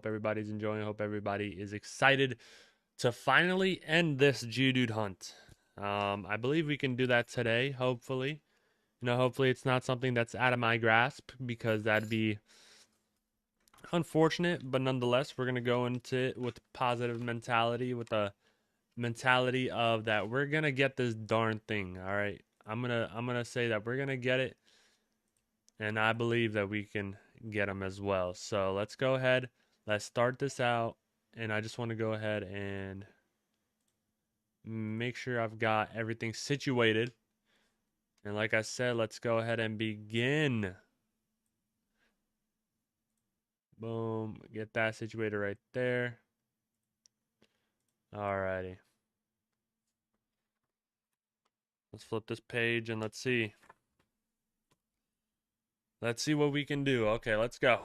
hope everybody's enjoying. I hope everybody is excited to finally end this Geodude hunt. I believe we can do that today, hopefully. Hopefully it's not something that's out of my grasp, because that'd be unfortunate, but nonetheless, we're going to go into it with positive mentality, with a mentality of that we're going to get this darn thing, all right? I'm going to say that we're going to get it, and I believe that we can get them as well. So, let's go ahead. Let's start this out, and I just want to go ahead and make sure I've got everything situated. And like I said, let's go ahead and begin. Boom. Get that situated right there. Alrighty. Let's flip this page and let's see. Let's see what we can do. Okay, let's go.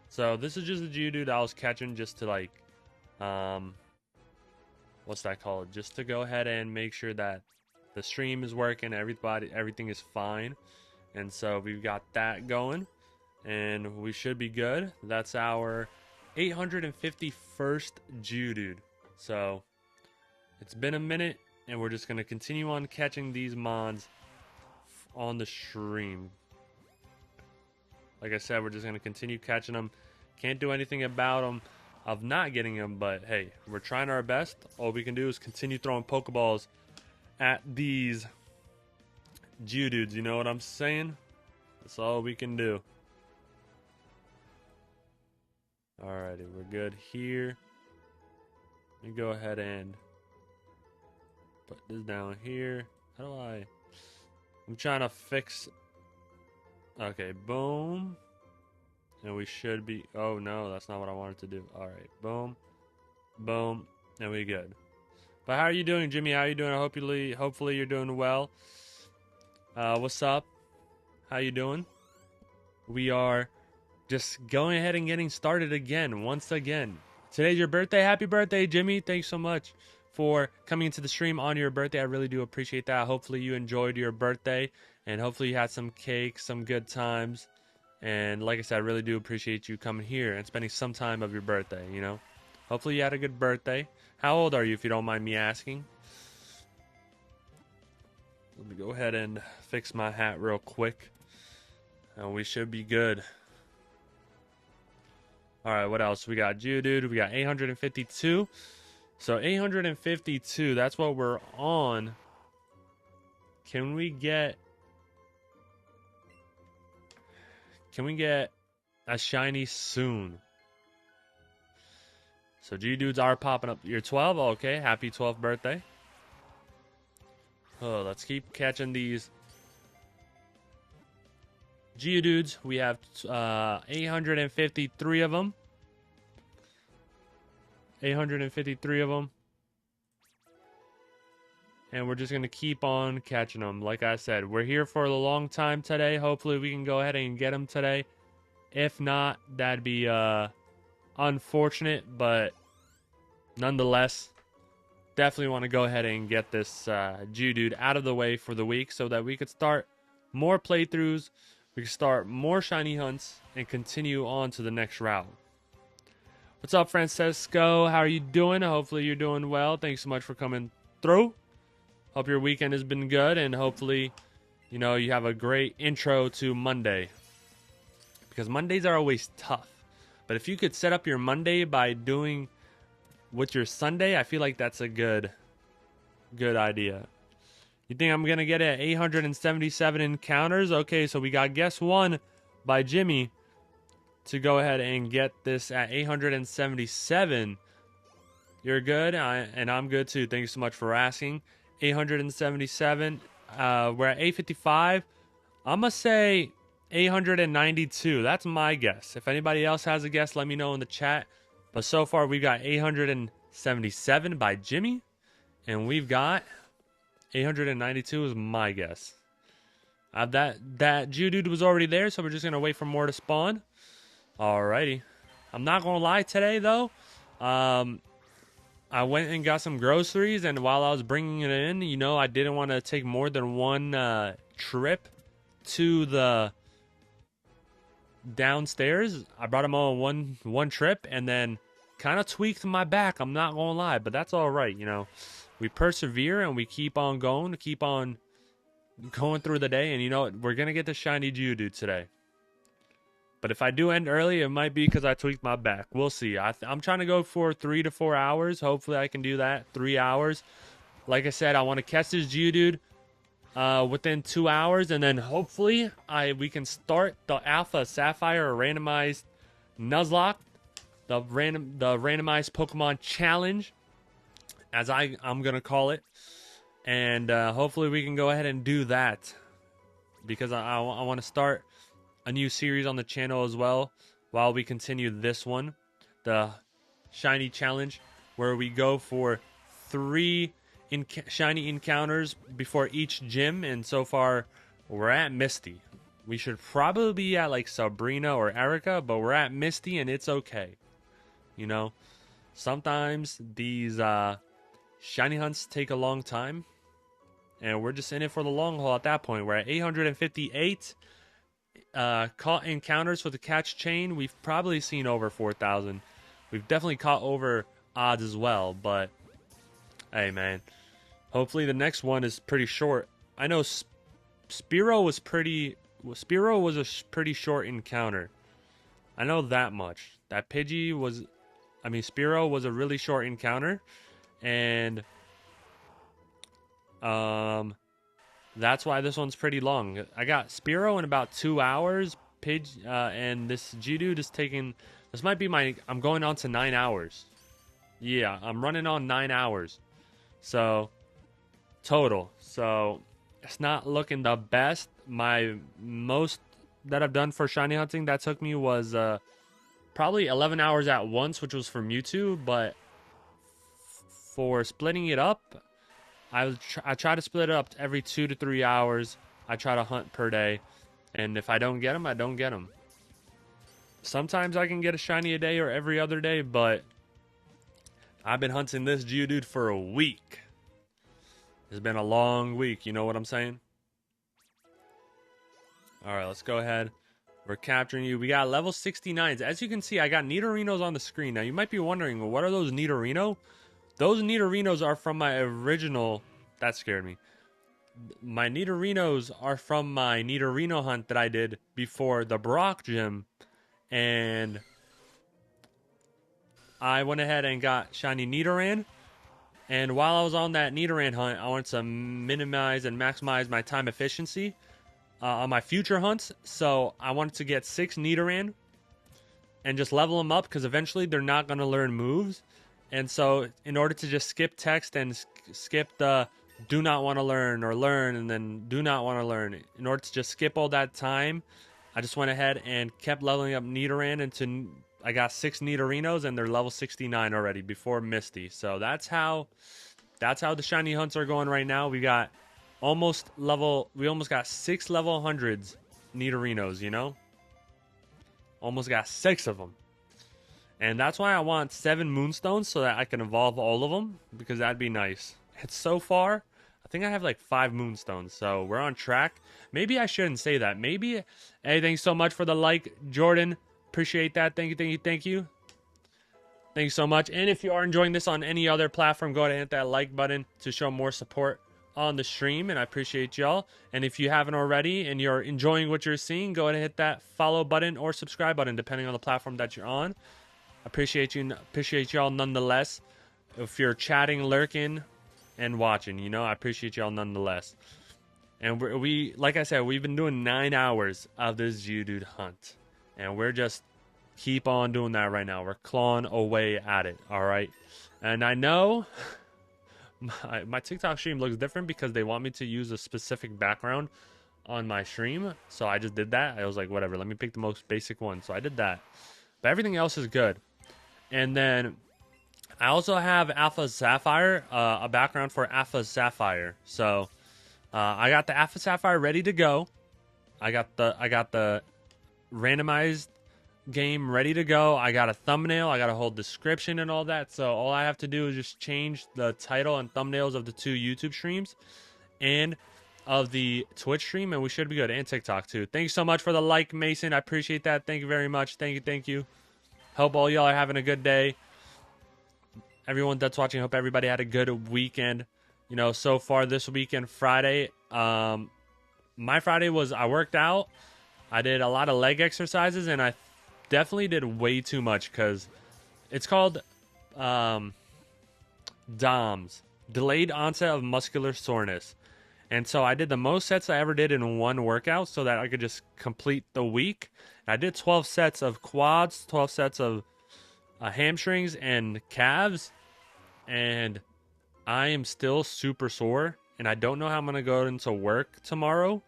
So this is just a Geodude I was catching just to like, what's that called? Just to go ahead and make sure that the stream is working, everything is fine. And so we've got that going, and we should be good. That's our 851st Geodude. So it's been a minute, and we're just gonna continue on catching these mons on the stream. Like I said, we're just gonna continue catching them. Can't do anything about them of not getting them, but hey, we're trying our best. All we can do is continue throwing Pokeballs at these Geodudes, you know what I'm saying? That's all we can do. Alrighty, we're good here. Let me go ahead and put this down here. How do I'm trying to fix. Okay, boom. And we should be. Oh no, that's not what I wanted to do. Alright, boom. Boom. And we good. But how are you doing, Jimmy? How are you doing? Hopefully you're doing well. What's up? How you doing? We are just going ahead and getting started again, once again. Today's your birthday. Happy birthday, Jimmy. Thanks so much for coming into the stream on your birthday. I really do appreciate that. Hopefully you enjoyed your birthday, and hopefully you had some cake, some good times. And like I said, I really do appreciate you coming here and spending some time of your birthday, you know? Hopefully you had a good birthday. How old are you, if you don't mind me asking? Let me go ahead and fix my hat real quick, and we should be good. Alright, what else? We got Geodude. We got 852. So 852, that's what we're on. Can we get a shiny soon? So Geodudes are popping up. You're 12? Okay, happy 12th birthday. Oh, let's keep catching these Geodudes. We have 853 of them. 853 of them. And we're just going to keep on catching them. Like I said, we're here for a long time today. Hopefully we can go ahead and get them today. If not, that'd be unfortunate, but nonetheless, definitely want to go ahead and get this Geodude out of the way for the week, so that we could start more playthroughs, we can start more shiny hunts, and continue on to the next route. What's up, Francesco? How are you doing? Hopefully you're doing well. Thanks so much for coming through. Hope your weekend has been good, and hopefully, you have a great intro to Monday, because Mondays are always tough. But if you could set up your Monday by doing with your Sunday, I feel like that's a good idea. You think I'm going to get it at 877 encounters? Okay, so we got guess one by Jimmy to go ahead and get this at 877. You're good, and I'm good too. Thank you so much for asking. 877. We're at 855. I'm going to say 892. That's my guess. If anybody else has a guess, let me know in the chat. But so far, we've got 877 by Jimmy, and we've got 892 is my guess. That Geodude was already there, so we're just going to wait for more to spawn. Alrighty. I'm not going to lie today, though. I went and got some groceries, and while I was bringing it in, I didn't want to take more than one trip to the downstairs. I brought him on one trip, and then kind of tweaked my back. I'm not gonna lie, but that's all right. You know, we persevere and we keep on going, keep on going through the day. And you know what? We're gonna get the shiny Geodude today. But if I do end early, it might be because I tweaked my back. We'll see. I'm trying to go for 3 to 4 hours. Hopefully, I can do that. 3 hours. Like I said, I want to catch this Geodude within 2 hours, and then hopefully we can start the Alpha Sapphire randomized Nuzlocke, the randomized Pokemon challenge, as I'm gonna call it, and hopefully we can go ahead and do that, because I want to start a new series on the channel as well while we continue this one, the shiny challenge, where we go for 3 shiny encounters before each gym. And so far we're at Misty. We should probably be at like Sabrina or Erica, but we're at Misty, and it's okay. You know, sometimes these shiny hunts take a long time, and we're just in it for the long haul at that point. We're at 858 caught encounters with the catch chain. We've probably seen over 4,000. We've definitely caught over odds as well, but hey man, hopefully the next one is pretty short. I know Spearow was a pretty short encounter. I know that much. That Spearow was a really short encounter, and that's why this one's pretty long. I got Spearow in about 2 hours. And this Geodude is taking. This might be I'm going on to 9 hours. Yeah, I'm running on 9 hours. So, total. So, it's not looking the best. My most that I've done for shiny hunting that took me was probably 11 hours at once, which was for Mewtwo. But for splitting it up, I try to split it up every 2 to 3 hours. I try to hunt per day, and if I don't get them, I don't get them. Sometimes I can get a shiny a day or every other day, but I've been hunting this Geodude for a week. It's been a long week, you know what I'm saying? Alright, let's go ahead. We're capturing you. We got level 69s. As you can see, I got Nidorinos on the screen. Now, you might be wondering, well, what are those Nidorino? Those Nidorinos are from my original... That scared me. My Nidorinos are from my Nidorino hunt that I did before the Brock gym. And I went ahead and got shiny Nidoran. And while I was on that Nidoran hunt, I wanted to minimize and maximize my time efficiency on my future hunts. So I wanted to get 6 Nidoran and just level them up, because eventually they're not going to learn moves. And so in order to just skip text and skip the do not want to learn or learn and then do not want to learn, in order to just skip all that time, I just went ahead and kept leveling up Nidoran until I got 6 Nidorinos, and they're level 69 already before Misty. So that's how the shiny hunts are going right now. We almost got 6 level 100s Nidorinos, you know? Almost got 6 of them. And that's why I want 7 Moonstones, so that I can evolve all of them, because that'd be nice. It's so far, I think I have like 5 Moonstones, so we're on track. Maybe I shouldn't say that. Maybe, hey, thanks so much for the like, Jordan. Appreciate that. Thank you. Thank you so much. And if you are enjoying this on any other platform, go ahead and hit that like button to show more support on the stream, and I appreciate y'all. And if you haven't already and you're enjoying what you're seeing, go ahead and hit that follow button or subscribe button, depending on the platform that you're on. Appreciate y'all nonetheless. If you're chatting, lurking, and watching, you know, I appreciate y'all nonetheless. And like I said, we've been doing 9 hours of this Geodude hunt, and we're just keep on doing that right now. We're clawing away at it, all right? And I know my TikTok stream looks different because they want me to use a specific background on my stream, so I just did that. I was like, whatever, let me pick the most basic one. So I did that, but everything else is good. And then I also have Alpha Sapphire, a background for Alpha Sapphire. So I got the Alpha Sapphire ready to go. I got the randomized game ready to go. I got a thumbnail. I got a whole description and all that. So all I have to do is just change the title and thumbnails of the 2 YouTube streams, and of the Twitch stream, and we should be good, and TikTok too. Thank you so much for the like, Mason. I appreciate that. Thank you very much. Thank you. Hope all y'all are having a good day. Everyone that's watching, hope everybody had a good weekend. You know, so far this weekend, Friday, my Friday was I worked out. I did a lot of leg exercises, and I definitely did way too much because it's called DOMS, delayed onset of muscular soreness. And so I did the most sets I ever did in one workout so that I could just complete the week. I did 12 sets of quads, 12 sets of hamstrings and calves, and I am still super sore, and I don't know how I'm gonna go into work tomorrow.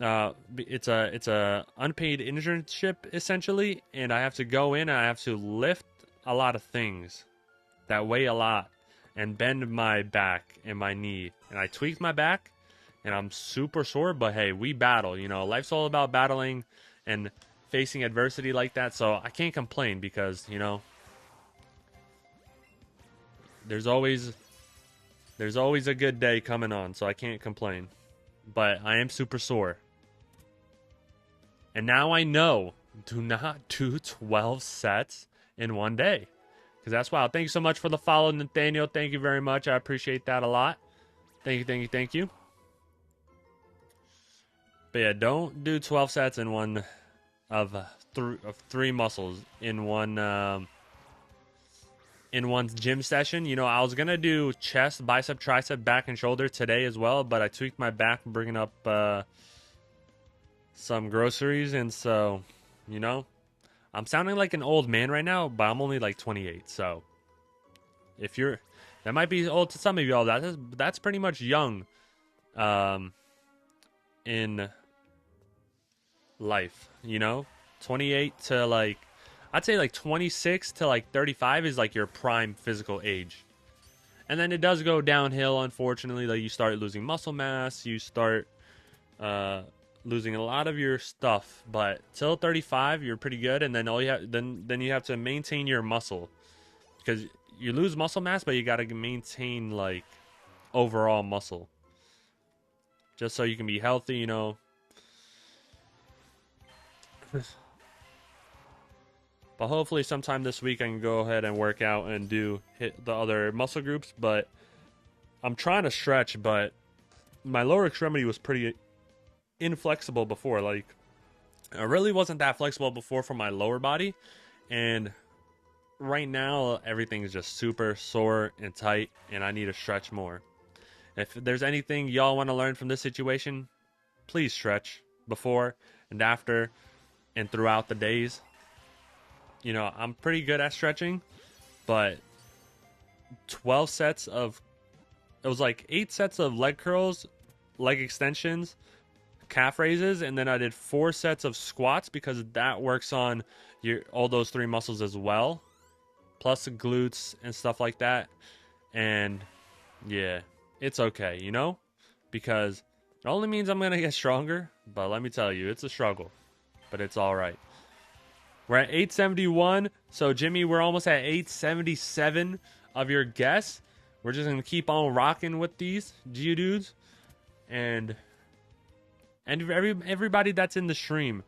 It's a unpaid internship essentially, and I have to go in and I have to lift a lot of things that weigh a lot and bend my back and my knee, and I tweaked my back, and I'm super sore. But hey, we battle. You know, life's all about battling and facing adversity like that. So I can't complain because, you know, there's always a good day coming on, so I can't complain. But I am super sore. And now I know, do not do 12 sets in one day. Because that's wild. Thank you so much for the follow, Nathaniel. Thank you very much. I appreciate that a lot. Thank you. But yeah, don't do 12 sets in one of three muscles in one gym session. You know, I was gonna do chest, bicep, tricep, back, and shoulder today as well, but I tweaked my back bringing up some groceries, and so, you know, I'm sounding like an old man right now, but I'm only like 28. So if you're, that might be old to some of y'all. That's pretty much young in life, you know. 28 to like, I'd say like 26 to like 35 is like your prime physical age. And then it does go downhill, unfortunately. Like you start losing muscle mass, you start losing a lot of your stuff. But till 35, you're pretty good. And then then you have to maintain your muscle, because you lose muscle mass, but you got to maintain like overall muscle, just so you can be healthy, you know. But hopefully sometime this week I can go ahead and work out and hit the other muscle groups. But I'm trying to stretch, but my lower extremity was pretty inflexible before. Like, I really wasn't that flexible before for my lower body. And right now everything's just super sore and tight, and I need to stretch more. If there's anything y'all want to learn from this situation, please stretch before and after and throughout the days. You know, I'm pretty good at stretching, but 12 sets of, it was like 8 sets of leg curls, leg extensions, calf raises, and then I did 4 sets of squats, because that works on all those 3 muscles as well, plus the glutes and stuff like that. And yeah, it's okay, you know, because it only means I'm gonna get stronger. But let me tell you, it's a struggle, but it's all right. We're at 871. So, Jimmy, we're almost at 877 of your guess. We're just going to keep on rocking with these Geodudes. And everybody that's in the stream,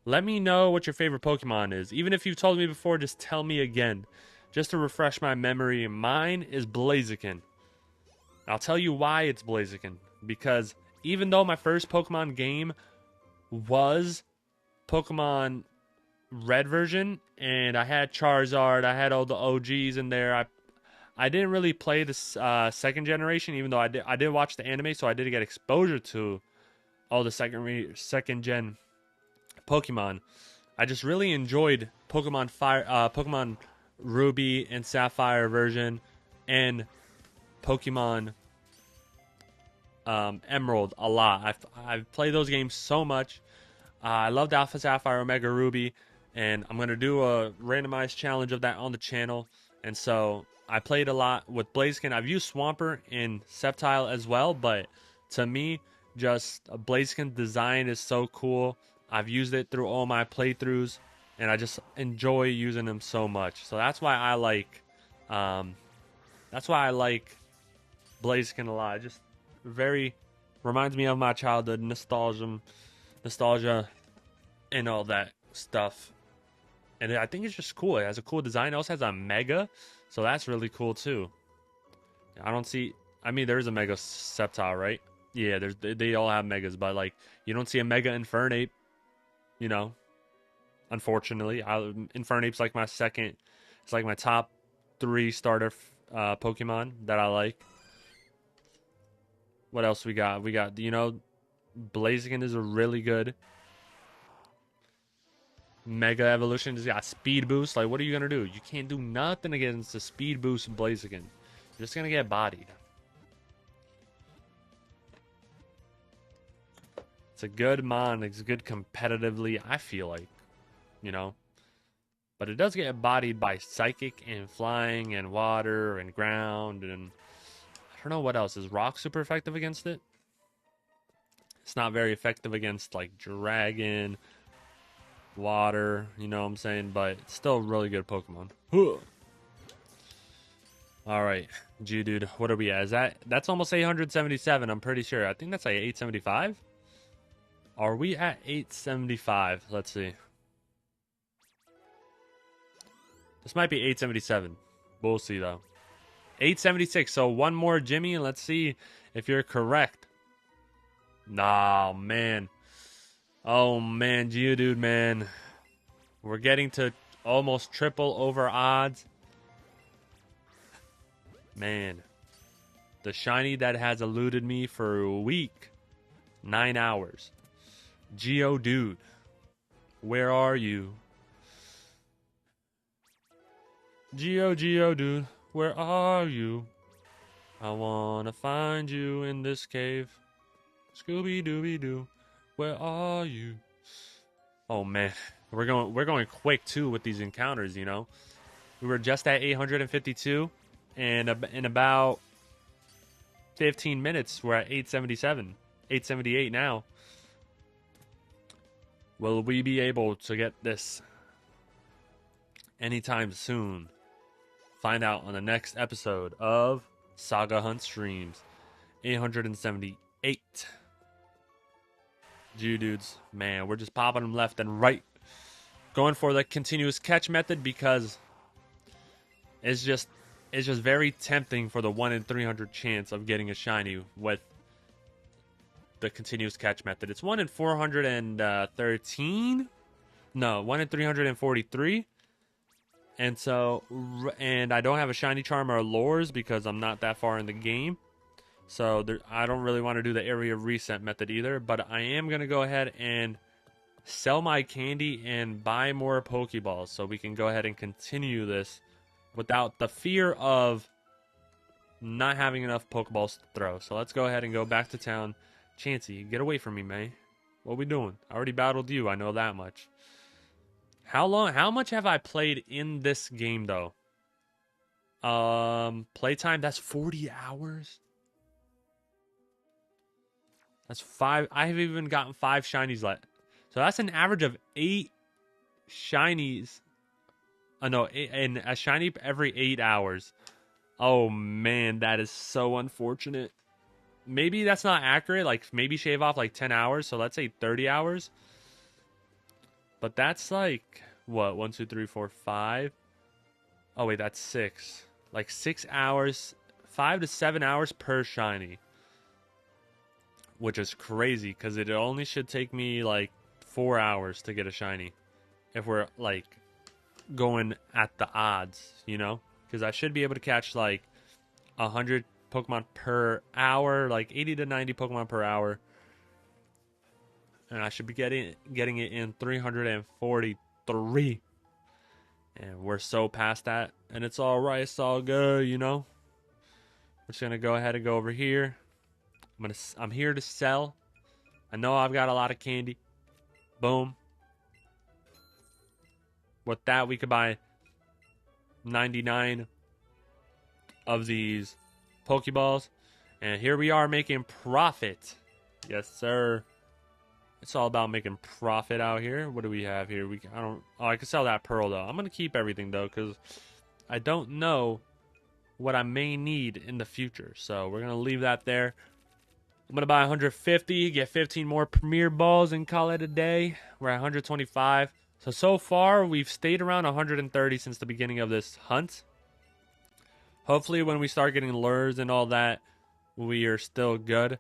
let me know what your favorite Pokemon is. Even if you've told me before, just tell me again, just to refresh my memory. Mine is Blaziken. I'll tell you why it's Blaziken. Because even though my first Pokemon game was Pokemon Red version, and I had Charizard, I had all the OGs in there, I didn't really play this second generation, even though I did watch the anime, so I did get exposure to all the second gen Pokemon. I just really enjoyed Pokemon Ruby and Sapphire version, and Pokemon Emerald a lot. I've played those games so much. I loved Alpha Sapphire, Omega Ruby, and I'm going to do a randomized challenge of that on the channel. And so I played a lot with Blaziken. I've used Swampert and Sceptile as well, but to me, just Blaziken design is so cool. I've used it through all my playthroughs, and I just enjoy using them so much. So that's why I like Blaziken a lot. Just very Reminds me of my childhood, nostalgia, and all that stuff. And I think it's just cool. It has a cool design. It also has a mega, so that's really cool too. I don't see. I mean, there is a mega Sceptile, right? Yeah, they all have megas, but like you don't see a mega Infernape. You know, unfortunately, Infernape's like my second. It's like my top three starter Pokemon that I like. What else we got? We got, Blaziken is a really good Mega Evolution. It's got Speed Boost. Like, what are you going to do? You can't do nothing against the Speed Boost Blaziken. You're just going to get bodied. It's a good mon. It's good competitively, I feel like. You know? But it does get bodied by Psychic and Flying and Water and Ground and... I don't know what else. Is Rock super effective against it? It's not very effective against, like, Dragon, Water, you know what I'm saying? But it's still a really good Pokemon. Alright, Geodude, what are we at? That's almost 877, I'm pretty sure. I think that's like 875? Are we at 875? Let's see. This might be 877. We'll see, though. 876, so one more Jimmy, and let's see if you're correct. Nah, man. Oh, man, Geodude, man. We're getting to almost triple over odds. Man. The shiny that has eluded me for a week. 9 hours. Geodude. Where are you? Geodude. Where are you? I wanna find you in this cave. Scooby-Dooby-Doo. Where are you? Oh man, we're going quick too with these encounters, you know. We were just at 852 and in about 15 minutes we're at 877, 878 now. Will we be able to get this anytime soon? Find out on the next episode of Saga Hunt Streams. 878. Geodudes, man, we're just popping them left and right. Going for the continuous catch method because it's just very tempting for the 1 in 300 chance of getting a shiny with the continuous catch method. It's 1 in 413. No, 1 in 343. And so, and I don't have a shiny charm or lures because I'm not that far in the game. So I don't really want to do the area reset method either. But I am going to go ahead and sell my candy and buy more Pokeballs so we can go ahead and continue this without the fear of not having enough Pokeballs to throw. So let's go ahead and go back to town. Chansey, get away from me, man. What we doing? I already battled you. I know that much. How much have I played in this game, though? Playtime, that's 40 hours? That's 5. I have even gotten 5 shinies left. So that's an average of 8 shinies. No, and a shiny every 8 hours. Oh, man, that is so unfortunate. Maybe that's not accurate. Like, maybe shave off like 10 hours. So let's say 30 hours. But that's like, what? 1, 2, 3, 4, 5. Oh, wait, that's 6. Like 6 hours, 5 to 7 hours per shiny. Which is crazy because it only should take me like 4 hours to get a shiny. If we're like going at the odds, you know? Because I should be able to catch like 100 Pokemon per hour, like 80 to 90 Pokemon per hour. And I should be getting it in 343. And we're so past that. And it's alright, it's all good, you know? We're just gonna go ahead and go over here. I'm here to sell. I know I've got a lot of candy. Boom. With that, we could buy 99 of these Pokeballs. And here we are making profit. Yes, sir. It's all about making profit out here. What do we have here? I can sell that pearl though. I'm gonna keep everything though because I don't know what I may need in the future. So we're gonna leave that there. I'm going to buy 150, get 15 more Premier Balls, and call it a day. We're at 125. So far, we've stayed around 130 since the beginning of this hunt. Hopefully, when we start getting lures and all that, we are still good.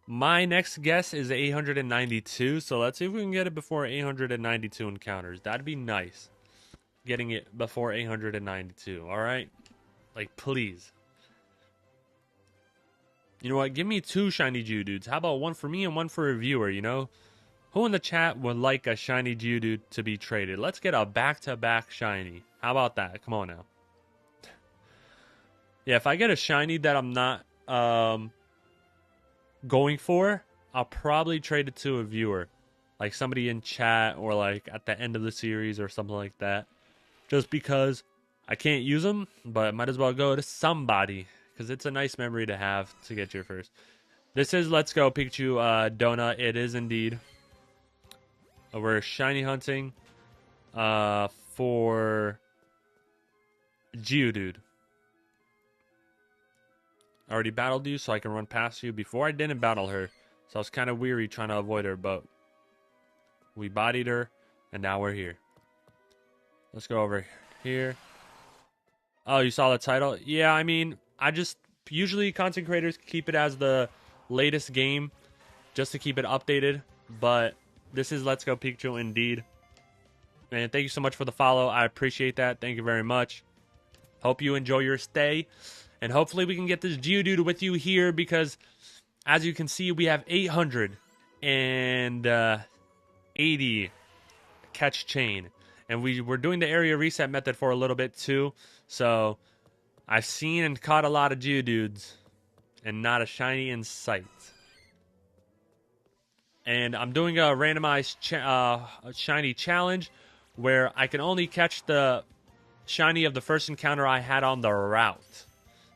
My next guess is 892, so let's see if we can get it before 892 encounters. That'd be nice. Getting it before 892, alright? Like, please. You know what? Give me 2 shiny Geodudes. How about one for me and one for a viewer, you know? Who in the chat would like a shiny Geodude to be traded? Let's get a back-to-back shiny. How about that? Come on now. Yeah, if I get a shiny that I'm not going for, I'll probably trade it to a viewer. Like somebody in chat or like at the end of the series or something like that. Just because I can't use them, but might as well go to somebody. Because it's a nice memory to have to get your first. This is Let's Go Pikachu Donut. It is indeed. We're shiny hunting for Geodude. I already battled you so I can run past you. Before I didn't battle her. So I was kind of weary trying to avoid her. But we bodied her. And now we're here. Let's go over here. Oh, you saw the title? Yeah, I mean, I just... Usually content creators keep it as the latest game. Just to keep it updated. But this is Let's Go Pikachu indeed. And thank you so much for the follow. I appreciate that. Thank you very much. Hope you enjoy your stay. And hopefully we can get this Geodude with you here because, as you can see, we have 880 catch chain. And we're doing the area reset method for a little bit too. So I've seen and caught a lot of Geodudes and not a shiny in sight. And I'm doing a randomized shiny challenge where I can only catch the shiny of the first encounter I had on the route.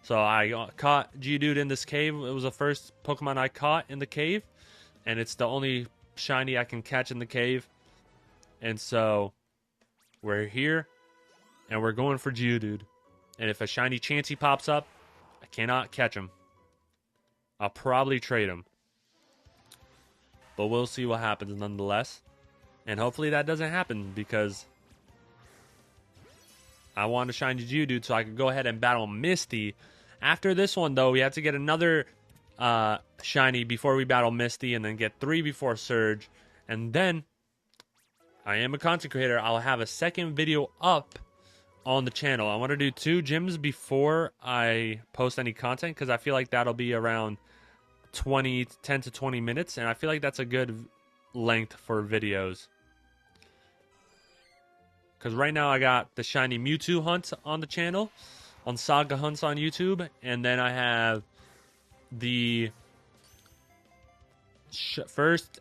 So I caught Geodude in this cave. It was the first Pokemon I caught in the cave. And it's the only shiny I can catch in the cave. And so we're here. And we're going for Geodude. And if a shiny Chansey pops up, I cannot catch him. I'll probably trade him. But we'll see what happens nonetheless. And hopefully that doesn't happen because I want a shiny Geodude so I can go ahead and battle Misty. After this one, though, we have to get another shiny before we battle Misty and then get 3 before Surge. And then, I am a content creator. I'll have a second video up on the channel. I want to do 2 gyms before I post any content because I feel like that'll be around 10 to 20 minutes. And I feel like that's a good length for videos. Because right now I got the shiny Mewtwo hunt on the channel, on Saga Hunts on YouTube, and then I have the first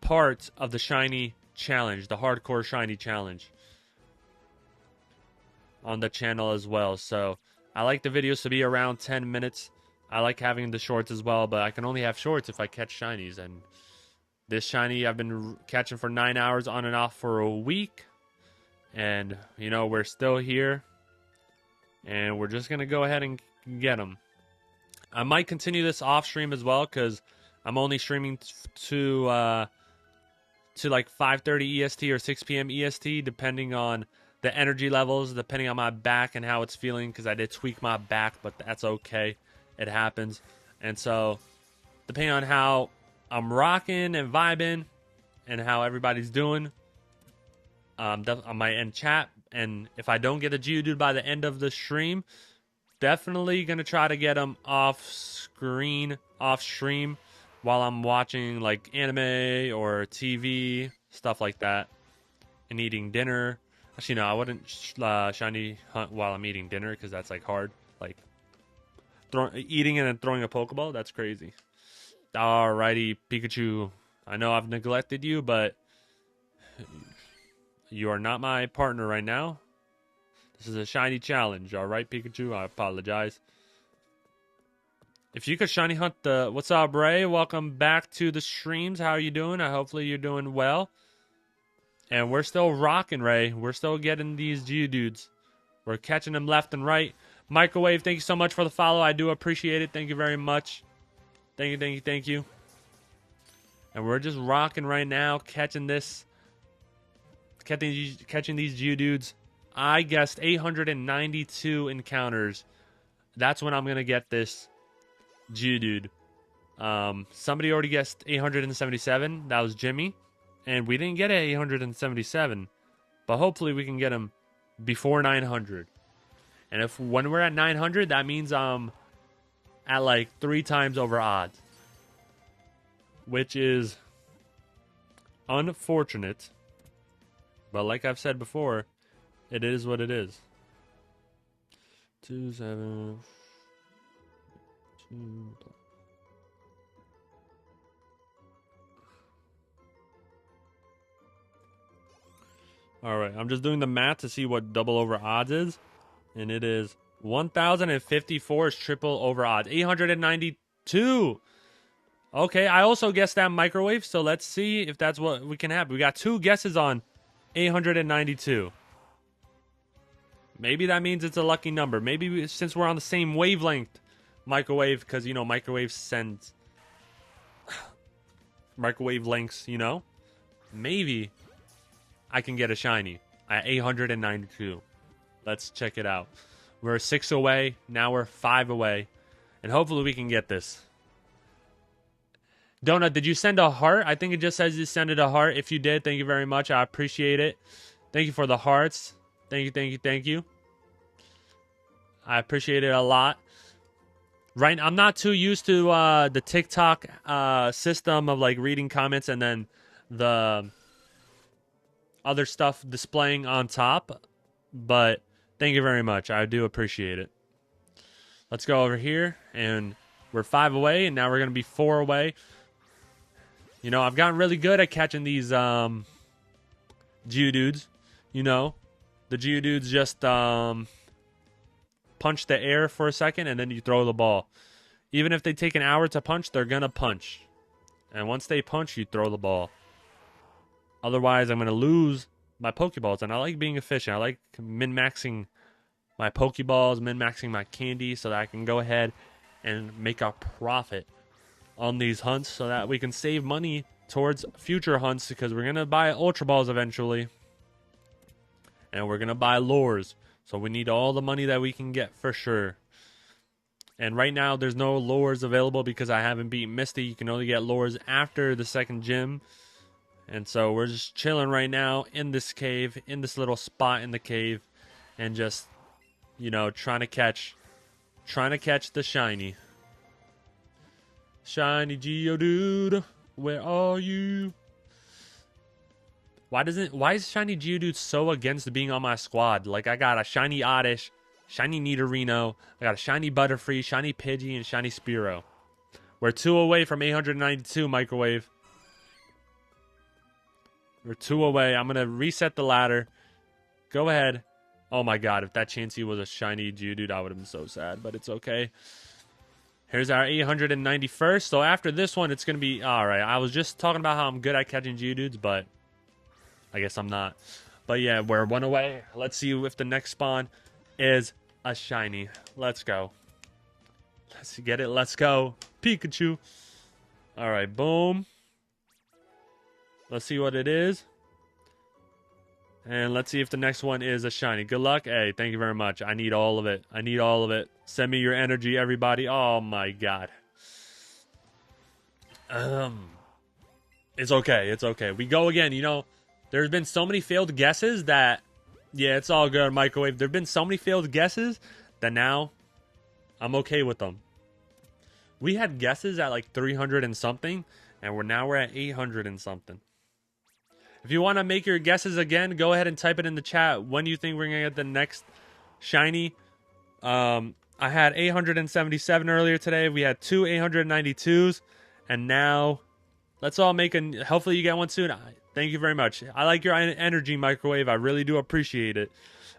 part of the shiny challenge, the hardcore shiny challenge on the channel as well. So I like the videos to be around 10 minutes. I like having the shorts as well, but I can only have shorts if I catch shinies. And this shiny I've been catching for 9 hours on and off for a week. And, you know, we're still here. And we're just going to go ahead and get them. I might continue this off stream as well because I'm only streaming to like 5:30 EST or 6 p.m. EST depending on the energy levels, depending on my back and how it's feeling because I did tweak my back, but that's okay. It happens. And so, depending on how I'm rocking and vibing and how everybody's doing, I might end chat. And if I don't get a Geodude by the end of the stream, definitely going to try to get him off stream while I'm watching like anime or TV, stuff like that, and eating dinner. Actually, no, I wouldn't shiny hunt while I'm eating dinner because that's like hard. Like eating and then throwing a Pokeball, that's crazy. Alrighty, Pikachu. I know I've neglected you, but you are not my partner right now. This is a shiny challenge, alright, Pikachu? I apologize. If you could shiny hunt the... What's up, Ray? Welcome back to the streams. How are you doing? Hopefully you're doing well. And we're still rocking, Ray. We're still getting these Geodudes. We're catching them left and right. Microwave, thank you so much for the follow. I do appreciate it. Thank you very much. Thank you, thank you, thank you. And we're just rocking right now, catching these Geodudes. I guessed 892 encounters. That's when I'm going to get this Geodude. Somebody already guessed 877. That was Jimmy. And we didn't get 877. But hopefully we can get him before 900. And when we're at 900, that means I'm at like 3 times over odds. Which is unfortunate. But like I've said before, it is what it is. 2, 7, 2. Alright, I'm just doing the math to see what double over odds is. And it is 1,054 is triple over odds. 892. Okay, I also guessed that microwave, so let's see if that's what we can have. We got 2 guesses on 892. Maybe that means it's a lucky number. Maybe since we're on the same wavelength, microwave, because, you know, microwave sends microwave lengths, you know? Maybe I can get a shiny at 892. Let's check it out. We're 6 away. Now we're 5 away. And hopefully we can get this. Donut, did you send a heart? I think it just says you sent it a heart. If you did, thank you very much. I appreciate it. Thank you for the hearts. Thank you, thank you, thank you. I appreciate it a lot. Right, I'm not too used to the TikTok system of like reading comments and then the other stuff displaying on top. But thank you very much. I do appreciate it. Let's go over here. And we're 5 away. And now we're going to be 4 away. You know, I've gotten really good at catching these Geodudes. You know, the Geodudes just punch the air for a second and then you throw the ball. Even if they take an hour to punch, they're going to punch. And once they punch, you throw the ball. Otherwise, I'm going to lose my Pokeballs. And I like being efficient. I like min-maxing my Pokeballs, min-maxing my candy so that I can go ahead and make a profit on these hunts so that we can save money towards future hunts because we're going to buy Ultra Balls eventually. And we're going to buy lures. So we need all the money that we can get for sure. And right now, there's no lures available because I haven't beat Misty. You can only get lures after the second gym. And so we're just chilling right now in this cave, in this little spot in the cave. And just, you know, trying to catch the shiny. Shiny Geodude, where are you? Why is Shiny Geodude so against being on my squad? Like, I got a Shiny Oddish, Shiny Nidorino, I got a Shiny Butterfree, Shiny Pidgey, and Shiny Spearow. We're 2 away from 892, Microwave. We're 2 away. I'm going to reset the ladder. Go ahead. Oh my god, if that Chansey was a Shiny Geodude, I would have been so sad, but it's okay. Here's our 891st. So after this one, it's going to be... Alright, I was just talking about how I'm good at catching Geodudes, but I guess I'm not. But yeah, we're 1 away. Let's see if the next spawn is a shiny. Let's go. Let's get it. Let's go. Pikachu. Alright, boom. Let's see what it is. And let's see if the next one is a shiny. Good luck. Hey, thank you very much. I need all of it. I need all of it. Send me your energy, everybody. Oh, my God. It's okay. It's okay. We go again. You know, there's been so many failed guesses that... Yeah, it's all good, Microwave. There have been so many failed guesses that now I'm okay with them. We had guesses at like 300 and something, and we're at 800 and something. If you want to make your guesses again, go ahead and type it in the chat. When do you think we're going to get the next shiny? I had 877 earlier today. We had 2 892s. And now, let's all make a... Hopefully you get one soon. Thank you very much. I like your energy, Microwave. I really do appreciate it.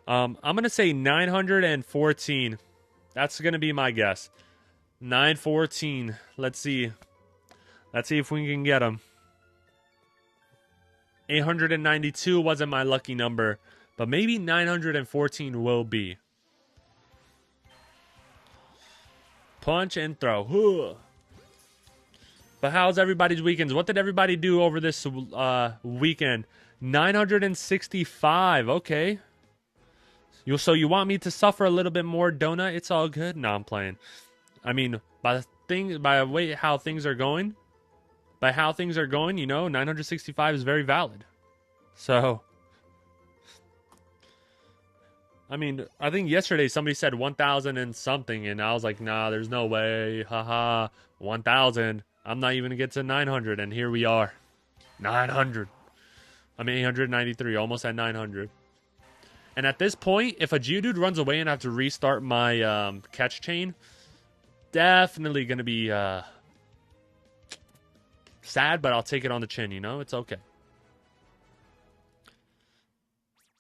I'm going to say 914. That's going to be my guess. 914. Let's see. Let's see if we can get them. 892 wasn't my lucky number, but maybe 914 will be. Punch and throw. But how's everybody's weekends? What did everybody do over this weekend? 965. Okay. So you want me to suffer a little bit more, Donut? It's all good. No, I'm playing. I mean, by how things are going, you know, 965 is very valid. So, I mean, I think yesterday somebody said 1,000 and something, and I was like, nah, there's no way. Haha, 1,000. I'm not even gonna get to 900, and here we are. 900. I'm 893, almost at 900. And at this point, if a Geodude runs away and I have to restart my catch chain, definitely going to be sad, but I'll take it on the chin, you know? It's okay.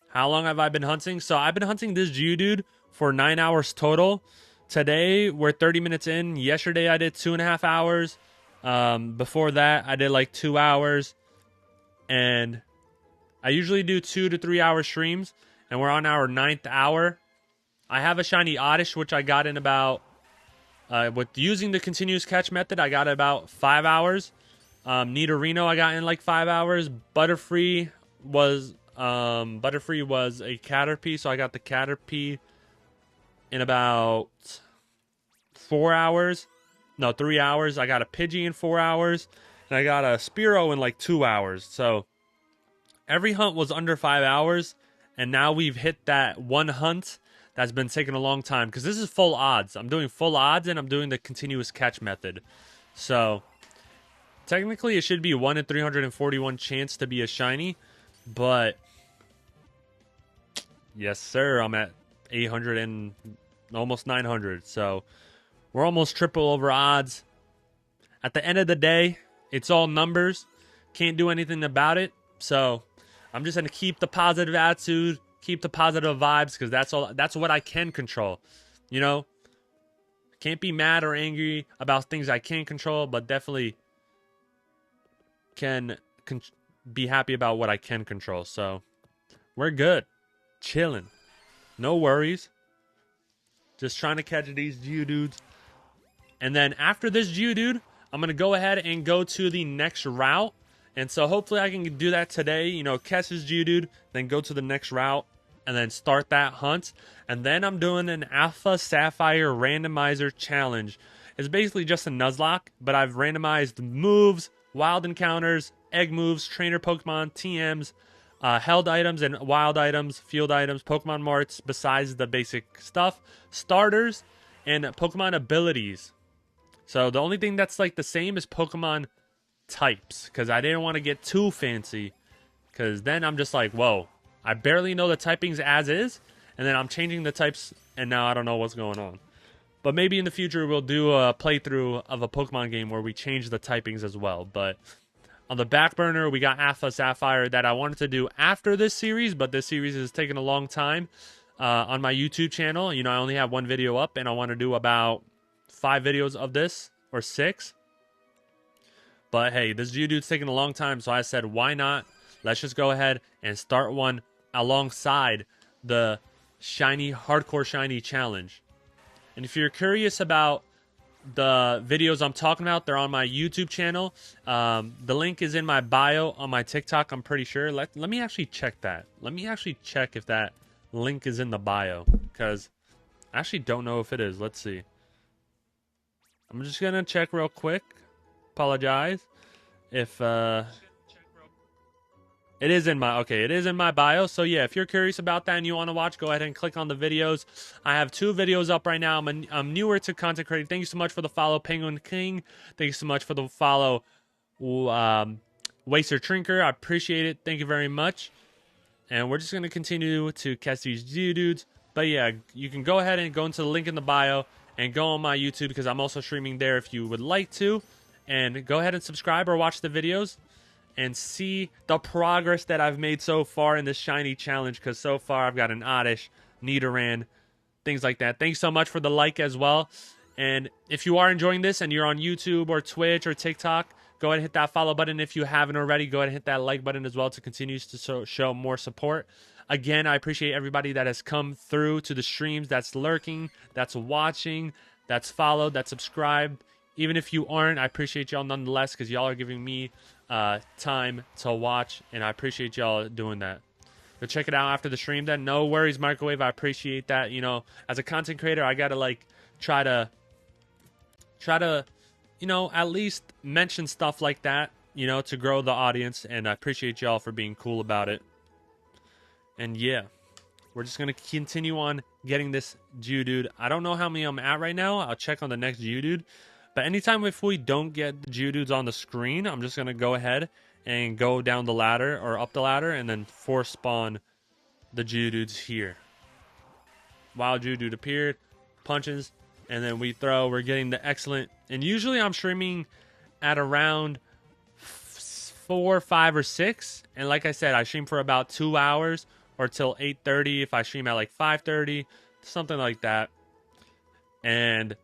How long have I been hunting? So I've been hunting this Geodude for 9 hours total. Today, we're 30 minutes in. Yesterday, I did 2.5 hours. Before that, I did like 2 hours. And I usually do 2 to 3 hour streams. And we're on our 9th hour. I have a shiny Oddish, which I got in about, with using the continuous catch method, I got about 5 hours. Nidorino, I got in like 5 hours. Butterfree was a Caterpie, so I got the Caterpie in about 4 hours. No, 3 hours. I got a Pidgey in 4 hours. And I got a Spearow in like 2 hours. So every hunt was under 5 hours. And now we've hit that one hunt that's been taking a long time. Because this is full odds. I'm doing full odds and I'm doing the continuous catch method. So technically it should be 1 in 341 chance to be a shiny. But yes, sir. I'm at 800 and almost 900. So we're almost triple over odds. At the end of the day, it's all numbers. Can't do anything about it. So I'm just going to keep the positive attitude, keep the positive vibes, because that's what I can control. You know? Can't be mad or angry about things I can't control, but definitely can be happy about what I can control. So we're good. Chilling. No worries. Just trying to catch these Geodudes. And then after this Geodude, I'm going to go ahead and go to the next route. And so hopefully I can do that today, you know, catch this Geodude, then go to the next route, and then start that hunt. And then I'm doing an Alpha Sapphire Randomizer Challenge. It's basically just a Nuzlocke, but I've randomized moves, wild encounters, egg moves, trainer Pokemon, TMs, held items and wild items, field items, Pokemon marts, besides the basic stuff, starters, and Pokemon abilities. So the only thing that's like the same is Pokemon types, because I didn't want to get too fancy, because then I'm just like, whoa, I barely know the typings as is, and then I'm changing the types, and now I don't know what's going on. But maybe in the future we'll do a playthrough of a Pokemon game where we change the typings as well. But on the back burner, we got Alpha Sapphire that I wanted to do after this series, but this series is taking a long time on my YouTube channel. You know, I only have one video up, and I want to do about 5 videos of this, or 6. But hey, this Geodude's taking a long time, so I said, why not? Let's just go ahead and start one alongside the Shiny Hardcore Shiny Challenge. And if you're curious about the videos I'm talking about, they're on my YouTube channel. The link is in my bio on my TikTok, I'm pretty sure. Let me actually check that. Let me actually check if that link is in the bio, because I actually don't know if it is. Let's see. I'm just going to check real quick. Apologize if it is in my it is in my bio. So yeah, if you're curious about that and you want to watch, go ahead and click on the videos. I have 2 videos up right now. I'm newer to content creating. Thank you so much for the follow, Penguin King. Thank you so much for the follow, Waster Trinker. I appreciate it. Thank you very much. And we're just going to continue to catch these Geodudes. But yeah, you can go ahead and go into the link in the bio and go on my YouTube, because I'm also streaming there if you would like to. And go ahead and subscribe or watch the videos and see the progress that I've made so far in this shiny challenge, because so far I've got an Oddish, Nidoran, things like that. Thanks so much for the like as well. And if you are enjoying this and you're on YouTube or Twitch or TikTok, go ahead and hit that follow button. If you haven't already, go ahead and hit that like button as well to continue to show more support. Again, I appreciate everybody that has come through to the streams, that's lurking, that's watching, that's followed, that's subscribed. Even if you aren't, I appreciate y'all nonetheless because y'all are giving me time to watch, and I appreciate y'all doing that. Go check it out after the stream then. No worries, Microwave. I appreciate that. You know, as a content creator, I got to, like, try to, you know, at least mention stuff like that, you know, to grow the audience, and I appreciate y'all for being cool about it. And yeah, we're just going to continue on getting this Geodude. I don't know how many I'm at right now. I'll check on the next Geodude. But anytime if we don't get the Geodudes on the screen, I'm just going to go ahead and go down the ladder or up the ladder and then force spawn the Geodudes here. Wild Geodude appeared, punches, and then we throw. We're getting the excellent. And usually I'm streaming at around 4, 5, or 6. And like I said, I stream for about 2 hours or till 8:30. If I stream at like 5:30, something like that. And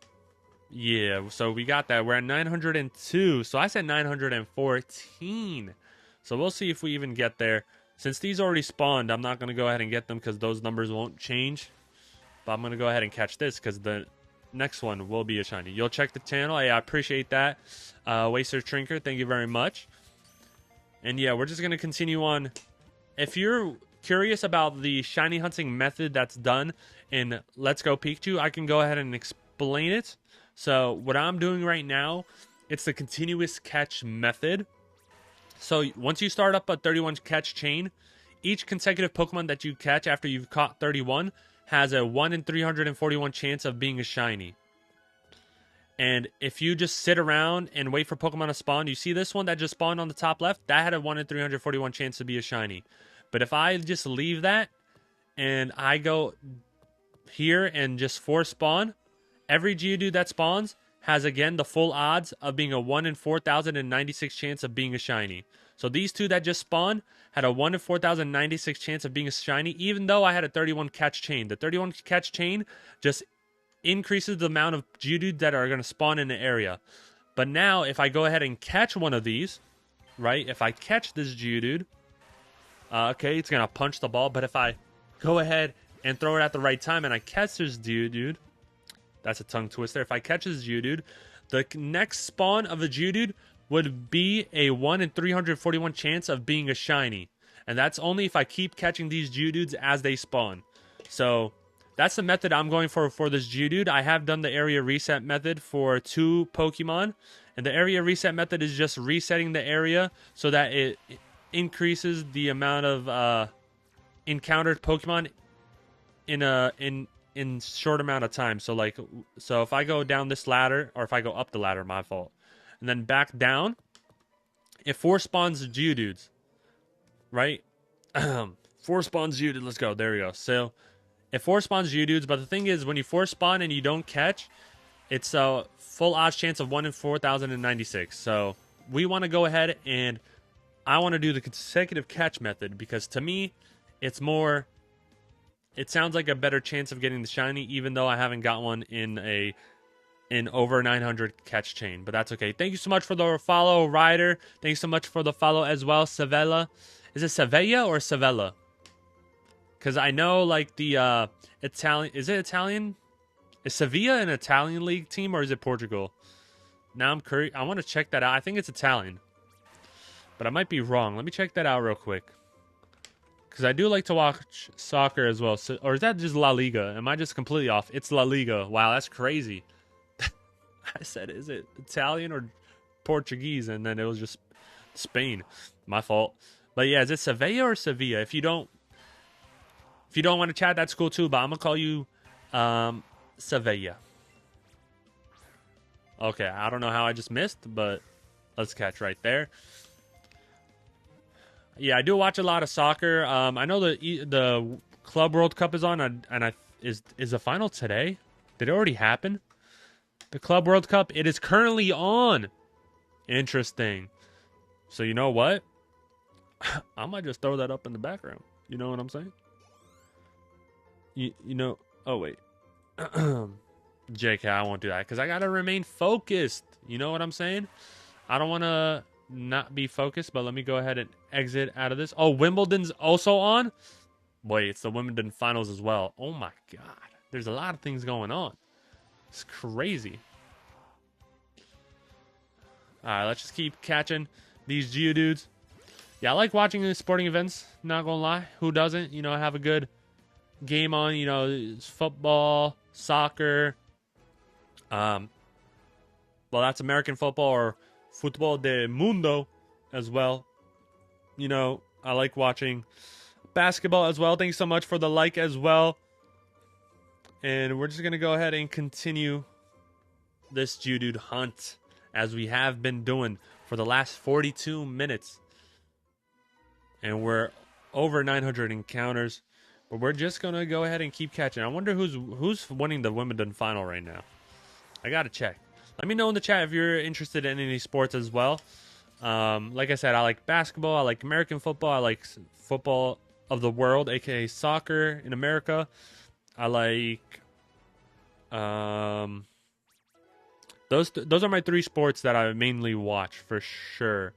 yeah, so we got that. We're at 902. So I said 914. So we'll see if we even get there. Since these already spawned, I'm not going to go ahead and get them because those numbers won't change. But I'm going to go ahead and catch this because the next one will be a shiny. You'll check the channel. Hey, I appreciate that. Waster Trinker, thank you very much. And yeah, we're just going to continue on. If you're curious about the shiny hunting method that's done in Let's Go Pikachu, I can go ahead and explain it. So what I'm doing right now, it's the continuous catch method. So once you start up a 31 catch chain, each consecutive Pokemon that you catch after you've caught 31 has a 1 in 341 chance of being a shiny. And if you just sit around and wait for Pokemon to spawn, you see this one that just spawned on the top left? That had a 1 in 341 chance to be a shiny. But if I just leave that and I go here and just force spawn, every Geodude that spawns has, again, the full odds of being a 1 in 4,096 chance of being a shiny. So these two that just spawned had a 1 in 4,096 chance of being a shiny, even though I had a 31 catch chain. The 31 catch chain just increases the amount of Geodudes that are going to spawn in the area. But now, if I go ahead and catch one of these, right? If I catch this Geodude, okay, it's going to punch the ball. But if I go ahead and throw it at the right time and I catch this Geodude, that's a tongue twister. If I catch this Geodude, the next spawn of the Geodude would be a 1 in 341 chance of being a shiny. And that's only if I keep catching these Geodudes as they spawn. So that's the method I'm going for this Geodude. I have done the area reset method for 2 Pokemon. And the area reset method is just resetting the area so that it increases the amount of encountered Pokemon in short amount of time. So like, so if I go down this ladder, or if I go up the ladder, my fault, and then back down, it force spawns Geodudes, right? Force spawns Geodude. Let's go. There we go. So it force spawns Geodudes, but the thing is, when you force spawn and you don't catch, it's a full odds chance of 1 in 4,096. So we want to go ahead and I want to do the consecutive catch method because to me, it's more. It sounds like a better chance of getting the shiny, even though I haven't got one in over 900 catch chain. But that's okay. Thank you so much for the follow, Ryder. Thanks so much for the follow as well, Savella. Is it Sevilla or Savella? Because I know, like, the Italian... Is it Italian? Is Sevilla an Italian league team, or is it Portugal? Now I'm curious. I want to check that out. I think it's Italian. But I might be wrong. Let me check that out real quick. Because I do like to watch soccer as well. So, or is that just La Liga? Am I just completely off? It's La Liga. Wow, that's crazy. I said, is it Italian or Portuguese? And then it was just Spain. My fault. But yeah, is it Sevilla or Sevilla? If you don't want to chat, that's cool too. But I'm gonna call you Sevilla. Okay, I don't know how I just missed, but let's catch right there. Yeah, I do watch a lot of soccer. I know the Club World Cup is on, and is the final today? Did it already happen? The Club World Cup, it is currently on. Interesting. So you know what? I might just throw that up in the background. You know what I'm saying? You know. Oh wait. JK, I won't do that because I gotta remain focused. You know what I'm saying? I don't want to not be focused, but let me go ahead and exit out of this. Oh, Wimbledon's also on? Wait, it's the Wimbledon finals as well. Oh my god. There's a lot of things going on. It's crazy. Alright, let's just keep catching these Geodudes. Yeah, I like watching these sporting events, not gonna lie. Who doesn't? You know, have a good game on, you know, it's football, soccer. Well, that's American football or Fútbol de Mundo as well. You know, I like watching basketball as well. Thanks so much for the like as well. And we're just going to go ahead and continue this Geodude hunt as we have been doing for the last 42 minutes. And we're over 900 encounters. But we're just going to go ahead and keep catching. I wonder who's winning the Wimbledon final right now. I got to check. Let me know in the chat if you're interested in any sports as well. Like I said, I like basketball. I like American football. I like football of the world, aka soccer in America. I like those are my three sports that I mainly watch for sure.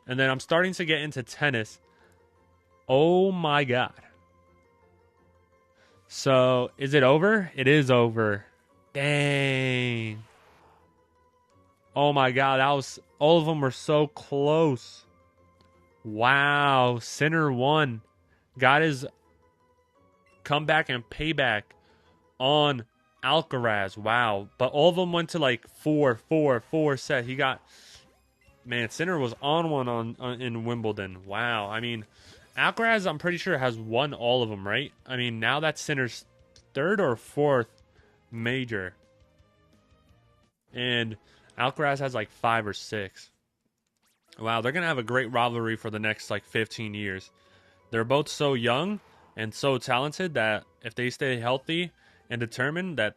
And then I'm starting to get into tennis. Oh my god. So, is it over? It is over. Dang. Oh my god, all of them were so close. Wow, Sinner won. Got his comeback and payback on Alcaraz. Wow. But all of them went to like 4 set. He got, man, Sinner was on one in Wimbledon. Wow. I mean, Alcaraz, I'm pretty sure, has won all of them, right? I mean, now that's Sinner's third or fourth major. And Alcaraz has like 5 or 6. Wow, they're going to have a great rivalry for the next like 15 years. They're both so young and so talented that if they stay healthy and determined, that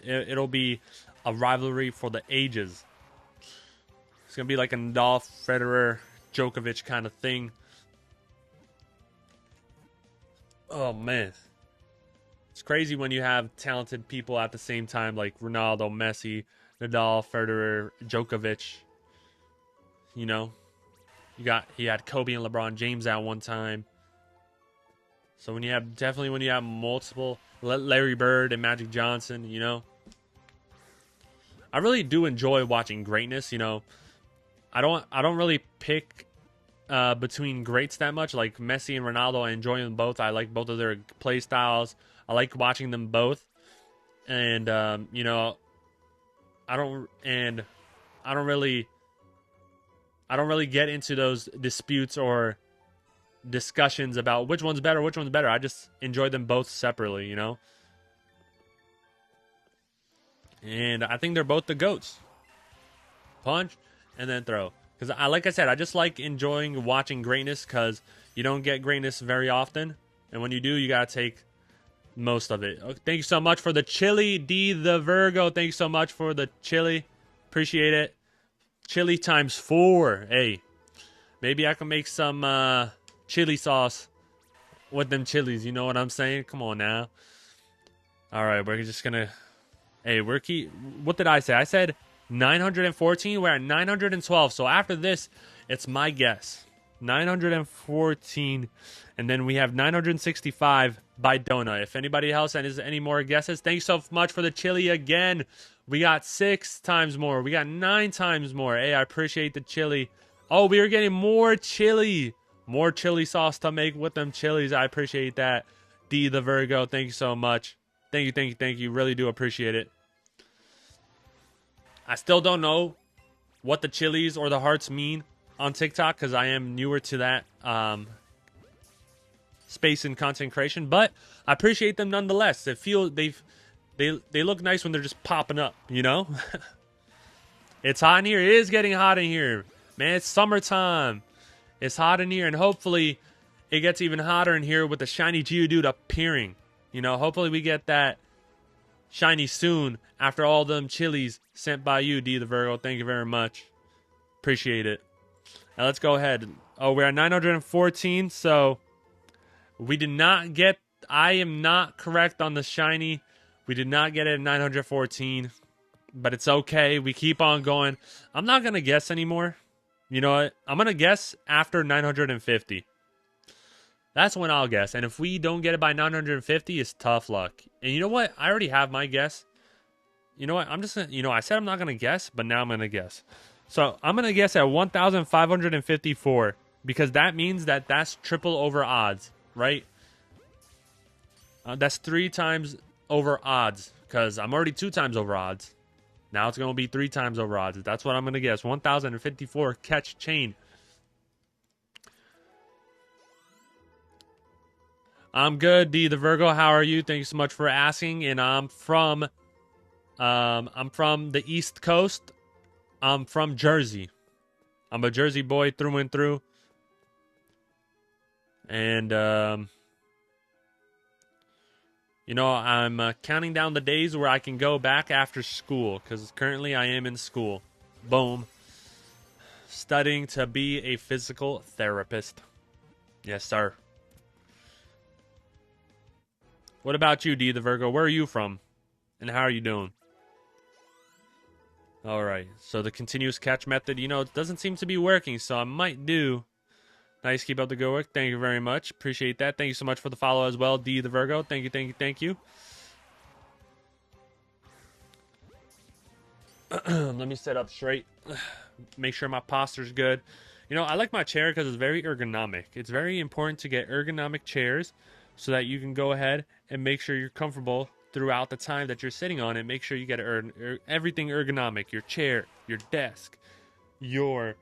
it'll be a rivalry for the ages. It's going to be like a Nadal, Federer, Djokovic kind of thing. Oh, man. It's crazy when you have talented people at the same time, like Ronaldo, Messi, Nadal, Federer, Djokovic. You know, he had Kobe and LeBron James at one time. So when you have multiple, Larry Bird and Magic Johnson, you know, I really do enjoy watching greatness. You know, I don't really pick between greats that much. Like Messi and Ronaldo, I enjoy them both. I like both of their play styles. I like watching them both, and you know, I don't really get into those disputes or discussions about which one's better. I just enjoy them both separately, you know? And I think they're both the GOATs. Punch and then throw. Because like I said, I just like enjoying watching greatness because you don't get greatness very often. And when you do, you got to take most of it. Thank you so much for the chili, D the Virgo. Thank you so much for the chili. Appreciate it. Chili times 4. Hey, maybe I can make some chili sauce with them chilies. You know what I'm saying? Come on now. All right, we're just gonna. Hey, what did I say? I said 914. We're at 912. So after this, it's my guess. 914, and then we have 965 by Dona. If anybody else has any more guesses, thanks so much for the chili again. We got 6 times more. We got 9 times more. Hey, I appreciate the chili. Oh, we are getting more chili. More chili sauce to make with them chilies. I appreciate that. D the Virgo, thank you so much. Thank you. Really do appreciate it. I still don't know what the chilies or the hearts mean on TikTok because I am newer to that space and content creation, but I appreciate them nonetheless. They look nice when they're just popping up, you know? It's hot in here. It is getting hot in here. Man, it's summertime. It's hot in here, and hopefully it gets even hotter in here with the shiny Geodude appearing. You know, hopefully we get that shiny soon after all them chilies sent by you, D the Virgo. Thank you very much. Appreciate it. Now let's go ahead. Oh, we're at 914, so we did not get... I am not correct on the shiny. We did not get it at 914, but it's okay. We keep on going. I'm not going to guess anymore. You know what? I'm going to guess after 950. That's when I'll guess. And if we don't get it by 950, it's tough luck. And you know what? I already have my guess. You know what? I'm just gonna, I said I'm not gonna guess, but now I'm gonna guess. So I'm gonna guess at 1,554 because that means that that's triple over odds, right? That's 3 times over odds because I'm already 2 times over odds. Now it's gonna be 3 times over odds. That's what I'm gonna guess. 1,054 catch chain. I'm good, D the Virgo. How are you? Thank you so much for asking. And I'm from the East Coast. I'm from Jersey. I'm a Jersey boy through and through. And I'm counting down the days where I can go back after school because currently I am in school. Boom. Studying to be a physical therapist. Yes, sir. What about you, D the Virgo? Where are you from? And how are you doing? Alright, so the continuous catch method, it doesn't seem to be working, so I might do. Nice, keep up the good work. Thank you very much. Appreciate that. Thank you so much for the follow as well, D the Virgo. Thank you, thank you, thank you. Let me sit up straight. Make sure my posture's good. I like my chair because it's very ergonomic. It's very important to get ergonomic chairs so that you can go ahead and make sure you're comfortable throughout the time that you're sitting on it. Make sure you get everything ergonomic. Your chair, your desk, your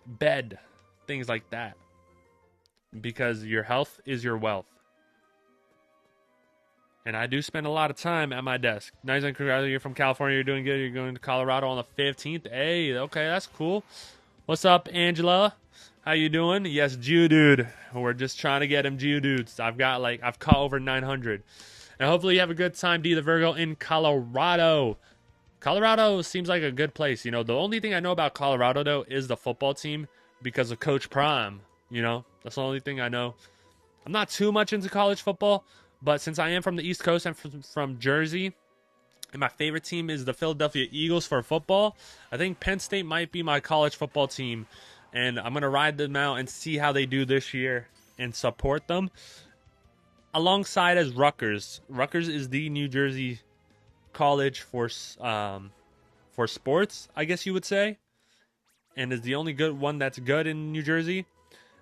bed, things like that. Because your health is your wealth. And I do spend a lot of time at my desk. Nice and congratulations. You're from California. You're doing good. You're going to Colorado on the 15th. Hey, okay, that's cool. What's up, Angela? How you doing? Yes, Geodude. We're just trying to get him Geodudes. I've caught over 900. And hopefully you have a good time, D the Virgo, in Colorado. Colorado seems like a good place. The only thing I know about Colorado, though, is the football team because of Coach Prime. That's the only thing I know. I'm not too much into college football, but since I am from the East Coast and from Jersey, and my favorite team is the Philadelphia Eagles for football, I think Penn State might be my college football team. And I'm going to ride them out and see how they do this year and support them. Alongside as Rutgers. Rutgers is the New Jersey college for sports, I guess you would say. And is the only good one that's good in New Jersey.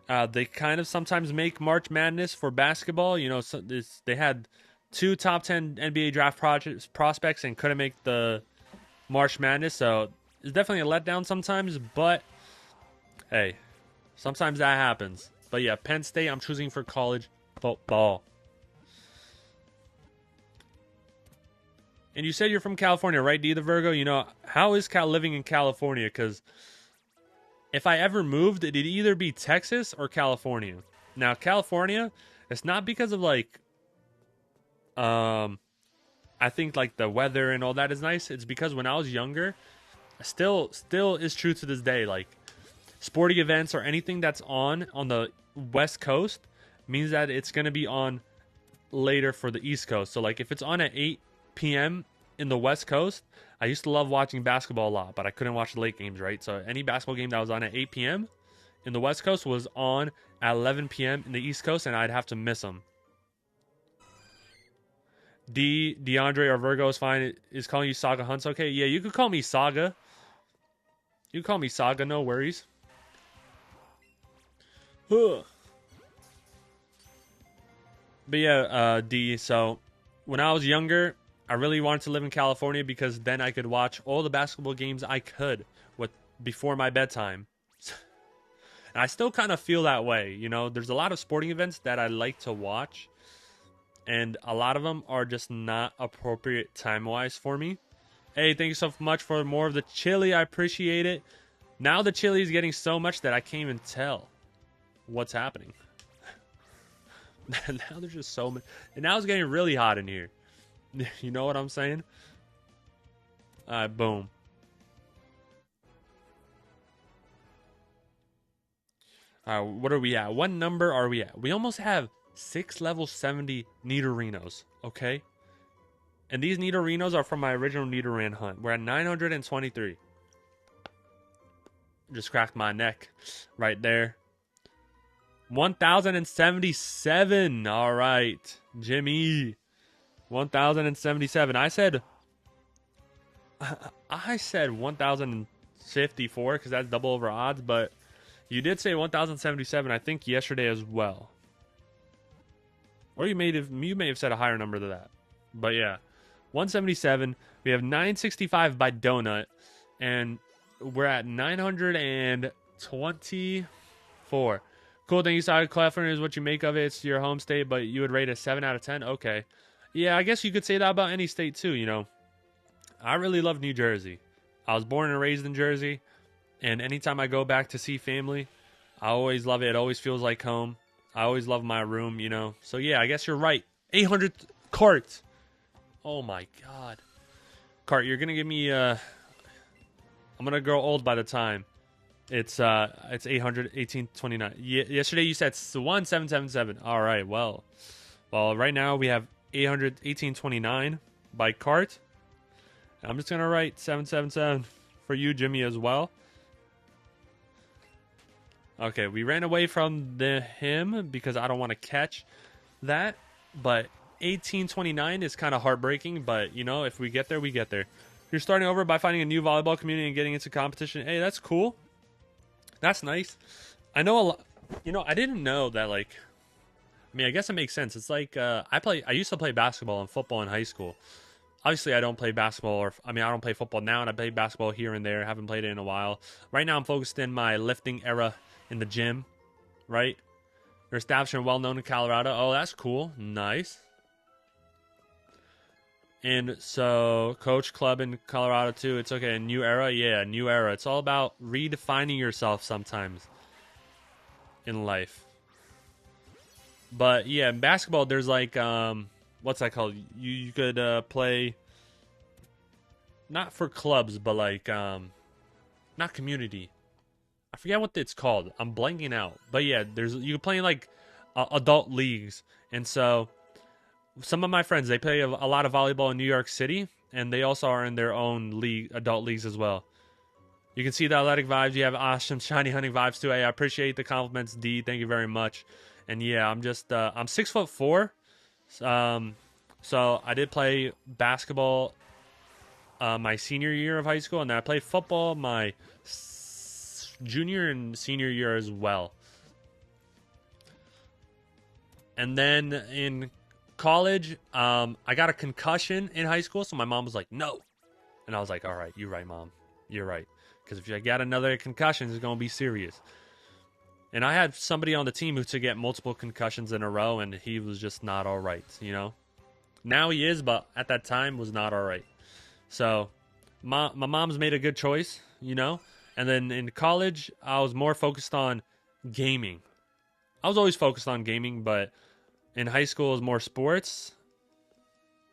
They kind of sometimes make March Madness for basketball. They had 2 top 10 NBA draft prospects and couldn't make the March Madness. So it's definitely a letdown sometimes, but hey, sometimes that happens. But yeah, Penn State, I'm choosing for college football. And you said you're from California, right, D the Virgo? How is living in California? Because if I ever moved, it'd either be Texas or California. Now, California, it's not because of I think the weather and all that is nice. It's because when I was younger, still is true to this day. Sporting events or anything that's on the West Coast means that it's gonna be on later for the East Coast. So if it's on at 8 p.m. in the West Coast, I used to love watching basketball a lot, but I couldn't watch the late games, right? So any basketball game that was on at 8 p.m. in the West Coast was on at 11 p.m. in the East Coast, and I'd have to miss them. DeAndre or Virgo is fine. Is calling you Saga Hunts okay? Yeah, you could call me Saga. You can call me Saga, no worries. But yeah, D, so when I was younger, I really wanted to live in California because then I could watch all the basketball games I could before my bedtime. And I still kind of feel that way. There's a lot of sporting events that I like to watch, and a lot of them are just not appropriate time-wise for me. Hey, thank you so much for more of the chili. I appreciate it. Now the chili is getting so much that I can't even tell what's happening. Now there's just so much. And now it's getting really hot in here. You know what I'm saying? Alright, boom. Alright, what are we at? What number are we at? We almost have 6 level 70 Nidorinos, okay? And these Nidorinos are from my original Nidoran hunt. We're at 923. Just cracked my neck right there. 1,077. All right, Jimmy. 1,077. I said I said 1,054 because that's double over odds, but you did say 1,077. I think yesterday as well, or you may have said a higher number than that. But yeah, 177. We have 965 by donut, and we're at 924. Cool thing you saw California is what you make of it. It's your home state, but you would rate a 7 out of 10. Okay, yeah, I guess you could say that about any state too. I really love New Jersey. I was born and raised in Jersey, and anytime I go back to see family, I always love it. It always feels like home. I always love my room. So yeah, I guess you're right. 800 cart. Oh my god. Cart, you're gonna give me I'm gonna grow old by the time. It's 800 1829. Yesterday you said 1777. All right, well, right now we have 800 1829 by cart. I'm just gonna write 777 for you, Jimmy, as well. Okay, we ran away from him because I don't want to catch that. But 1829 is kind of heartbreaking. But if we get there, we get there. You're starting over by finding a new volleyball community and getting into competition. Hey, that's cool. That's nice. I know a lot. I didn't know that. I guess it makes sense. It's like I used to play basketball and football in high school. Obviously, I don't play basketball, I don't play football now, and I play basketball here and there. I haven't played it in a while. Right now, I'm focused in my lifting era in the gym, right? They're established and well-known in Colorado. Oh, that's cool. Nice. And so, coach club in Colorado, too. It's okay. A new era? Yeah, new era. It's all about redefining yourself sometimes in life. But, yeah, in basketball, there's what's that called? You could play not for clubs, but not community. I forget what it's called. I'm blanking out. But yeah, you can play in adult leagues, and so some of my friends, they play a lot of volleyball in New York City, and they also are in their own adult leagues as well. You can see the athletic vibes. You have awesome shiny hunting vibes too. Hey, I appreciate the compliments, D. Thank you very much. And yeah, I'm 6'4". So I did play basketball my senior year of high school, and then I played football my junior and senior year as well. And then in college, I got a concussion in high school, so my mom was like, no. And I was like, all right, you're right, Mom. You're right. Because if I get another concussion, it's going to be serious. And I had somebody on the team who to get multiple concussions in a row, and he was just not all right, Now he is, but at that time was not all right. So my mom's made a good choice, And then in college, I was more focused on gaming. I was always focused on gaming, but in high school it was more sports.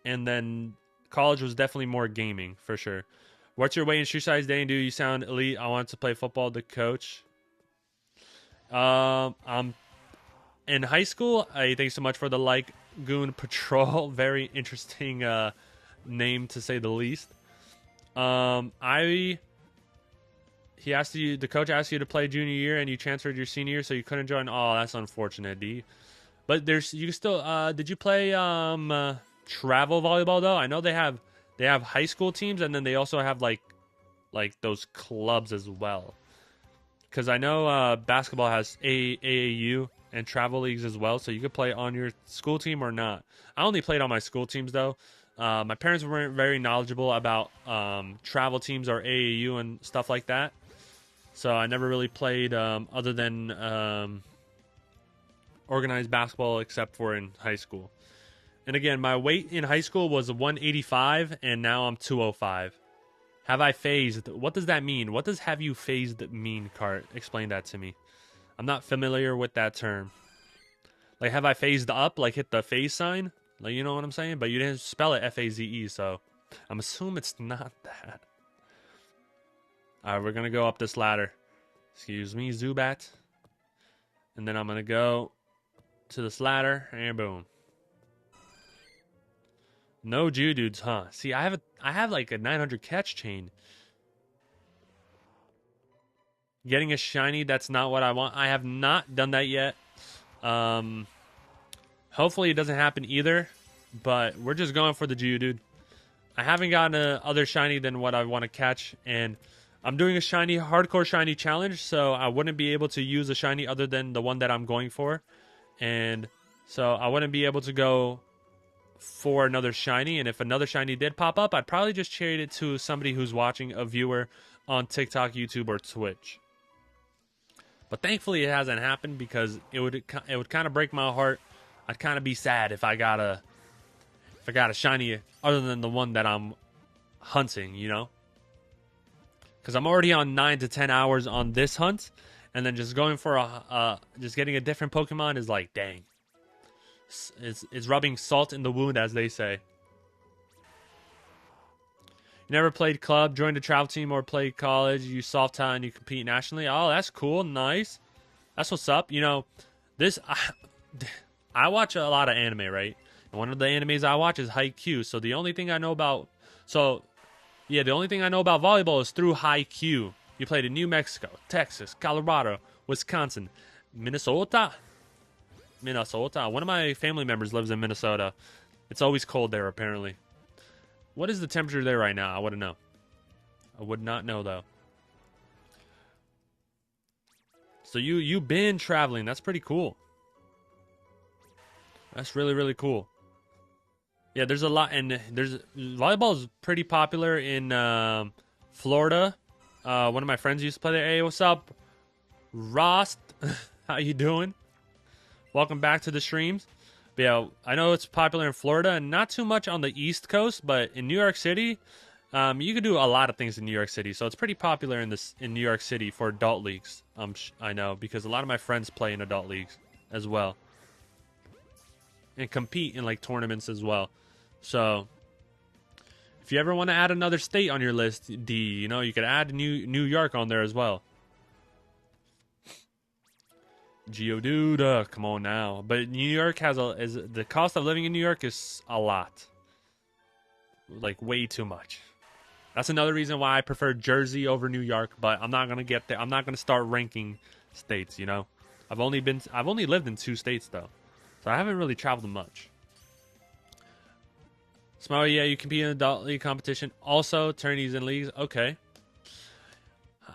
And then college was definitely more gaming, for sure. What's your weight and shoe size, Danny? Do you sound elite? I want to play football, the coach. I'm in high school. Thank you so much for the Goon Patrol. Very interesting name, to say the least. The coach asked you to play junior year, and you transferred your senior year, so you couldn't join. Oh, that's unfortunate, D. But you still. Did you play travel volleyball though? I know they have high school teams, and then they also have like those clubs as well. Because I know basketball has AAU and travel leagues as well, so you could play on your school team or not. I only played on my school teams, though. My parents weren't very knowledgeable about travel teams or AAU and stuff like that, so I never really played other than organized basketball except for in high school. And again, my weight in high school was 185, and now I'm 205. Have I phased? What does that mean? What does have you phased mean, Cart? Explain that to me. I'm not familiar with that term. Have I phased up? Hit the phase sign? You know what I'm saying? But you didn't spell it F-A-Z-E, so I'm assuming it's not that. All right, we're going to go up this ladder. Excuse me, Zubat. And then I'm going to go to this ladder, and boom. No Geodudes, huh? See, I have a 900 catch chain. Getting a shiny, that's not what I want. I have not done that yet. Hopefully it doesn't happen either. But we're just going for the Geodude. I haven't gotten a other shiny than what I want to catch, and I'm doing a shiny hardcore shiny challenge, so I wouldn't be able to use a shiny other than the one that I'm going for, and so I wouldn't be able to go for another shiny. And if another shiny did pop up, I'd probably just trade it to somebody who's watching, a viewer on TikTok, YouTube, or Twitch. But thankfully, it hasn't happened because it would kind of break my heart. I'd kind of be sad if I got a shiny other than the one that I'm hunting, you know? Because I'm already on 9 to 10 hours on this hunt, and then just going for just getting a different Pokemon is like, dang. It's rubbing salt in the wound, as they say. You never played club, joined a travel team, or played college. You soft time, you compete nationally. Oh, that's cool, nice. That's what's up. You know, I watch a lot of anime, right? And one of the animes I watch is HARCORE. So the only thing I know about, the only thing I know about volleyball is through HARCORE. You played in New Mexico, Texas, Colorado, Wisconsin, Minnesota. One of my family members lives in Minnesota. It's always cold there, apparently. What is the temperature there right now? I wouldn't know. I would not know, though. So you've been traveling. That's pretty cool. That's really, really cool. Yeah, there's a lot, and volleyball is pretty popular in Florida. One of my friends used to play there. Hey, what's up, Rost? How you doing? Welcome back to the streams. But yeah, I know it's popular in Florida and not too much on the East Coast, but in New York City, you can do a lot of things in New York City. So it's pretty popular in New York City for adult leagues. I know, because a lot of my friends play in adult leagues as well, and compete in like tournaments as well. So if you ever want to add another state on your list, D, you know, you could add New York on there as well. Geodude, come on now. But New York the cost of living in New York is a lot. Like, way too much. That's another reason why I prefer Jersey over New York, but I'm not gonna get there. I'm not gonna start ranking states, you know. I've only lived in 2 states though. So I haven't really traveled much. Smile, yeah, you compete in adult league competition. Also, tourneys and leagues. Okay.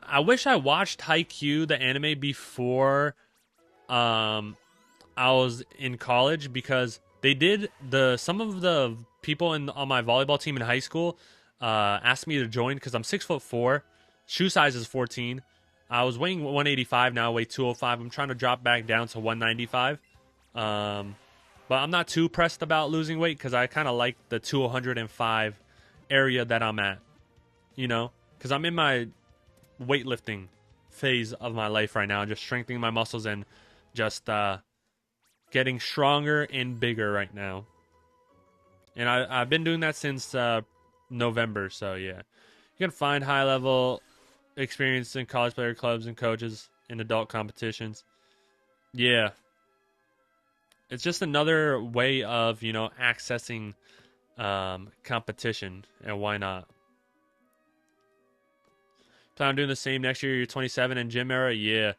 I wish I watched HARCORE, the anime, before I was in college, because they did some of the people on my volleyball team in high school asked me to join because I'm 6'4", shoe size is 14. I was weighing 185, now I weigh 205. I'm trying to drop back down to 195. But I'm not too pressed about losing weight because I kind of like the 205 area that I'm at, you know, because I'm in my weightlifting phase of my life right now, just strengthening my muscles and just getting stronger and bigger right now. And I've been doing that since November, so yeah. You can find high-level experience in college player clubs and coaches in adult competitions. Yeah. It's just another way of, you know, accessing competition, and why not? Plan on doing the same next year. You're 27 in gym era? Yeah.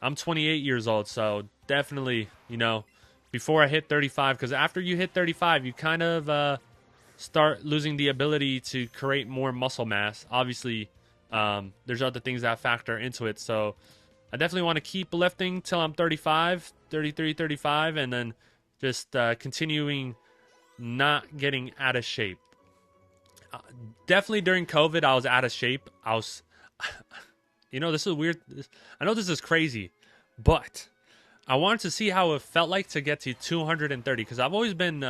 I'm 28 years old, so definitely, you know, before I hit 35, because after you hit 35, you kind of start losing the ability to create more muscle mass. Obviously, there's other things that factor into it, so I definitely want to keep lifting till I'm 35, 33, 35, and then just continuing not getting out of shape. Definitely during COVID, I was out of shape. You know, this is weird. I know this is crazy, but I wanted to see how it felt like to get to 230, because I've always been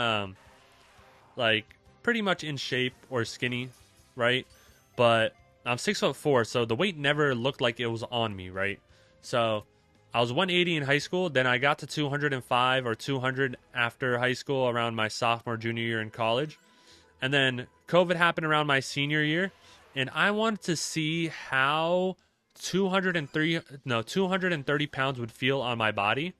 like pretty much in shape or skinny, right? But I'm 6'4", so the weight never looked like it was on me, right? So I was 180 in high school, then I got to 205 or 200 after high school around my sophomore, junior year in college. And then COVID happened around my senior year, and I wanted to see how 230 pounds would feel on my body.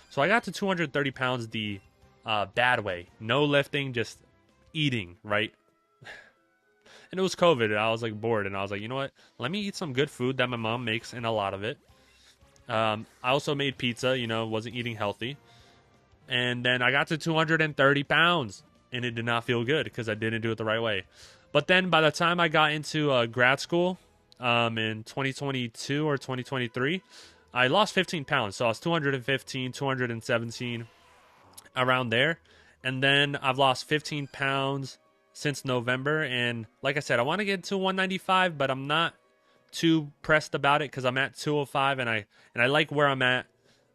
So I got to 230 pounds the bad way. No lifting, just eating, right? And it was COVID, and I was like bored, and I was like, you know what? Let me eat some good food that my mom makes, and a lot of it. I also made pizza, you know, wasn't eating healthy. And then I got to 230 pounds. and it did not feel good because I didn't do it the right way. But then by the time I got into grad school in 2022 or 2023, I lost 15 pounds. So I was 215, 217, around there. And then I've lost 15 pounds since November. And like I said, I want to get to 195, but I'm not too pressed about it because I'm at 205 and I like where I'm at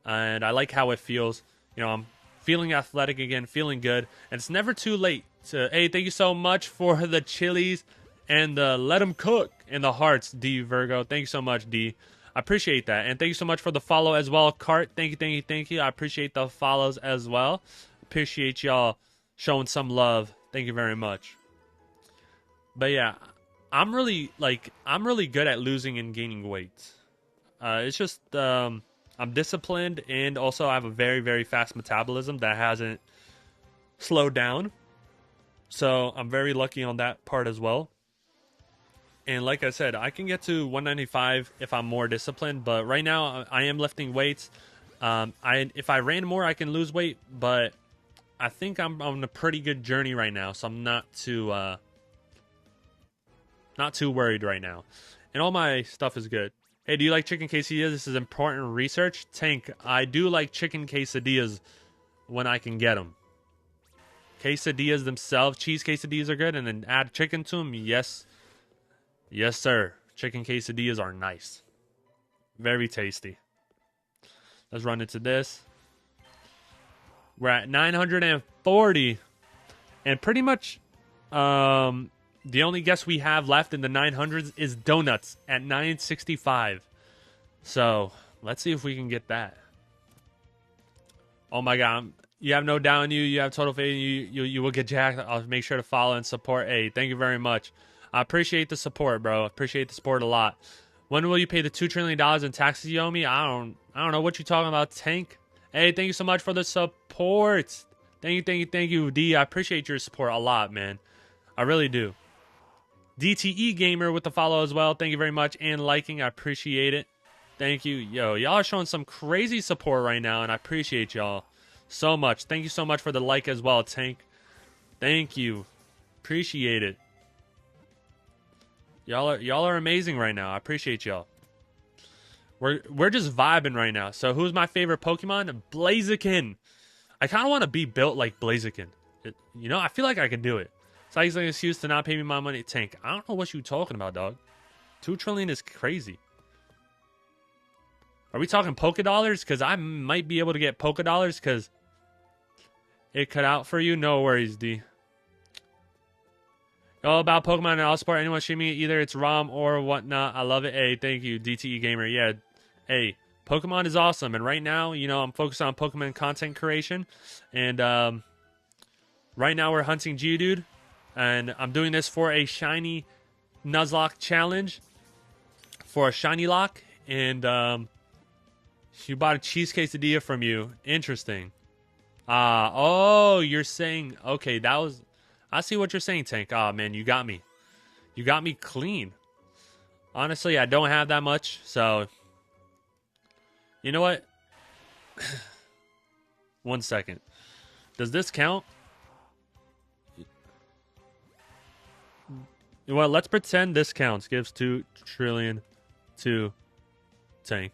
and I like how it feels. You know, I'm feeling athletic again, feeling good. And it's never too late to, hey, thank you so much for the chilies and the let them cook and the hearts, D Virgo. Thank you so much, D. I appreciate that. And thank you so much for the follow as well, Cart. Thank you, thank you, thank you. I appreciate the follows as well. Appreciate y'all showing some love. Thank you very much. But yeah, I'm really good at losing and gaining weight. It's just I'm disciplined, and also I have a very, very fast metabolism that hasn't slowed down. So I'm very lucky on that part as well. And like I said, I can get to 195 if I'm more disciplined. But right now, I am lifting weights. If I ran more, I can lose weight. But I think I'm on a pretty good journey right now. So I'm not too worried right now. And all my stuff is good. Hey, do you like chicken quesadillas? This is important research. Tank, I do like chicken quesadillas when I can get them. Quesadillas themselves, cheese quesadillas are good. And then add chicken to them, yes. Yes, sir. Chicken quesadillas are nice. Very tasty. Let's run into this. We're at 940. And pretty much the only guess we have left in the 900s is Donuts at 965. So, let's see if we can get that. Oh my god. You have no doubt in you. You have total faith in you. You will get jacked. I'll make sure to follow and support. Hey, thank you very much. I appreciate the support, bro. I appreciate the support a lot. When will you pay the $2 trillion in taxes you owe me? I don't know what you're talking about, Tank. Hey, thank you so much for the support. Thank you, D. I appreciate your support a lot, man. I really do. DTE Gamer with the follow as well. Thank you very much. And liking. I appreciate it. Thank you. Yo, y'all are showing some crazy support right now, and I appreciate y'all so much. Thank you so much for the like as well, Tank. Thank you. Appreciate it. Y'all are amazing right now. I appreciate y'all. We're just vibing right now. So who's my favorite Pokemon? Blaziken. I kind of want to be built like Blaziken. You know, I feel like I can do it. It's like an excuse to not pay me my money. Tank, I don't know what you talking about, dog. 2 trillion is crazy. Are we talking Poké Dollars? Because I might be able to get Poké Dollars because it cut out for you. No worries, D. All about Pokemon and all sport. Anyone streaming it, either it's ROM or whatnot. I love it. Hey, thank you, DTE Gamer. Yeah, hey, Pokemon is awesome. And right now, you know, I'm focused on Pokemon content creation. And right now we're hunting Geodude. And I'm doing this for a shiny Nuzlocke challenge. For a Shiny-Lock. And she bought a cheese quesadilla from you. Interesting. Oh, you're saying... Okay, that was... I see what you're saying, Tank. Oh, man, you got me. You got me clean. Honestly, I don't have that much, so... You know what? 1 second. Does this count? You know what? Let's pretend this counts. Gives 2 trillion to Tank.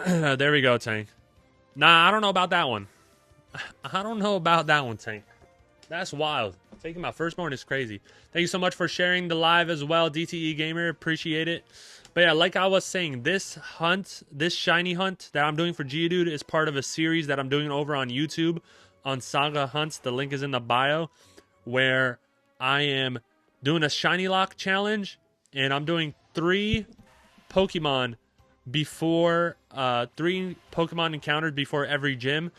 There we go, Tank. Nah, I don't know about that one. I don't know about that one, Tank. That's wild. Taking my firstborn is crazy. Thank you so much for sharing the live as well, DTE Gamer. Appreciate it. But yeah, like I was saying, this hunt, this shiny hunt that I'm doing for Geodude is part of a series that I'm doing over on YouTube on Saga Hunts. The link is in the bio, where I am doing a Shiny-Lock challenge, and I'm doing 3 Pokemon before 3 Pokemon encounters before every gym.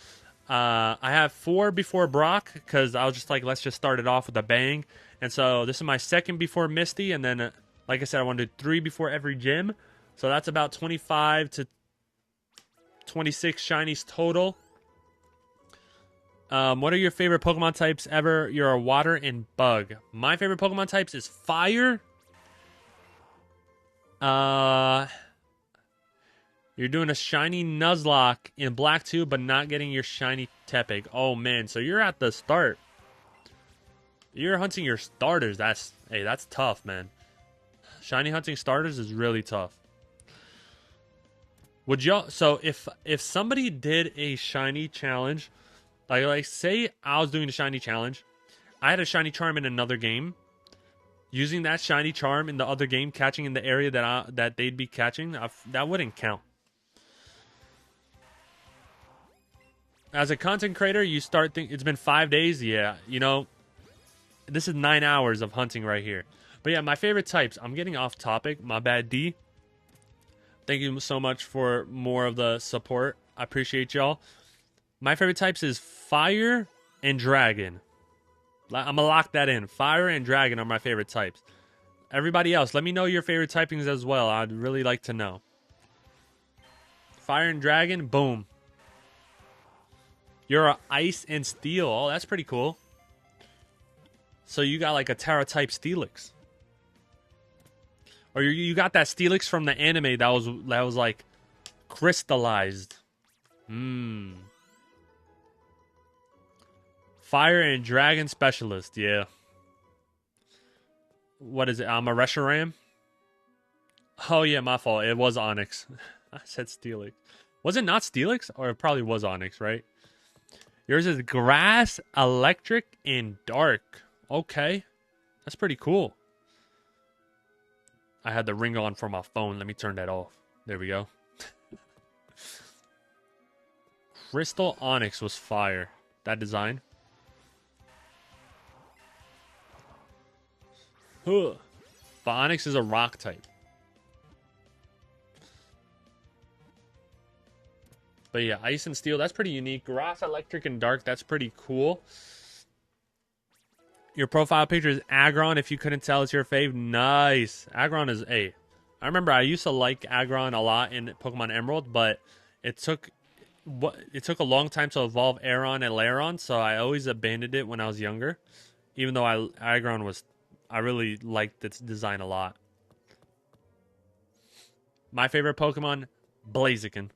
I have 4 before Brock because I was just like, let's just start it off with a bang. And so this is my second before Misty, and then like I said, I want to do 3 before every gym. So that's about 25 to 26 shinies total. What are your favorite Pokemon types ever? You're a water and bug. My favorite Pokemon types is fire. You're doing a shiny Nuzlocke in black too, but not getting your shiny Tepig. Oh man, so you're at the start. You're hunting your starters. That's tough, man. Shiny hunting starters is really tough. Would y'all? So if somebody did a shiny challenge, like say I was doing a shiny challenge, I had a shiny charm in another game. Using that shiny charm in the other game, catching in the area that they'd be catching, that wouldn't count. As a content creator, you start thinking, it's been 5 days. Yeah, you know, this is 9 hours of hunting right here. But yeah, my favorite types. I'm getting off topic. My bad, D. Thank you so much for more of the support. I appreciate y'all. My favorite types is fire and dragon. I'm going to lock that in. Fire and dragon are my favorite types. Everybody else, let me know your favorite typings as well. I'd really like to know. Fire and dragon, boom. You're a ice and steel. Oh, that's pretty cool. So you got like a Terra type Steelix. Or you got that Steelix from the anime that was like crystallized. Fire and Dragon Specialist, yeah. What is it? I'm a Reshiram? Oh yeah, my fault. It was Onyx. I said Steelix. Was it not Steelix? Or it probably was Onyx, right? Yours is Grass, Electric, and Dark. Okay. That's pretty cool. I had the ring on for my phone. Let me turn that off. There we go. Crystal Onyx was fire. That design. Huh. But Onyx is a rock type. But yeah, Ice and Steel, that's pretty unique. Grass, Electric, and Dark, that's pretty cool. Your profile picture is Aggron. If you couldn't tell, it's your fave. Nice. Aggron is A. I remember I used to like Aggron a lot in Pokemon Emerald, but it took a long time to evolve Aeron and Lairon, so I always abandoned it when I was younger. Even though I really liked its design a lot. My favorite Pokemon, Blaziken.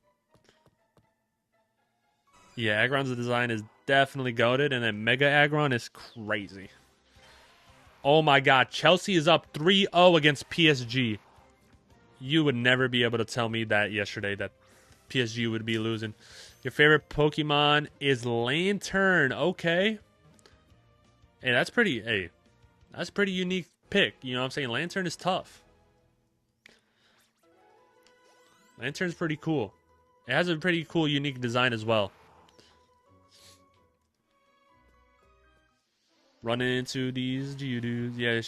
Yeah, Aggron's design is definitely goated, and then Mega Aggron is crazy. Oh my god, Chelsea is up 3-0 against PSG. You would never be able to tell me that yesterday, that PSG would be losing. Your favorite Pokemon is Lantern. Okay. Hey, that's pretty unique pick. You know what I'm saying? Lantern is tough. Lantern's pretty cool. It has a pretty cool, unique design as well. Running into these Geodudes. Yeah,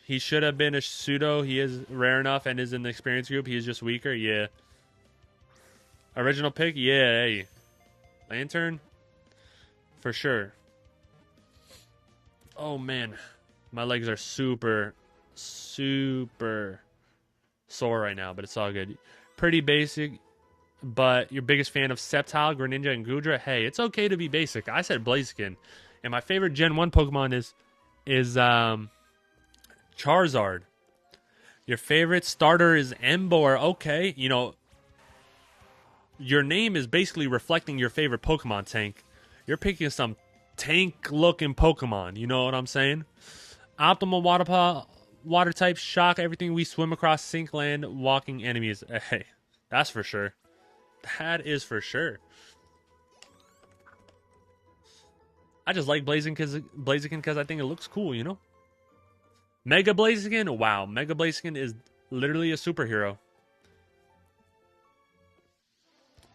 he should have been a pseudo. He is rare enough and is in the experience group. He is just weaker. Yeah. Original pick? Yeah, hey. Lantern? For sure. Oh, man. My legs are super sore right now, but it's all good. Pretty basic, but your biggest fan of Sceptile, Greninja, and Goodra? Hey, it's okay to be basic. I said Blaziken. And my favorite Gen 1 Pokemon is Charizard. Your favorite starter is Emboar. Okay, you know, your name is basically reflecting your favorite Pokemon tank. You're picking some tank-looking Pokemon. You know what I'm saying? Optimal water type, shock everything we swim across, sink land, walking enemies. Hey, that's for sure. That is for sure. I just like Blaziken because I think it looks cool, you know? Mega Blaziken? Wow, Mega Blaziken is literally a superhero.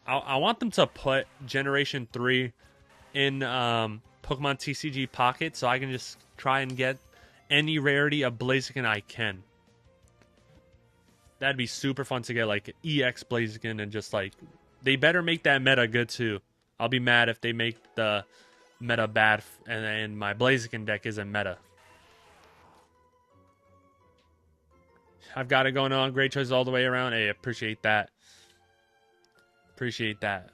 I want them to put Generation 3 in Pokemon TCG Pocket so I can just try and get any rarity of Blaziken I can. That'd be super fun to get, like, EX Blaziken and just, like... They better make that meta good, too. I'll be mad if they make the meta bad and my Blaziken deck isn't meta. I've got it going on. Great choices all the way around. Hey, appreciate that. Appreciate that.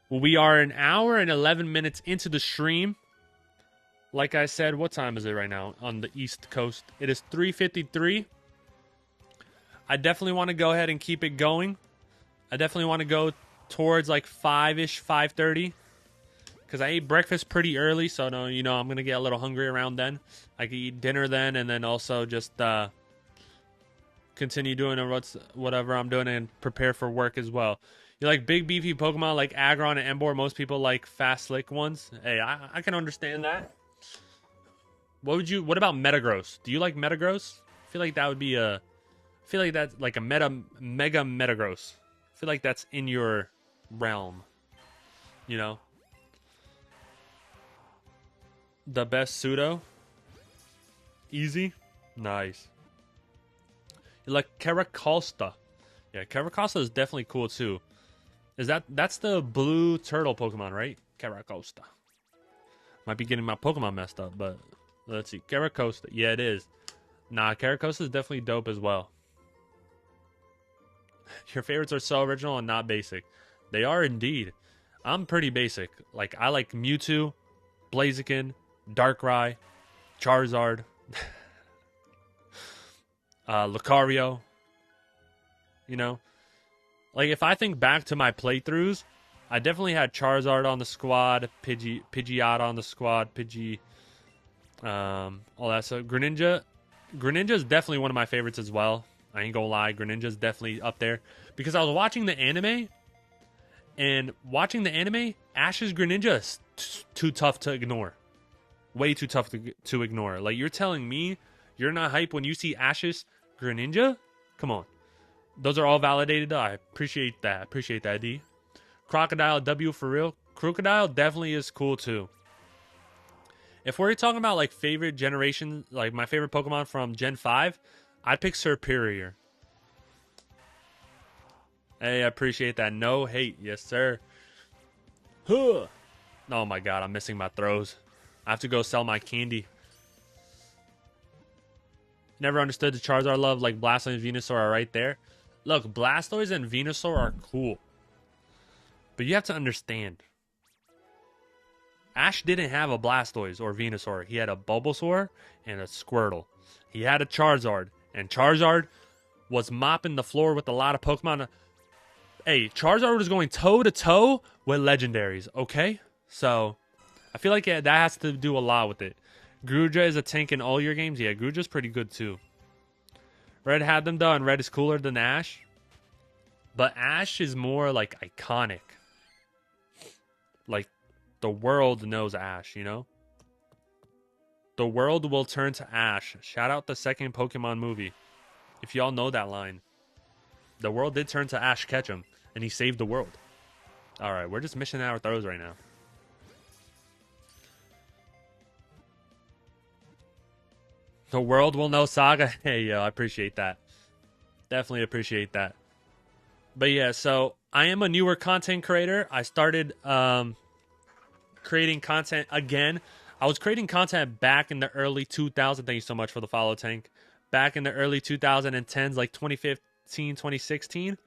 Well, we are an hour and 11 minutes into the stream. Like I said, what time is it right now on the East Coast? It is 3:53. I definitely want to go ahead and keep it going. I definitely want to go towards like 5-ish, 5:30. Because I ate breakfast pretty early, so no, you know, I'm going to get a little hungry around then. I could eat dinner then, and then also just continue doing whatever I'm doing and prepare for work as well. You like big beefy Pokemon like Aggron and Emboar. Most people like fast slick ones. Hey, I can understand that. What about Metagross? Do you like Metagross? I feel like that would be I feel like that's like a mega Metagross. I feel like that's in your realm. You know? The best pseudo. Easy. Nice. You like Caracosta. Yeah, Caracosta is definitely cool too. That's the blue turtle Pokemon, right? Caracosta. Might be getting my Pokemon messed up, but let's see. Caracosta. Yeah, it is. Nah, Caracosta is definitely dope as well. Your favorites are so original and not basic. They are indeed. I'm pretty basic. Like, I like Mewtwo, Blaziken, Darkrai, Charizard, Lucario. You know? Like, if I think back to my playthroughs, I definitely had Charizard on the squad, Pidgeot on the squad, all that stuff. Greninja is definitely one of my favorites as well. I ain't gonna lie, Greninja's definitely up there. Because I was watching the anime, and watching the anime, Ash's Greninja is too tough to ignore. Way too tough to ignore. Like, you're telling me you're not hype when you see Ash's Greninja? Come on. Those are all validated. I appreciate that. Appreciate that, D. Crocodile W for real. Crocodile definitely is cool too. If we're talking about like favorite generation, like my favorite Pokemon from Gen 5, I'd pick Serperior. Hey, I appreciate that. No hate. Yes, sir. Huh. Oh my god, I'm missing my throws. I have to go sell my candy. Never understood the Charizard love. Like Blastoise and Venusaur are right there. Look, Blastoise and Venusaur are cool. But you have to understand. Ash didn't have a Blastoise or Venusaur. He had a Bulbasaur and a Squirtle. He had a Charizard. And Charizard was mopping the floor with a lot of Pokemon. Hey, Charizard was going toe-to-toe with legendaries, okay? So, I feel like that has to do a lot with it. Greninja is a tank in all your games? Yeah, Greninja's pretty good too. Red had them done. Red is cooler than Ash. But Ash is more like iconic. Like, the world knows Ash, you know? The world will turn to Ash. Shout out the second Pokemon movie. If y'all know that line. The world did turn to Ash Ketchum, and he saved the world. Alright, we're just missing our throws right now. The world will know Saga. Hey, yo, I appreciate that. Definitely appreciate that. But yeah, so I am a newer content creator. I started creating content again. I was creating content back in the early 2000s. Thank you so much for the follow, Tank. Back in the early 2010s, like 2015, 2016.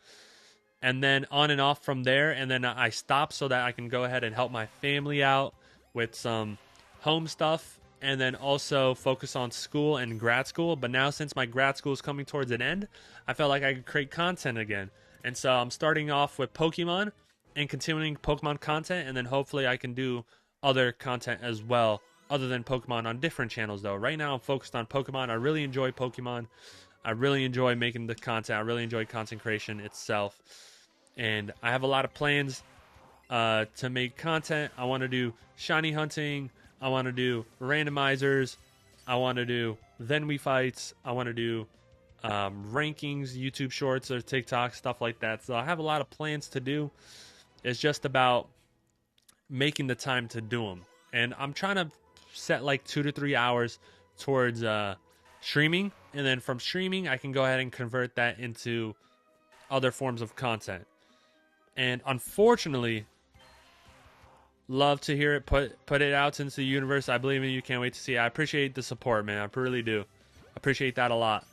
And then on and off from there. And then I stopped so that I can go ahead and help my family out with some home stuff. And then also focus on school and grad school. But now since my grad school is coming towards an end, I felt like I could create content again. And so I'm starting off with Pokemon and continuing Pokemon content. And then hopefully I can do other content as well, other than Pokemon on different channels though. Right now I'm focused on Pokemon. I really enjoy Pokemon. I really enjoy making the content. I really enjoy content creation itself. And I have a lot of plans to make content. I want to do shiny hunting. I want to do randomizers. I want to do Then We Fights. I want to do rankings, YouTube shorts or TikTok, stuff like that. So I have a lot of plans to do. It's just about making the time to do them. And I'm trying to set like 2 to 3 hours towards streaming. And then from streaming, I can go ahead and convert that into other forms of content. And unfortunately, love to hear it, put it out into the universe. I believe in you. Can't wait to see it. I appreciate the support, man. I really do. Appreciate that a lot.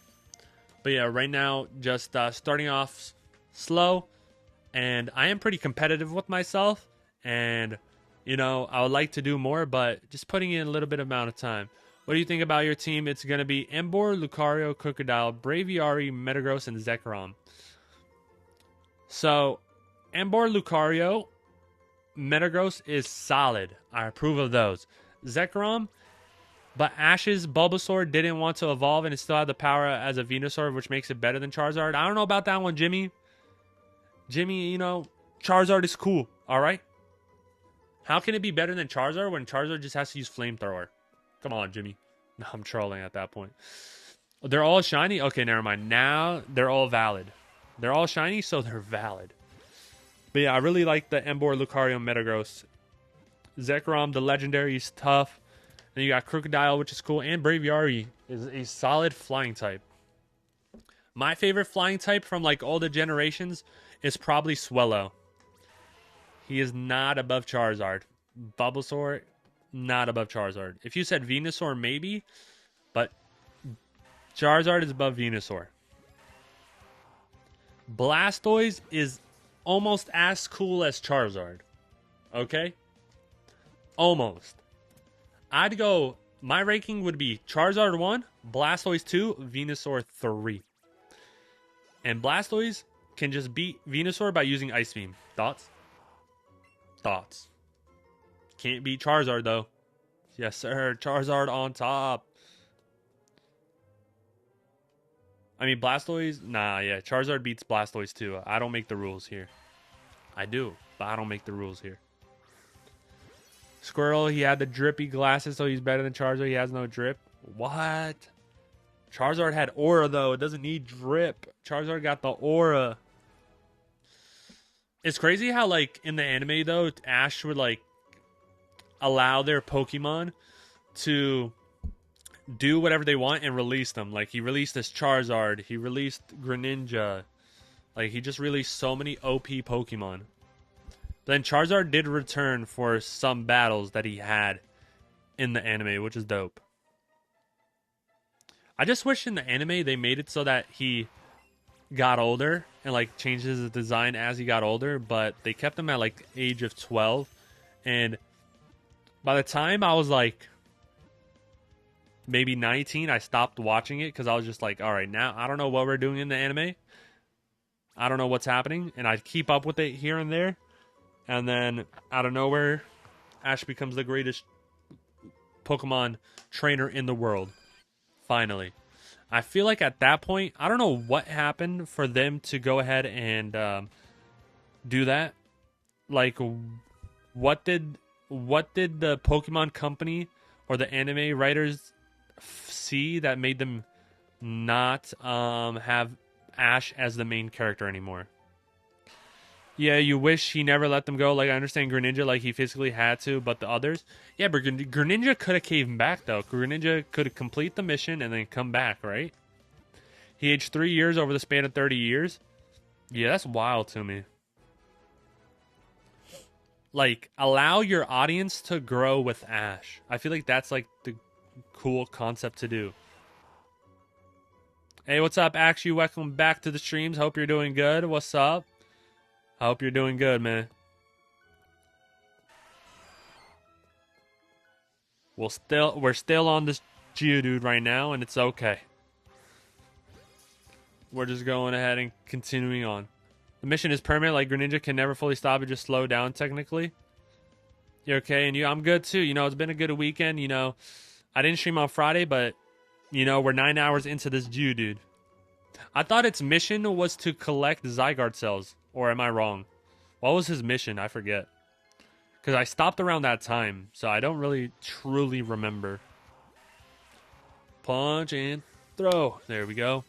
But yeah, right now, just starting off slow. And I am pretty competitive with myself. And, you know, I would like to do more, but just putting in a little bit amount of time. What do you think about your team? It's going to be Emboar, Lucario, Crocodile, Braviary, Metagross, and Zekrom. So, Ember Lucario, Metagross is solid. I approve of those. Zekrom, but Ash's Bulbasaur didn't want to evolve and it still had the power as a Venusaur, which makes it better than Charizard. I don't know about that one, Jimmy. Jimmy, you know, Charizard is cool, all right? How can it be better than Charizard when Charizard just has to use Flamethrower? Come on, Jimmy. No, I'm trolling at that point. They're all shiny? Okay, never mind. Now they're all valid. They're all shiny, so they're valid. But yeah, I really like the Ember, Lucario, Metagross. Zekrom, the legendary, is tough. Then you got Crocodile, which is cool. And Braviary is a solid flying type. My favorite flying type from like all the generations is probably Swellow. He is not above Charizard. Bulbasaur, not above Charizard. If you said Venusaur, maybe. But Charizard is above Venusaur. Blastoise is almost as cool as Charizard. Okay? Almost. I'd go, my ranking would be Charizard 1, Blastoise 2, Venusaur 3. And Blastoise can just beat Venusaur by using Ice Beam. Thoughts? Thoughts. Can't beat Charizard though. Yes sir, Charizard on top. I mean Blastoise, nah, yeah, Charizard beats Blastoise too. I don't make the rules here. I do, but I don't make the rules here. Squirrel, he had the drippy glasses, so he's better than Charizard. He has no drip. What? Charizard had aura, though. It doesn't need drip. Charizard got the aura. It's crazy how, like, in the anime, though, Ash would, like, allow their Pokemon to do whatever they want and release them. Like, he released this Charizard. He released Greninja. Like, he just released so many OP Pokemon. Then Charizard did return for some battles that he had in the anime, which is dope. I just wish in the anime they made it so that he got older and like changed his design as he got older, but they kept him at like age of 12. And by the time I was like maybe 19, I stopped watching it because I was just like, all right, now I don't know what we're doing in the anime. I don't know what's happening. And I'd keep up with it here and there. And then, out of nowhere, Ash becomes the greatest Pokemon trainer in the world. Finally. I feel like at that point, I don't know what happened for them to go ahead and do that. Like, what did the Pokemon company or the anime writers see that made them not have Ash as the main character anymore? Yeah, you wish he never let them go. Like, I understand Greninja, like, he physically had to, but the others... Yeah, but Greninja could have caved back, though. Greninja could complete the mission and then come back, right? He aged 3 years over the span of 30 years. Yeah, that's wild to me. Like, allow your audience to grow with Ash. I feel like that's, like, the cool concept to do. Hey, what's up, Ash? Welcome back to the streams. Hope you're doing good. What's up? I hope you're doing good, man. We're still on this Geodude right now, and it's okay. We're just going ahead and continuing on. The mission is permanent, like Greninja can never fully stop it, just slow down technically. You're okay, and I'm good too. You know, it's been a good weekend. You know, I didn't stream on Friday, but you know, we're 9 hours into this Geodude. I thought its mission was to collect Zygarde cells. Or am I wrong? What was his mission? I forget. Because I stopped around that time. So I don't really truly remember. Punch and throw. There we go.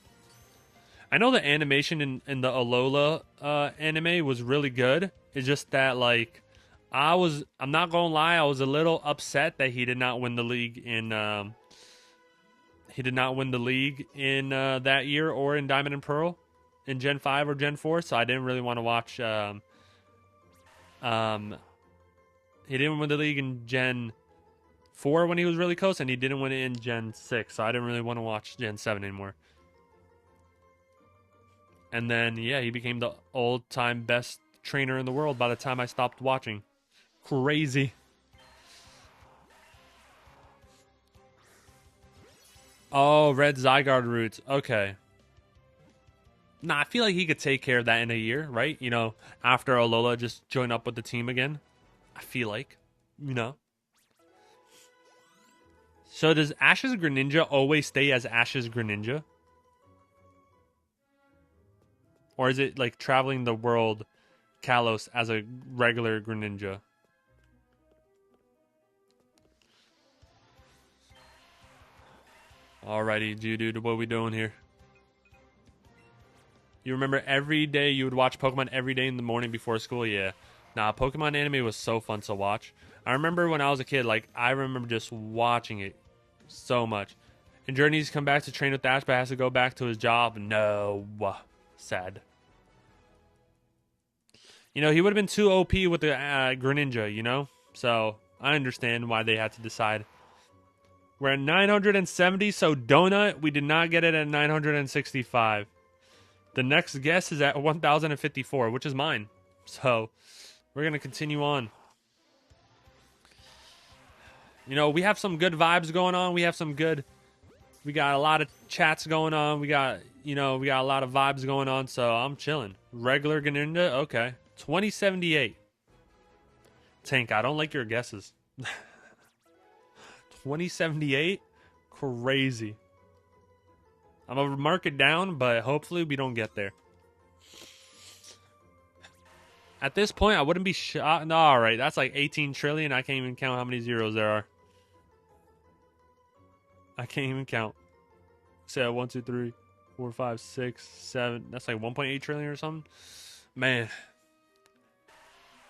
I know the animation in the Alola anime was really good. It's just that, like, I'm not going to lie, I was a little upset that he did not win the league in... that year or in Diamond and Pearl. In Gen 5 or Gen 4, so I didn't really want to watch. He didn't win the league in Gen 4 when he was really close, and he didn't win it in Gen 6, so I didn't really want to watch Gen 7 anymore. And then, yeah, he became the all-time best trainer in the world by the time I stopped watching. Crazy. Oh, red Zygarde roots. Okay. Nah, I feel like he could take care of that in a year, right? You know, after Alola just join up with the team again. I feel like, you know. So does Ash's Greninja always stay as Ash's Greninja? Or is it like traveling the world Kalos as a regular Greninja? Alrighty, dude, what are we doing here? You remember every day you would watch Pokemon every day in the morning before school? Yeah. Nah, Pokemon anime was so fun to watch. I remember when I was a kid, like, I remember just watching it so much. And Journey's come back to train with Ash, but has to go back to his job. No. Sad. You know, he would have been too OP with the Greninja, you know? So, I understand why they had to decide. We're at 970, so Donut, we did not get it at 965. The next guess is at 1054, which is mine. So, we're going to continue on. You know, we have some good vibes going on. We got a lot of chats going on. We got a lot of vibes going on. So, I'm chilling. Regular Greninja? Okay. 2078. Tank, I don't like your guesses. 2078? Crazy. I'm going to mark it down, but hopefully we don't get there. At this point, I wouldn't be shocked. No, all right, that's like 18 trillion. I can't even count how many zeros there are. I can't even count. Say 1, 2, 3, 4, 5, 6, 7. That's like 1.8 trillion or something. Man.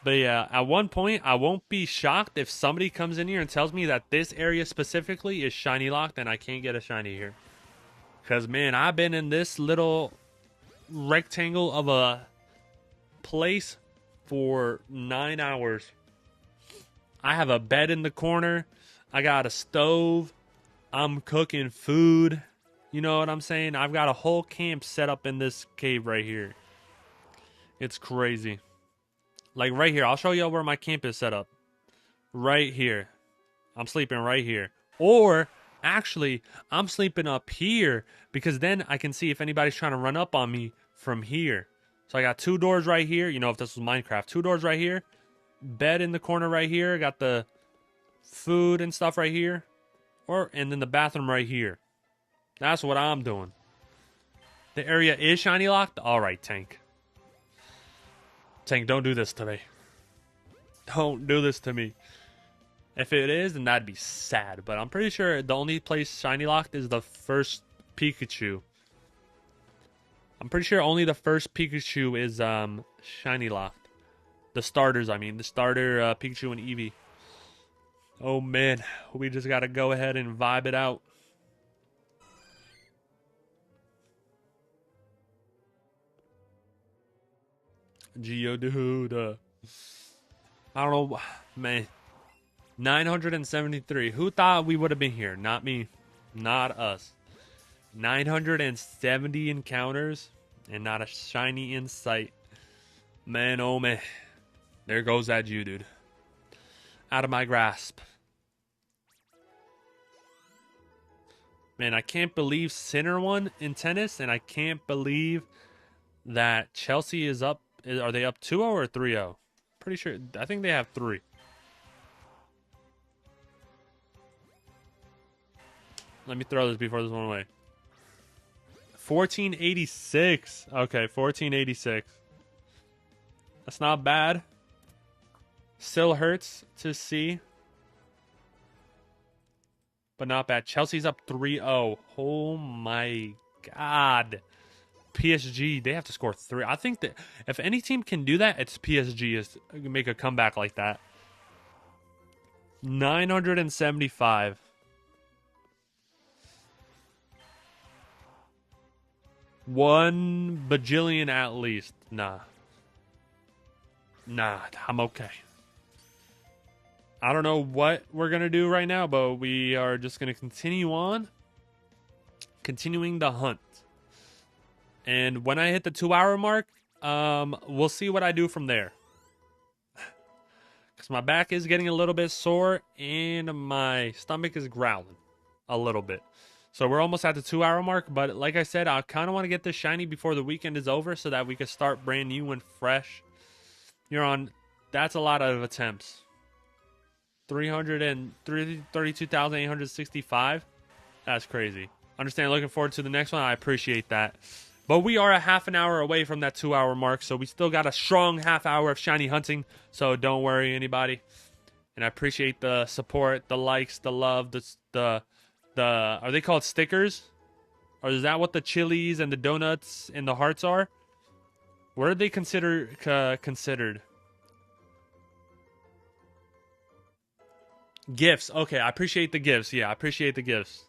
But yeah, at one point, I won't be shocked if somebody comes in here and tells me that this area specifically is shiny locked and I can't get a shiny here. Because, man, I've been in this little rectangle of a place for 9 hours. I have a bed in the corner. I got a stove. I'm cooking food. You know what I'm saying? I've got a whole camp set up in this cave right here. It's crazy. Like right here. I'll show you where my camp is set up. Right here. I'm sleeping right here. Or, actually, I'm sleeping up here because then I can see if anybody's trying to run up on me from here. So I got 2 doors right here. You know, if this was Minecraft. 2 doors right here. Bed in the corner right here. Got the food and stuff right here. And then the bathroom right here. That's what I'm doing. The area is shiny locked? Alright, Tank. Tank, don't do this to me. Don't do this to me. If it is, then that'd be sad. But I'm pretty sure the only place shiny locked is the first Pikachu. I'm pretty sure only the first Pikachu is shiny locked. The starters, I mean. The starter Pikachu and Eevee. Oh, man. We just got to go ahead and vibe it out. Geodude. I don't know. Man. 973. Who thought we would have been here? Not me. Not us. 970 encounters and not a shiny in sight. Man, oh man. There goes that Geodude. Out of my grasp. Man, I can't believe Sinner won in tennis, and I can't believe that Chelsea is up. Are they up 2-0 or 3-0? Pretty sure. I think they have 3. Let me throw this before this one away. 1486. Okay, 1486. That's not bad. Still hurts to see. But not bad. Chelsea's up 3-0. Oh my God. PSG, they have to score 3. I think that if any team can do that, it's PSG is make a comeback like that. 975. One bajillion at least. Nah, I'm okay. I don't know what we're going to do right now, but we are just going to continue on. Continuing the hunt. And when I hit the 2-hour mark, we'll see what I do from there. Because my back is getting a little bit sore and my stomach is growling a little bit. So we're almost at the 2-hour mark. But like I said, I kind of want to get this shiny before the weekend is over so that we can start brand new and fresh. You're on. That's a lot of attempts. 32,865. That's crazy. Understand. Looking forward to the next one. I appreciate that. But we are a half an hour away from that 2-hour mark, so we still got a strong half hour of shiny hunting. So don't worry, anybody. And I appreciate the support, the likes, the love, the are they called stickers? Or is that what the chilies and the donuts and the hearts are? Where are they considered? Gifts. Okay, I appreciate the gifts. Yeah, I appreciate the gifts.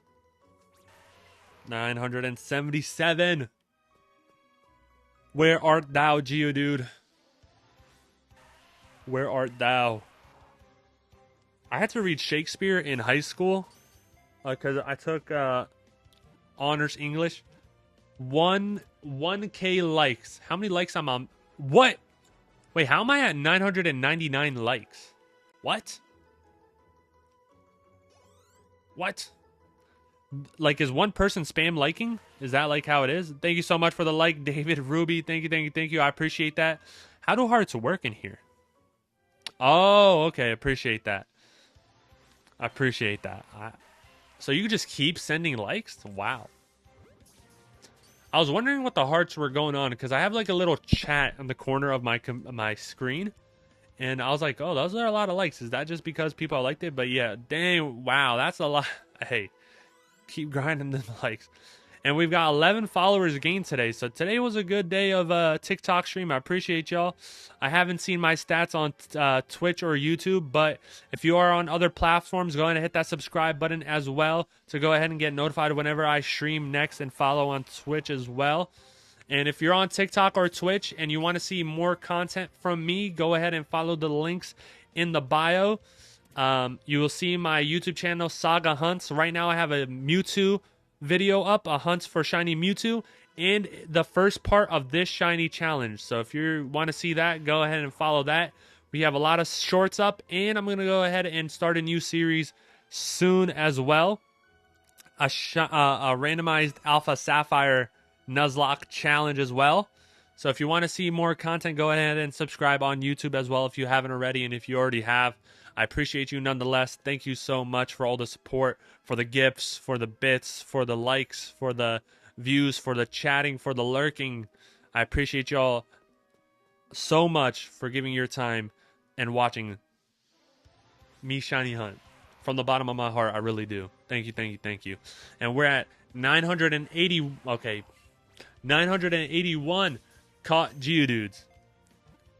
977. Where art thou, Geodude? Where art thou? I had to read Shakespeare in high school because I took honors English. 1K likes. How many likes I'm on? What? Wait, how am I at 999 likes? What? What? Like, is one person spam liking? Is that like how it is? Thank you so much for the like, David Ruby. Thank you, thank you, thank you. I appreciate that. How do hearts work in here? Oh, okay. Appreciate that. I appreciate that. So you just keep sending likes? Wow. I was wondering what the hearts were going on because I have like a little chat in the corner of my screen. And I was like, oh, those are a lot of likes. Is that just because people liked it? But yeah, dang, wow, that's a lot. Hey, keep grinding the likes. And we've got 11 followers gained today. So today was a good day of TikTok stream. I appreciate y'all. I haven't seen my stats on Twitch or YouTube, but if you are on other platforms, go ahead and hit that subscribe button as well to go ahead and get notified whenever I stream next, and follow on Twitch as well. And if you're on TikTok or Twitch and you want to see more content from me, go ahead and follow the links in the bio. You will see my YouTube channel, Saga Hunts. Right now I have a Mewtwo video up, a hunt for shiny Mewtwo, and the first part of this shiny challenge. So if you want to see that, go ahead and follow that. We have a lot of shorts up, and I'm going to go ahead and start a new series soon as well. A randomized Alpha Sapphire Nuzlocke challenge as well. So if you want to see more content, go ahead and subscribe on YouTube as well if you haven't already. And if you already have, I appreciate you nonetheless. Thank you so much for all the support, for the gifts, for the bits, for the likes, for the views, for the chatting, for the lurking. I appreciate y'all so much for giving your time and watching me shiny hunt. From the bottom of my heart, I really do. Thank you, thank you, thank you. And we're at 980. Okay, 981 caught Geodudes.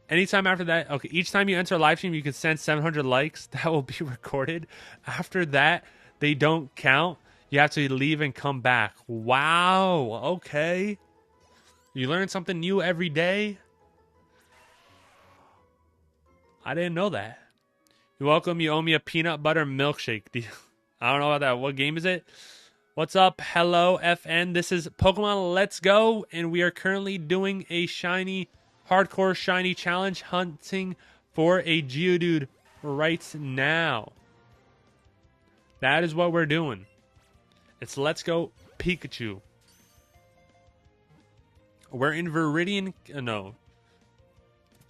Anytime after that, okay, each time you enter a live stream, you can send 700 likes. That will be recorded. After that, they don't count. You have to leave and come back. Wow, okay. You learn something new every day. I didn't know that. You're welcome. You owe me a peanut butter milkshake. I don't know about that. What game is it? What's up? Hello, FN. This is Pokemon Let's Go, and we are currently doing a shiny, hardcore shiny challenge, hunting for a Geodude right now. That is what we're doing. It's Let's Go Pikachu. We're in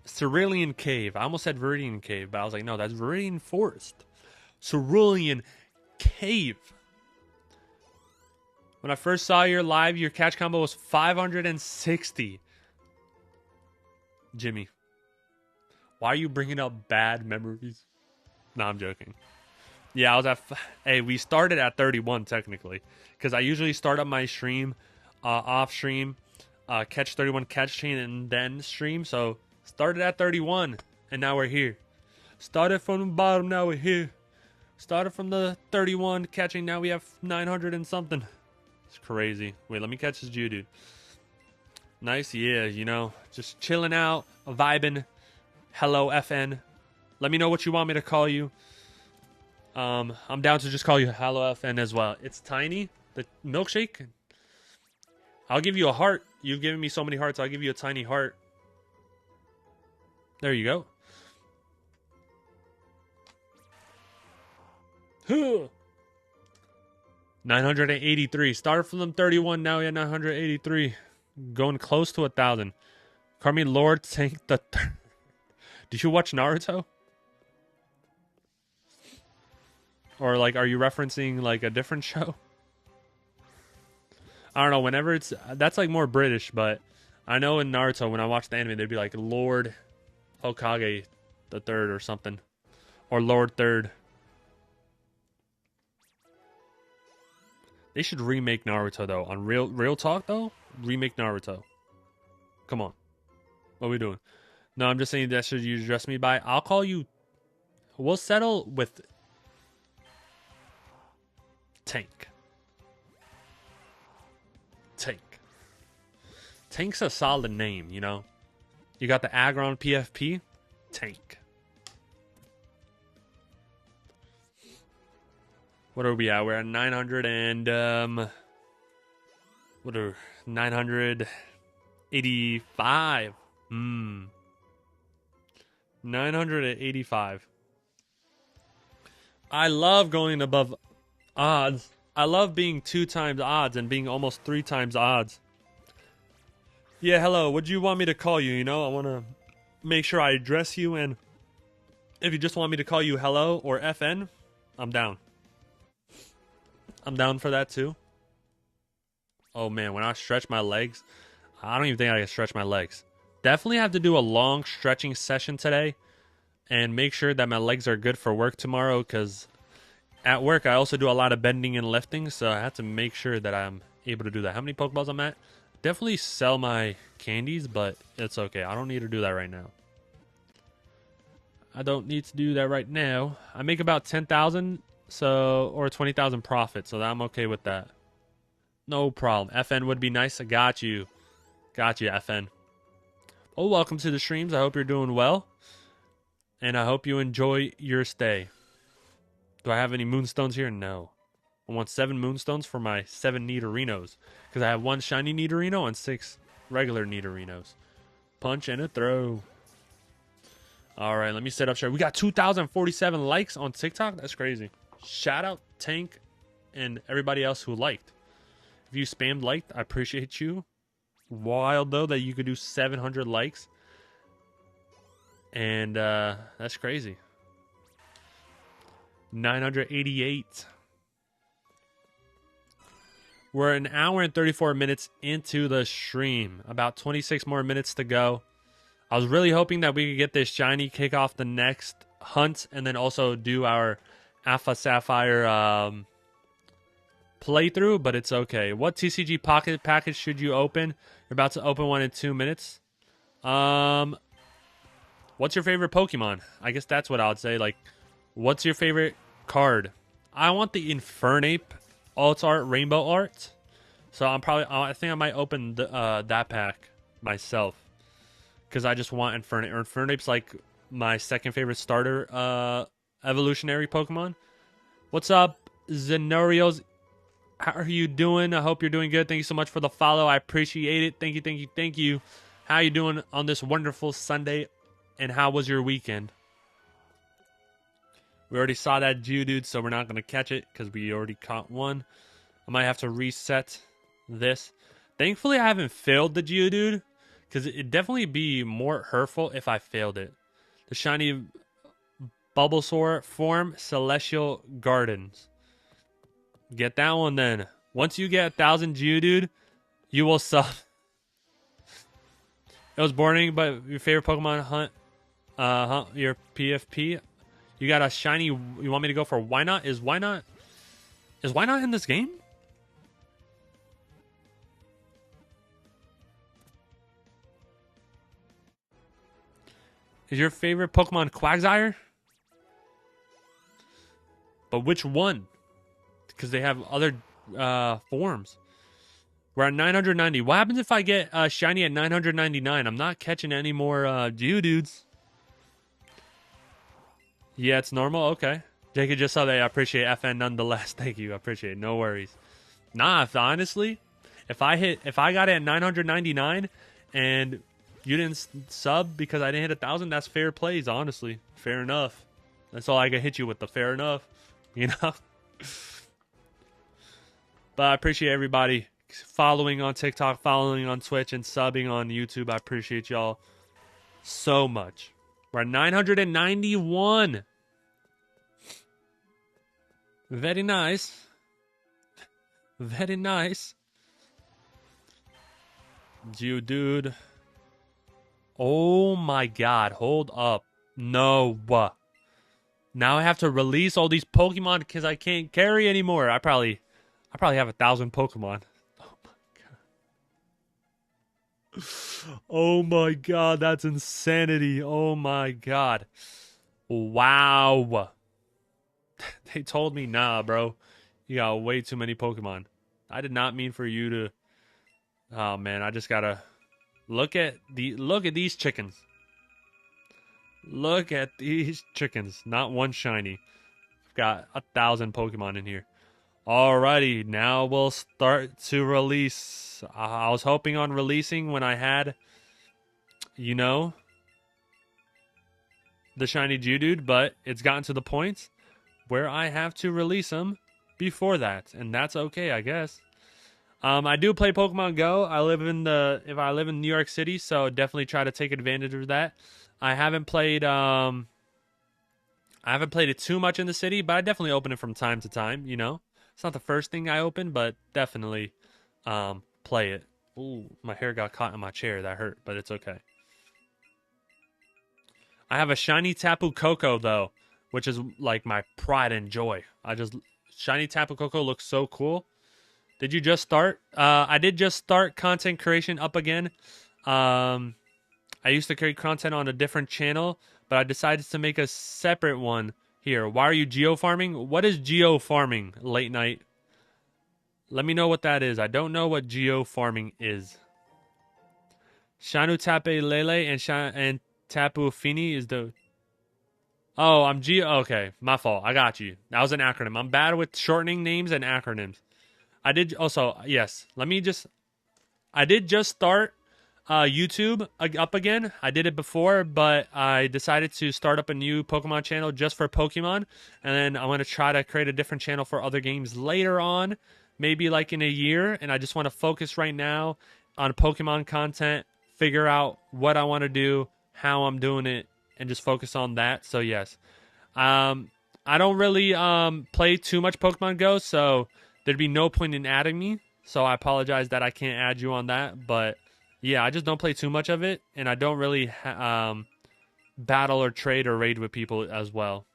Cerulean Cave. I almost said Viridian Cave, but I was like, no, that's Viridian Forest. Cerulean Cave. When I first saw your live, your catch combo was 560. Jimmy, why are you bringing up bad memories? No, I'm joking. Yeah, I was at... Hey, we started at 31, technically. Because I usually start up my stream, off stream, catch 31 catch chain, and then stream. So, started at 31, and now we're here. Started from the bottom, now we're here. Started from the 31 catching, now we have 900 and something. It's crazy. Wait, let me catch this Geodude. Nice, yeah, you know, just chilling out, vibing. Hello, FN. Let me know what you want me to call you. I'm down to just call you Hello, FN as well. It's Tiny, the milkshake. I'll give you a heart. You've given me so many hearts, I'll give you a tiny heart. There you go. Huh. 983. Started from 31, now we at 983. Going close to 1,000. Call me Lord Tank the Third. Did you watch Naruto? Or, like, are you referencing, like, a different show? I don't know, whenever it's... That's, like, more British, but... I know in Naruto, when I watched the anime, they'd be like, Lord Hokage the Third or something. Or Lord Third. They should remake Naruto, though. On real talk, though? Remake Naruto. Come on. What are we doing? No, I'm just saying that should you address me by. I'll call you... We'll settle with... Tank. Tank. Tank's a solid name, you know? You got the Aggron PFP. Tank. What are we at? We're at 900 and... what are... 985. 985. I love going above odds. I love being 2 times odds and being almost 3 times odds. Yeah, hello. Would you want me to call you? You know, I want to make sure I address you. And if you just want me to call you hello or FN, I'm down. I'm down for that too. Oh, man. When I stretch my legs, I don't even think I can stretch my legs. Definitely have to do a long stretching session today. And make sure that my legs are good for work tomorrow. Because at work, I also do a lot of bending and lifting. So I have to make sure that I'm able to do that. How many Pokeballs I'm at? Definitely sell my candies, but it's okay. I don't need to do that right now. I don't need to do that right now. I make about 10,000 or 20,000 profit, so I'm okay with that. No problem. FN would be nice. I got you. Got you, FN. Oh, welcome to the streams. I hope you're doing well. And I hope you enjoy your stay. Do I have any moonstones here? No. I want 7 moonstones for my 7 Nidorinos. Because I have 1 shiny Nidorino and 6 regular Nidorinos. Punch and a throw. Alright, let me set up share. We got 2,047 likes on TikTok. That's crazy. Shout out Tank and everybody else who liked. If you spammed liked, I appreciate you. Wild though that you could do 700 likes. And that's crazy. 988. We're an hour and 34 minutes into the stream. About 26 more minutes to go. I was really hoping that we could get this shiny, kick off the next hunt, and then also do our Alpha Sapphire playthrough, but it's okay. What TCG Pocket package should you open? You're about to open one in 2 minutes. What's your favorite Pokemon? I guess that's what I would say. Like, what's your favorite card? I want the Infernape Alt Art Rainbow Art. So I think I might open that pack myself. Because I just want Infernape. Infernape's like my second favorite starter evolutionary Pokemon. What's up, Zenorios? How are you doing? I hope you're doing good. Thank you so much for the follow. I appreciate it. Thank you, thank you, thank you. How you doing on this wonderful Sunday? And how was your weekend? We already saw that Geodude, so we're not going to catch it because we already caught one. I might have to reset this. Thankfully, I haven't failed the Geodude because it'd definitely be more hurtful if I failed it. The shiny Bulbasaur form, Celestial Gardens. Get that one then. Once you get 1,000 Geodude, you will sub. It was boring, but your favorite Pokemon hunt, your PFP. You got a shiny. You want me to go for Why Not? Is Why Not in this game? Is your favorite Pokemon Quagsire? But which one? Because they have other forms. We're at 990. What happens if I get shiny at 999? I'm not catching any more Geodudes. Yeah, it's normal. Okay. Jacob just saw that. I appreciate FN nonetheless. Thank you. I appreciate it. No worries. Nah, honestly, if I got it at 999 and you didn't sub because I didn't hit 1,000, that's fair plays, honestly. Fair enough. That's all I can hit you with, the fair enough. You know? But I appreciate everybody following on TikTok, following on Twitch, and subbing on YouTube. I appreciate y'all so much. We're at 991. Very nice. Very nice. Dude. Oh my god. Hold up. No. Now I have to release all these Pokemon because I can't carry anymore. I probably have 1,000 Pokemon. Oh my god, that's insanity. Oh my god. Wow. They told me, nah, bro. You got way too many Pokemon. I did not mean for you to... Oh man, I just gotta... Look at these chickens. Look at these chickens. Not one shiny. I've got 1,000 Pokemon in here. Alrighty, now we'll start to release. I was hoping on releasing when I had, you know, the shiny Geodude, but it's gotten to the point where I have to release them before that, and that's okay, I guess. I do play Pokemon Go. I live in New York City, so definitely try to take advantage of that. I haven't played it too much in the city, but I definitely open it from time to time, you know. It's not the first thing I open, but definitely play it. Ooh, my hair got caught in my chair. That hurt, but it's okay. I have a shiny Tapu Koko, though, which is like my pride and joy. Shiny Tapu Koko looks so cool. Did you just start? I did just start content creation up again. I used to create content on a different channel, but I decided to make a separate one here. Why are you geo-farming? What is geo-farming, late night? Let me know what that is. I don't know what geo-farming is. Shanu Tape Lele and Tapu Fini is the... Oh, I'm geo... Okay, my fault. I got you. That was an acronym. I'm bad with shortening names and acronyms. I did also... Yes, I did just start... YouTube up again. I did it before, but I decided to start up a new Pokemon channel just for Pokemon, and then I'm going to try to create a different channel for other games later on, maybe like in a year, and I just want to focus right now on Pokemon content, figure out what I want to do, how I'm doing it, and just focus on that. So yes, I don't really play too much Pokemon Go, so there'd be no point in adding me, so I apologize that I can't add you on that, but yeah, I just don't play too much of it, and I don't really battle or trade or raid with people as well.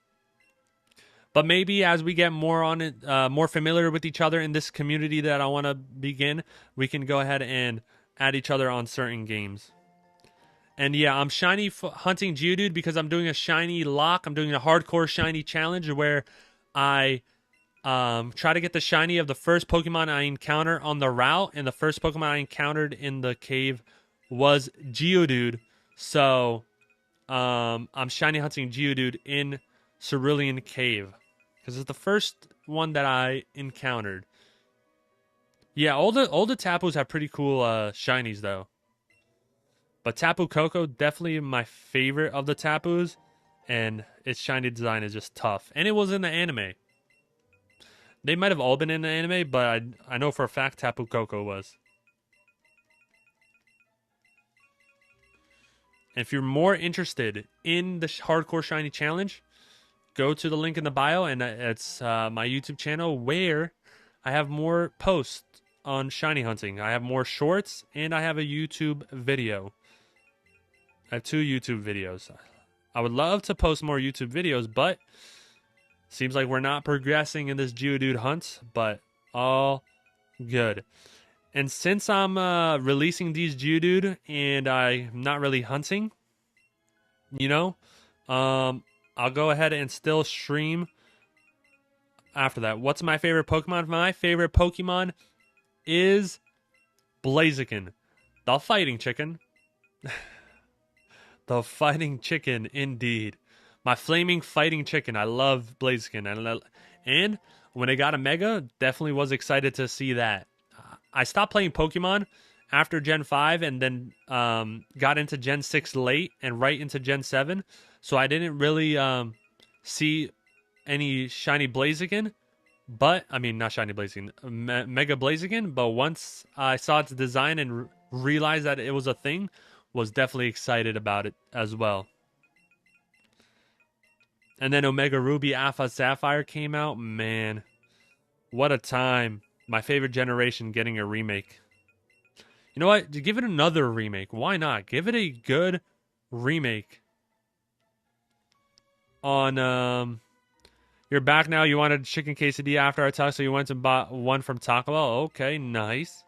But maybe as we get more on it, more familiar with each other in this community that I want to begin, we can go ahead and add each other on certain games. And yeah, I'm shiny hunting Geodude because I'm doing a shiny lock. I'm doing a hardcore shiny challenge where I... try to get the shiny of the first Pokemon I encounter on the route, and the first Pokemon I encountered in the cave was Geodude. So, I'm shiny hunting Geodude in Cerulean Cave because it's the first one that I encountered. Yeah, all the Tapus have pretty cool shinies though. But Tapu Koko definitely my favorite of the Tapus, and its shiny design is just tough. And it was in the anime. They might have all been in the anime, but I know for a fact Tapu Koko was. And if you're more interested in the Hardcore Shiny Challenge, go to the link in the bio, and it's my YouTube channel where I have more posts on shiny hunting. I have more shorts, and I have a YouTube video. I have 2 YouTube videos. I would love to post more YouTube videos, but... seems like we're not progressing in this Geodude hunt, but all good. And since I'm releasing these Geodude and I'm not really hunting, you know, I'll go ahead and still stream after that. What's my favorite Pokemon? My favorite Pokemon is Blaziken, the fighting chicken. The fighting chicken, indeed. My flaming fighting chicken. I love Blaziken. And when it got a Mega, definitely was excited to see that. I stopped playing Pokemon after Gen 5 and then got into Gen 6 late and right into Gen 7. So I didn't really see any shiny Blaziken But I mean, not shiny Blaziken, Mega Blaziken. But once I saw its design and realized that it was a thing, was definitely excited about it as well. And then Omega Ruby Alpha Sapphire came out. Man, what a time! My favorite generation getting a remake. You know what? Give it another remake. Why not? Give it a good remake. On you're back now. You wanted chicken quesadilla after our talk, so you went and bought one from Taco Bell. Okay, nice.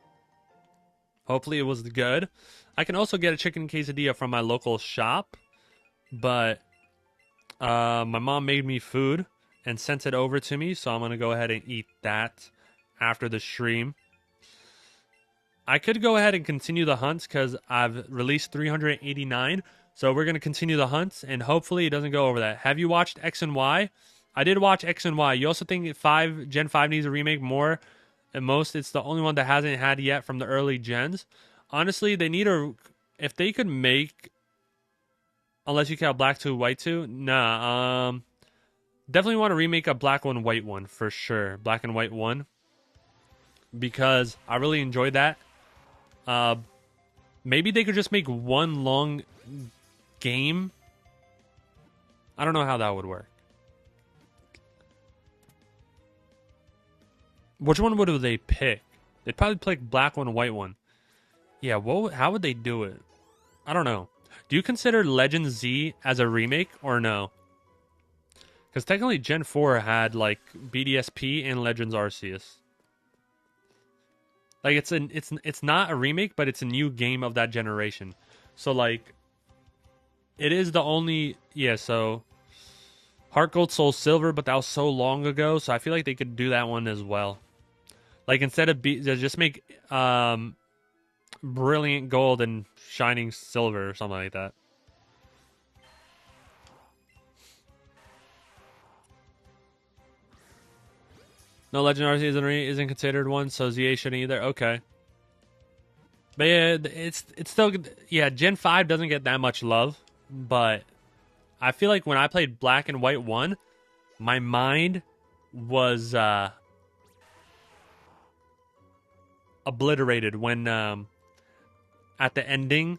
Hopefully it was good. I can also get a chicken quesadilla from my local shop, but my mom made me food and sent it over to me, so I'm gonna go ahead and eat that after the stream. I could go ahead and continue the hunts because I've released 389. So we're going to continue the hunts, and hopefully it doesn't go over that. Have you watched X and Y? I did watch X and Y. You also think Gen 5 needs a remake more? At most, it's the only one that hasn't had yet from the early gens. Honestly, they need a... If they could make... Unless you count Black 2, White 2? Nah, definitely want to remake a Black 1, White 1, for sure. Black and White 1. Because I really enjoyed that. Maybe they could just make one long game. I don't know how that would work. Which one would they pick? They'd probably pick Black 1, White 1. Yeah, how would they do it? I don't know. Do you consider Legend Z as a remake or no? Because technically Gen 4 had like BDSP and Legends Arceus. Like it's not a remake, but it's a new game of that generation. So like it is the only so Heart Gold Soul Silver, but that was so long ago, so I feel like they could do that one as well. Like instead of just make Brilliant Gold and Shining Silver or something like that. No, Legend Arceus isn't considered one, so ZA shouldn't either. Okay. But yeah, it's still... Yeah, Gen 5 doesn't get that much love, but I feel like when I played Black and White 1, my mind was obliterated when at the ending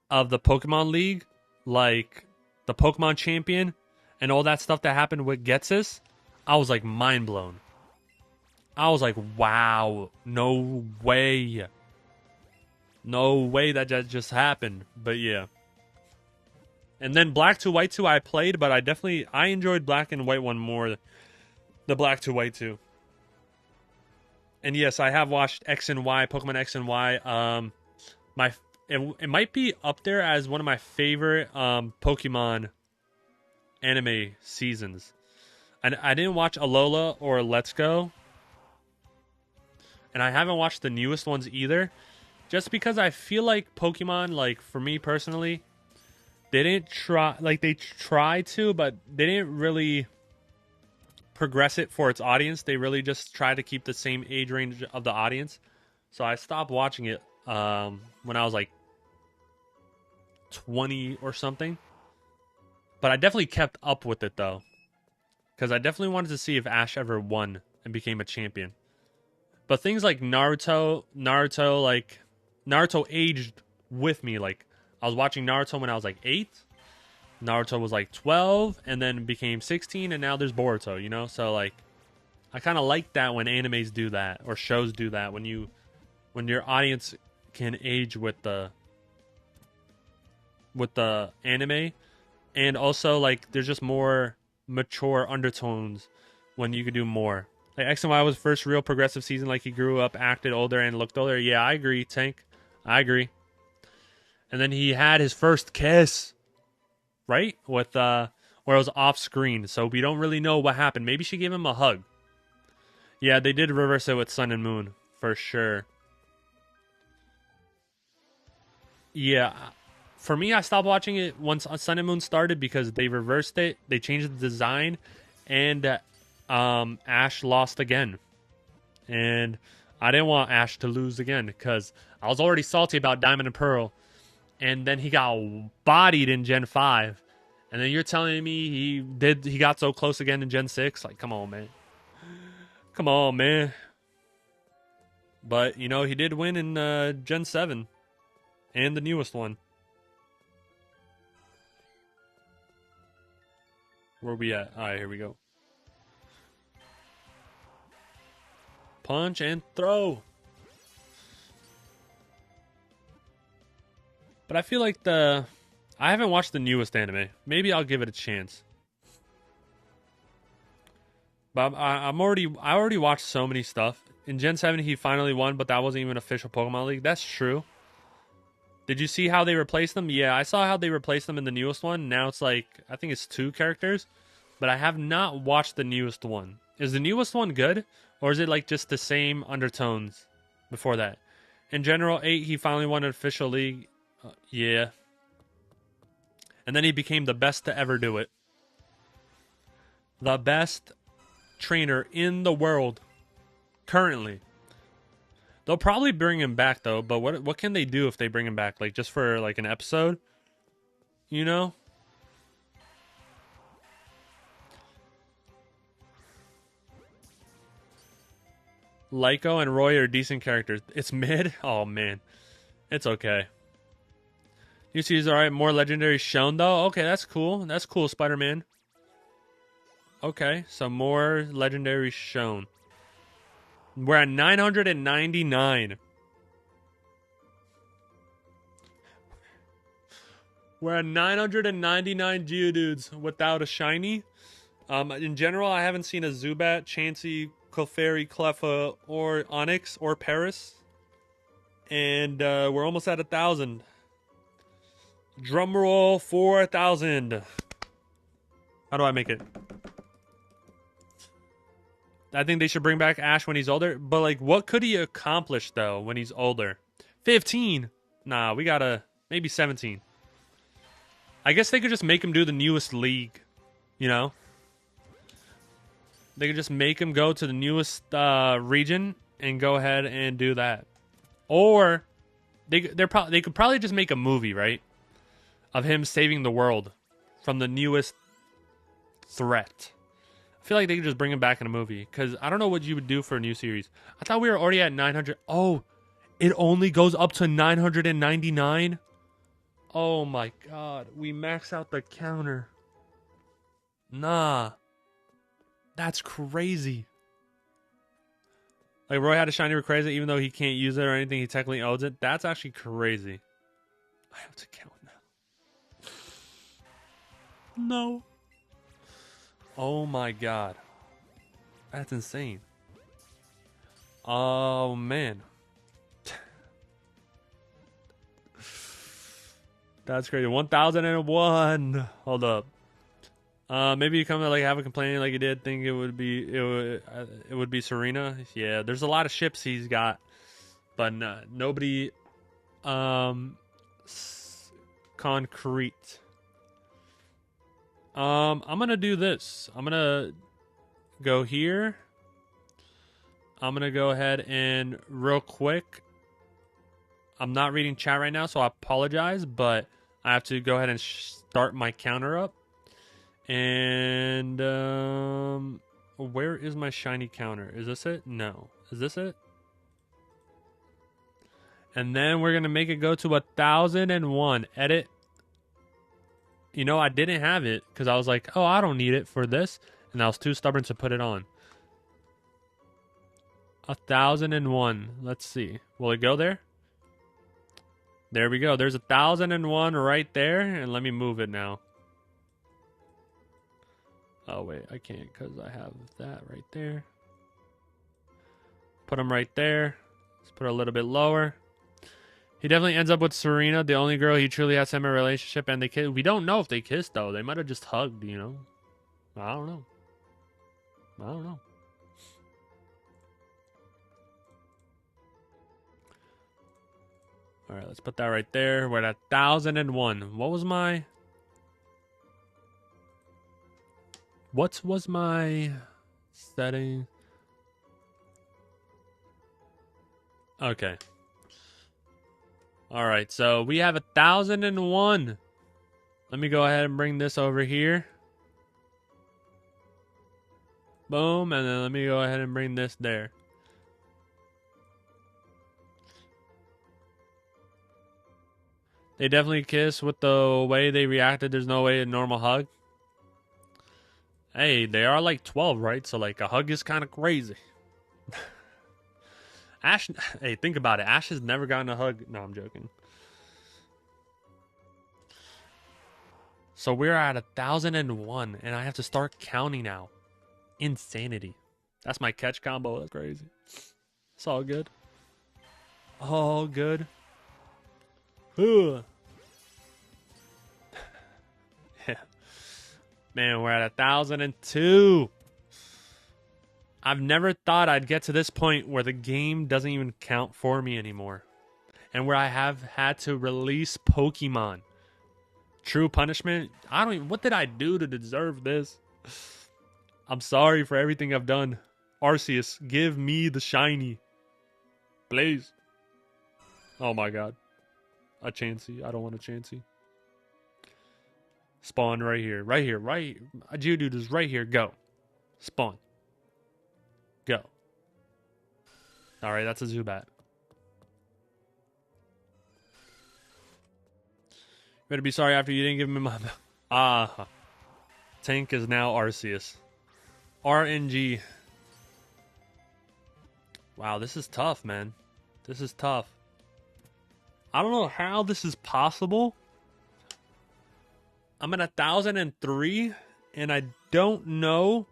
of the Pokemon League, like the Pokemon Champion and all that stuff that happened with Getsus, I was like mind blown. I was like, wow, no way. No way that just happened. But yeah. And then Black 2, White 2 I played, but I enjoyed Black and White 1 more. The Black 2, White 2. And yes, I have watched X and Y, Pokemon X and Y. It might be up there as one of my favorite Pokemon anime seasons. I didn't watch Alola or Let's Go. And I haven't watched the newest ones either. Just because I feel like Pokemon, like, for me personally, they didn't try... Like, they tried to, but they didn't really progress it for its audience. They really just tried to keep the same age range of the audience. So I stopped watching it when I was, like, 20 or something. But I definitely kept up with it, though. Because I definitely wanted to see if Ash ever won and became a champion. But things like Naruto aged with me. Like, I was watching Naruto when I was like 8. Naruto was like 12 and then became 16, and now there's Boruto, you know? So like I kind of like that when animes do that or shows do that, when your audience can age with the anime, and also like there's just more mature undertones when you could do more. Like X and Y was first real progressive season, like he grew up, acted older, and looked older. Yeah, I agree, Tank. I agree. And then he had his first kiss, right? With where it was off screen, so we don't really know what happened. Maybe she gave him a hug. Yeah, they did reverse it with Sun and Moon, for sure. Yeah, for me, I stopped watching it once Sun and Moon started because they reversed it. They changed the design, and Ash lost again. And I didn't want Ash to lose again because I was already salty about Diamond and Pearl. And then he got bodied in Gen 5. And then you're telling me he got so close again in Gen 6? Like, come on, man. Come on, man. But, you know, he did win in Gen 7. And the newest one. Where we at? Alright, here we go. Punch and throw. But I feel like I haven't watched the newest anime. Maybe I'll give it a chance. But I already watched so many stuff. In Gen 7, he finally won, but that wasn't even official Pokemon League. That's true. Did you see how they replaced them? Yeah, I saw how they replaced them in the newest one. Now it's like, I think it's 2 characters. But I have not watched the newest one. Is the newest one good? Or is it like just the same undertones before that? In General 8, he finally won an official league. Yeah. And then he became the best to ever do it. The best trainer in the world. Currently. They'll probably bring him back though, but what can they do if they bring him back? Like just for like an episode? You know? Lyco and Roy are decent characters. It's mid? Oh man. It's okay. You see, alright. More legendary shown though. Okay, that's cool. That's cool, Spider-Man. Okay, so more legendary shown. We're at 999. We're at 999 Geodudes without a shiny. In general, I haven't seen a Zubat, Chansey, Clefairy, Cleffa, or Onyx, or Paris. And we're almost at 1,000. Drum roll for 1,000. How do I make it? I think they should bring back Ash when he's older. But, like, what could he accomplish, though, when he's older? 15? Nah, we gotta... Maybe 17. I guess they could just make him do the newest league. You know? They could just make him go to the newest region and go ahead and do that. Or, they could probably just make a movie, right? Of him saving the world from the newest threat. I feel like they could just bring him back in a movie. Because I don't know what you would do for a new series. I thought we were already at 900. Oh, it only goes up to 999? Oh my god. We max out the counter. Nah. That's crazy. Like, Roy had a shiny Rayquaza even though he can't use it or anything. He technically owns it. That's actually crazy. I have to count now. No. Oh my god. That's insane. Oh man. That's crazy. 1001. Hold up. Maybe you come to like have a complaint like you did. Think it would be Serena. Yeah, there's a lot of ships he's got, but nobody concrete. I'm gonna do this. I'm gonna go here. I'm gonna go ahead and real quick. I'm not reading chat right now, so I apologize, but I have to go ahead and start my counter up. And where is my shiny counter? Is this it? No. Is this it? And then we're gonna make it go to 1001. Edit. You know, I didn't have it because I was like, oh, I don't need it for this, and I was too stubborn to put it on. 1001. Let's see. Will it go there? There we go. There's 1001 right there, and let me move it now. Oh, wait, I can't because I have that right there. Put him right there. Let's put it a little bit lower. He definitely ends up with Serena, the only girl he truly has in a relationship, and they kiss. We don't know if they kissed, though. They might have just hugged, you know? I don't know. I don't know. All right, let's put that right there. We're at 1001. What was my... What was my setting? Okay. All right, so we have 1001. Let me go ahead and bring this over here. Boom, and then let me go ahead and bring this there. They definitely kiss with the way they reacted. There's no way a normal hug. Hey, they are like 12, right? So like a hug is kind of crazy. Ash, hey, think about it. Ash has never gotten a hug. No, I'm joking. So we're at 1,001, and I have to start counting now. Insanity. That's my catch combo. That's crazy. It's all good. All good. Ugh. Yeah. Man, we're at 1,002. I've never thought I'd get to this point where the game doesn't even count for me anymore. And where I have had to release Pokemon. True punishment? I don't even... What did I do to deserve this? I'm sorry for everything I've done. Arceus, give me the shiny. Please. Oh my god. A Chansey. I don't want a Chansey. Spawn right here. Right here. Right. A Geodude is right here. Go. Spawn. Go. Alright, that's a Zubat. Better be sorry after you didn't give me my... Ah. Tank is now Arceus. RNG. Wow, this is tough, man. This is tough. I don't know how this is possible. I'm at 1,003, and I don't know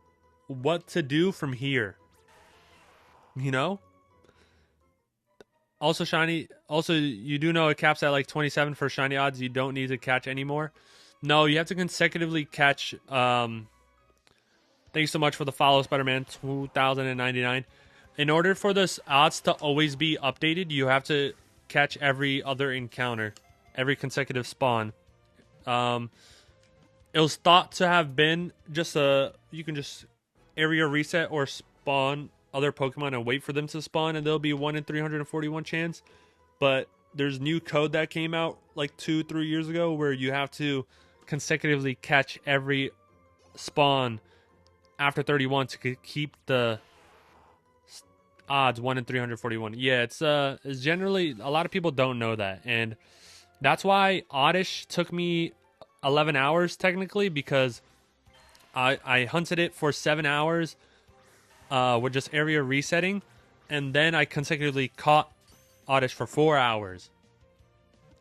what to do from here. You know? Also, shiny. Also, you do know it caps at like 27 for shiny odds. You don't need to catch anymore. No, you have to consecutively catch. Thank you so much for the follow, Spider-Man 2099. In order for this odds to always be updated, you have to catch every other encounter, every consecutive spawn. It was thought to have been just you can just area reset or spawn other Pokemon and wait for them to spawn, and there'll be 1 in 341 chance. But there's new code that came out like 2-3 years ago where you have to consecutively catch every spawn after 31 to keep the odds 1 in 341. Yeah, it's generally, a lot of people don't know that, and that's why Oddish took me 11 hours technically, because I hunted it for 7 hours with just area resetting, and then I consecutively caught Oddish for 4 hours.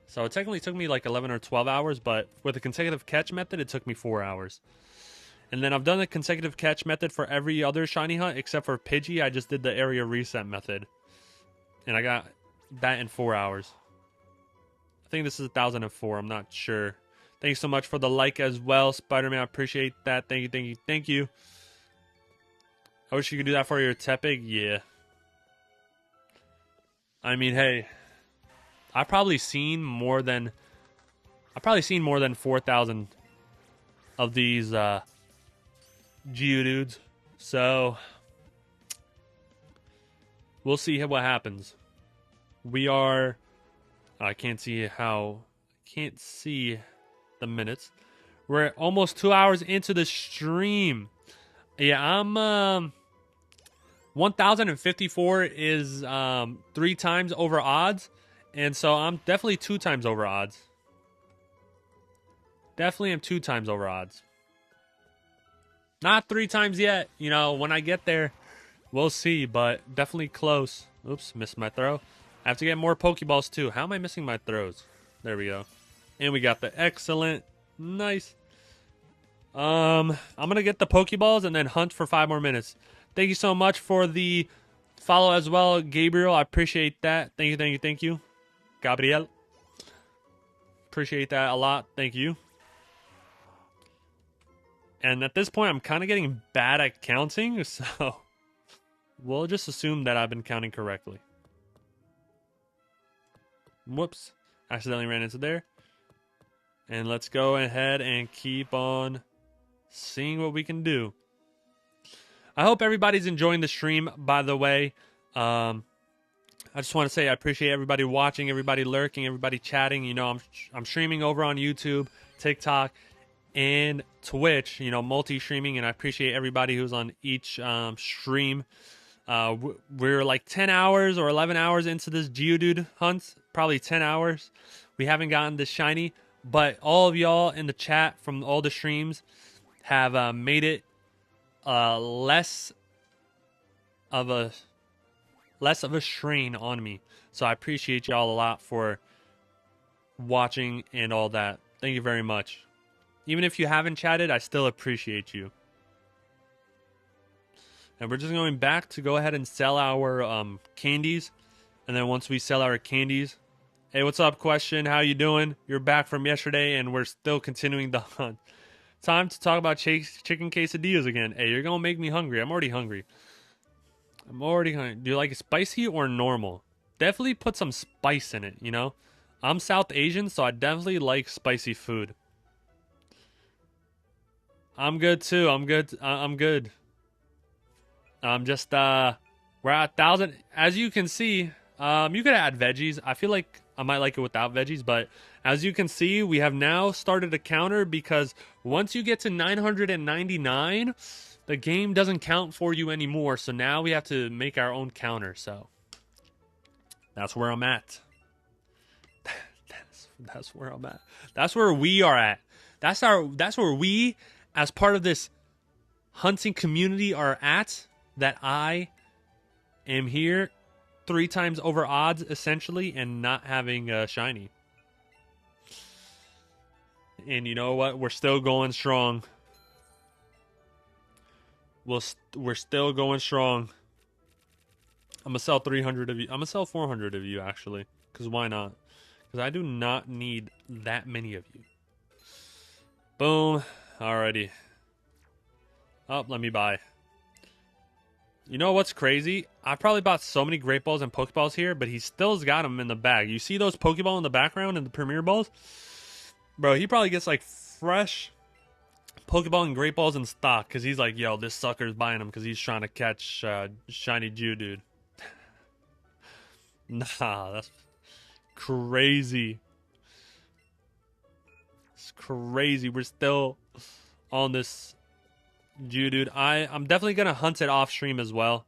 So it technically took me like 11 or 12 hours, but with the consecutive catch method, it took me 4 hours. And then I've done the consecutive catch method for every other shiny hunt except for Pidgey. I just did the area reset method, and I got that in 4 hours. I think this is 1,004. I'm not sure. Thank you so much for the like as well, Spider-Man. I appreciate that. Thank you, thank you, thank you. I wish you could do that for your Tepig. Yeah. I mean, hey, I've probably seen more than 4,000 of these Geodudes. So we'll see what happens. We are... I can't see the minutes. We're almost 2 hours into the stream. Yeah, I'm 1,054 is 3 times over odds, and so I'm definitely 2 times over odds. Definitely am 2 times over odds. Not 3 times yet. You know, when I get there, we'll see, but definitely close. Oops, missed my throw. I have to get more Pokeballs too. How am I missing my throws? There we go. And we got the excellent. Nice. I'm going to get the Pokeballs and then hunt for 5 more minutes. Thank you so much for the follow as well, Gabriel. I appreciate that. Thank you, thank you, thank you. Gabriel. Appreciate that a lot. Thank you. And at this point, I'm kind of getting bad at counting, so we'll just assume that I've been counting correctly. Whoops. Accidentally ran into there. And let's go ahead and keep on seeing what we can do. I hope everybody's enjoying the stream, by the way. I just want to say I appreciate everybody watching, everybody lurking, everybody chatting. You know, I'm streaming over on YouTube, TikTok, and Twitch, you know, multi-streaming, and I appreciate everybody who's on each stream. We're like 10 hours or 11 hours into this Geodude hunt, probably 10 hours. We haven't gotten this shiny, but all of y'all in the chat from all the streams have made it less of a strain on me. So I appreciate y'all a lot for watching and all that. Thank you very much. Even if you haven't chatted, I still appreciate you. And we're just going back to go ahead and sell our candies. And then once we sell our candies... Hey, what's up, Question? How you doing? You're back from yesterday, and we're still continuing the hunt. Time to talk about chicken quesadillas again. Hey, you're going to make me hungry. I'm already hungry. Do you like it spicy or normal? Definitely put some spice in it, you know? I'm South Asian, so I definitely like spicy food. I'm good, too. I'm good. I'm just, we're at 1,000. As you can see, you could add veggies. I feel like I might like it without veggies, but as you can see, we have now started a counter because once you get to 999, the game doesn't count for you anymore. So now we have to make our own counter. So that's where I'm at. That's where I'm at. That's where we are at. That's where we, as part of this hunting community, are at. That I am here 3 times over odds, essentially, and not having a shiny. And you know what? We're still going strong. We're still going strong. I'm gonna sell 300 of you. I'm gonna sell 400 of you, actually. Because why not? Because I do not need that many of you. Boom. Alrighty. Oh, let me buy. You know what's crazy? I probably bought so many Great Balls and Pokeballs here, but he still's got them in the bag. You see those Pokeball in the background and the Premier Balls? Bro, he probably gets like fresh Pokeball and Great Balls in stock because he's like, yo, this sucker's buying them because he's trying to catch shiny Geodude. Nah, that's crazy. It's crazy. We're still on this Geodude. I'm definitely gonna hunt it off stream as well.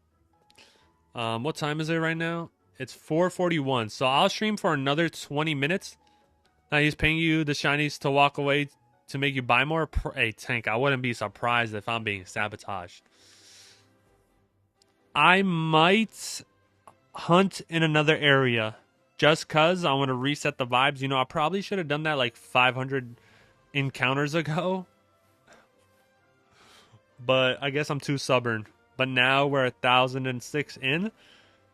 What time is it right now? It's 4:41. So I'll stream for another 20 minutes. Now he's paying you the shinies to walk away to make you buy more. Hey Tank, I wouldn't be surprised if I'm being sabotaged. I might hunt in another area just cause I want to reset the vibes. You know, I probably should have done that like 500 encounters ago. But I guess I'm too stubborn. But now we're 1,006 in.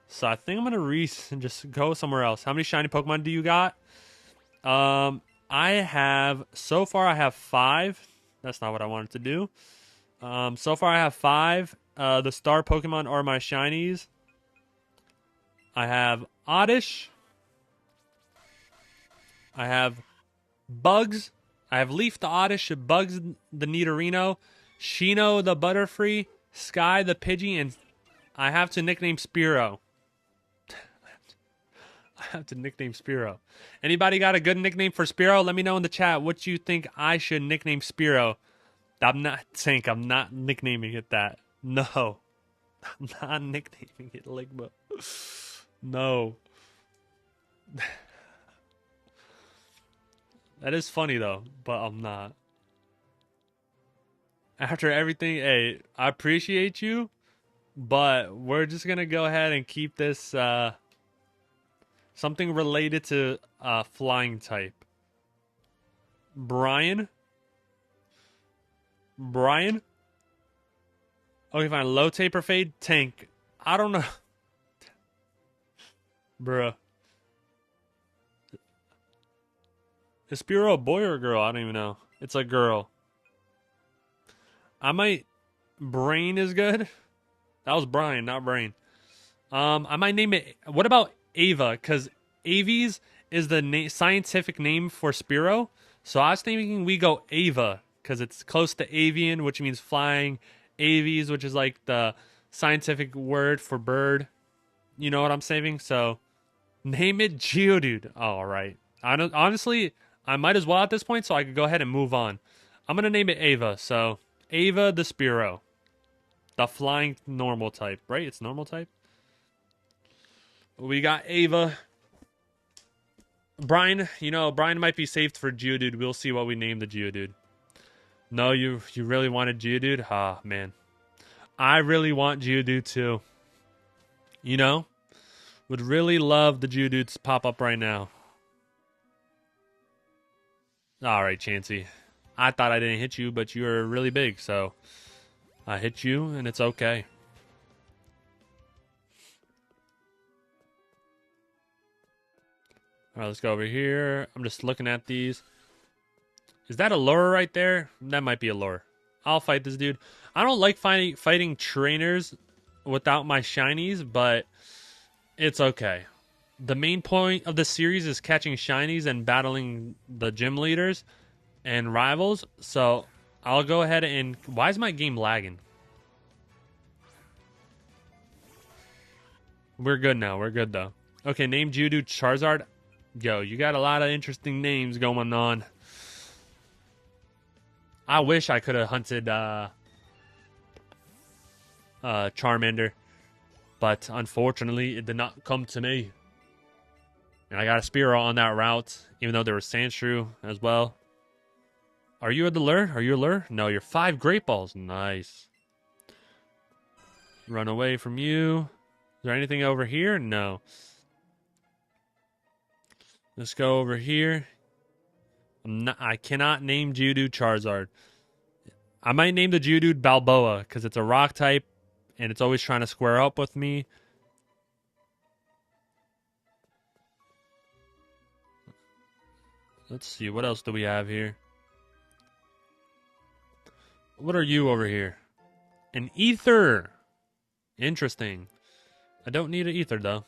So I think I'm going to just go somewhere else. How many shiny Pokemon do you got? I have... So far I have 5. That's not what I wanted to do. So far I have 5. The star Pokemon are my shinies. I have Oddish. I have Bugs. I have Leaf the Oddish, Bugs the Nidorino, Shino the Butterfree, Sky the Pidgey, and I have to nickname Spearow. I have to nickname Spearow. Anybody got a good nickname for Spearow? Let me know in the chat what you think I should nickname Spearow. I'm not nicknaming it that. No. I'm not nicknaming it Ligma. No. That is funny though, but I'm not. After everything, hey, I appreciate you, but we're just gonna go ahead and keep this something related to flying type. Brian? Okay, fine. Low taper fade, Tank. I don't know. Bruh. Is Spearow a boy or a girl? I don't even know. It's a girl. I might... Brain is good. That was Brian, not Brain. I might name it... What about Ava? Because Aves is the scientific name for Spearow. So I was thinking we go Ava. Because it's close to avian, which means flying. Aves, which is like the scientific word for bird. You know what I'm saying? So, name it Geodude. All right. Honestly, I might as well at this point, so I could go ahead and move on. I'm going to name it Ava. So, Ava the Spearow. The flying normal type, right? It's normal type. We got Ava. Brian, Brian might be saved for Geodude. We'll see what we name the Geodude. No, you really wanted Geodude? Ah, man. I really want Geodude too. Would really love the Geodude to pop up right now. Alright, Chansey. I thought I didn't hit you, but you were really big, so I hit you, and it's okay. Alright, let's go over here. I'm just looking at these. Is that a lure right there? That might be a lure. I'll fight this dude. I don't like fighting trainers without my shinies, but it's okay. The main point of the series is catching shinies and battling the gym leaders and rivals. So I'll go ahead and... Why is my game lagging? We're good now. We're good, though. Okay, name Geodude Charizard. Yo, you got a lot of interesting names going on. I wish I could have hunted Charmander, but unfortunately, it did not come to me. And I got a Spearow on that route, even though there was Sandshrew as well. Are you the lure? Are you a lure? No, you're 5 Great Balls. Nice. Run away from you. Is there anything over here? No. Let's go over here. I cannot name Geodude Charizard. I might name the Geodude Balboa because it's a rock type and it's always trying to square up with me. Let's see, what else do we have here? What are you over here? An ether. Interesting. I don't need an ether though.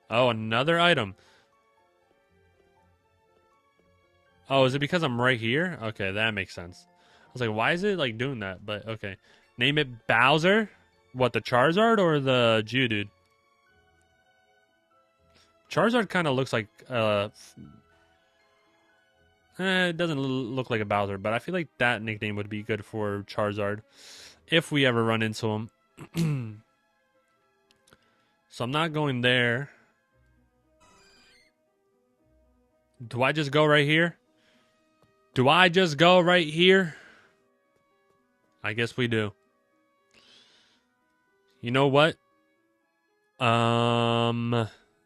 Oh, another item. Oh, is it because I'm right here? Okay, that makes sense. I was like, why is it like doing that? But okay. Name it Bowser. What, the Charizard or the Geodude? Charizard kind of looks like it doesn't look like a Bowser, but I feel like that nickname would be good for Charizard if we ever run into him. So I'm not going there. Do I just go right here? Do I just go right here? I guess we do. You know what?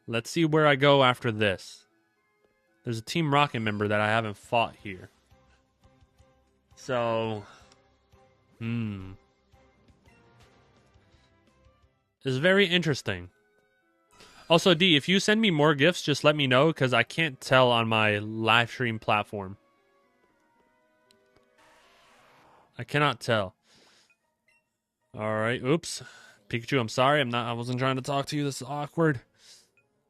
Let's see where I go after this. There's a Team Rocket member that I haven't fought here. So, it's very interesting. Also, D, if you send me more gifts, just let me know, because I can't tell on my live stream platform. I cannot tell. Alright, oops. Pikachu, I'm sorry. I wasn't trying to talk to you. This is awkward.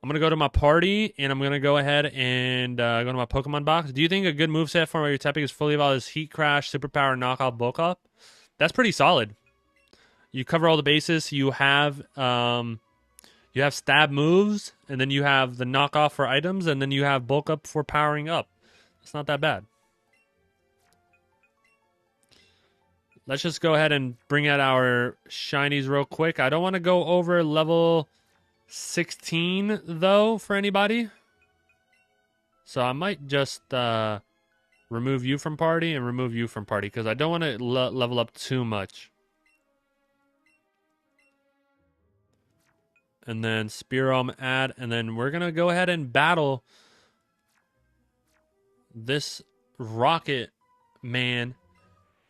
I'm going to go to my party, and I'm going to go ahead and go to my Pokemon box. Do you think a good moveset for your Tepig is fully evolved is Heat Crash, Superpower, Knockout, Bulk Up? That's pretty solid. You cover all the bases. You have stab moves, and then you have the knockoff for items, and then you have Bulk Up for powering up. It's not that bad. Let's just go ahead and bring out our shinies real quick. I don't want to go over level 16, though, for anybody. So I might just remove you from party and remove you from party, because I don't want to level up too much. And then Spearow add, and then we're going to go ahead and battle this Rocket Man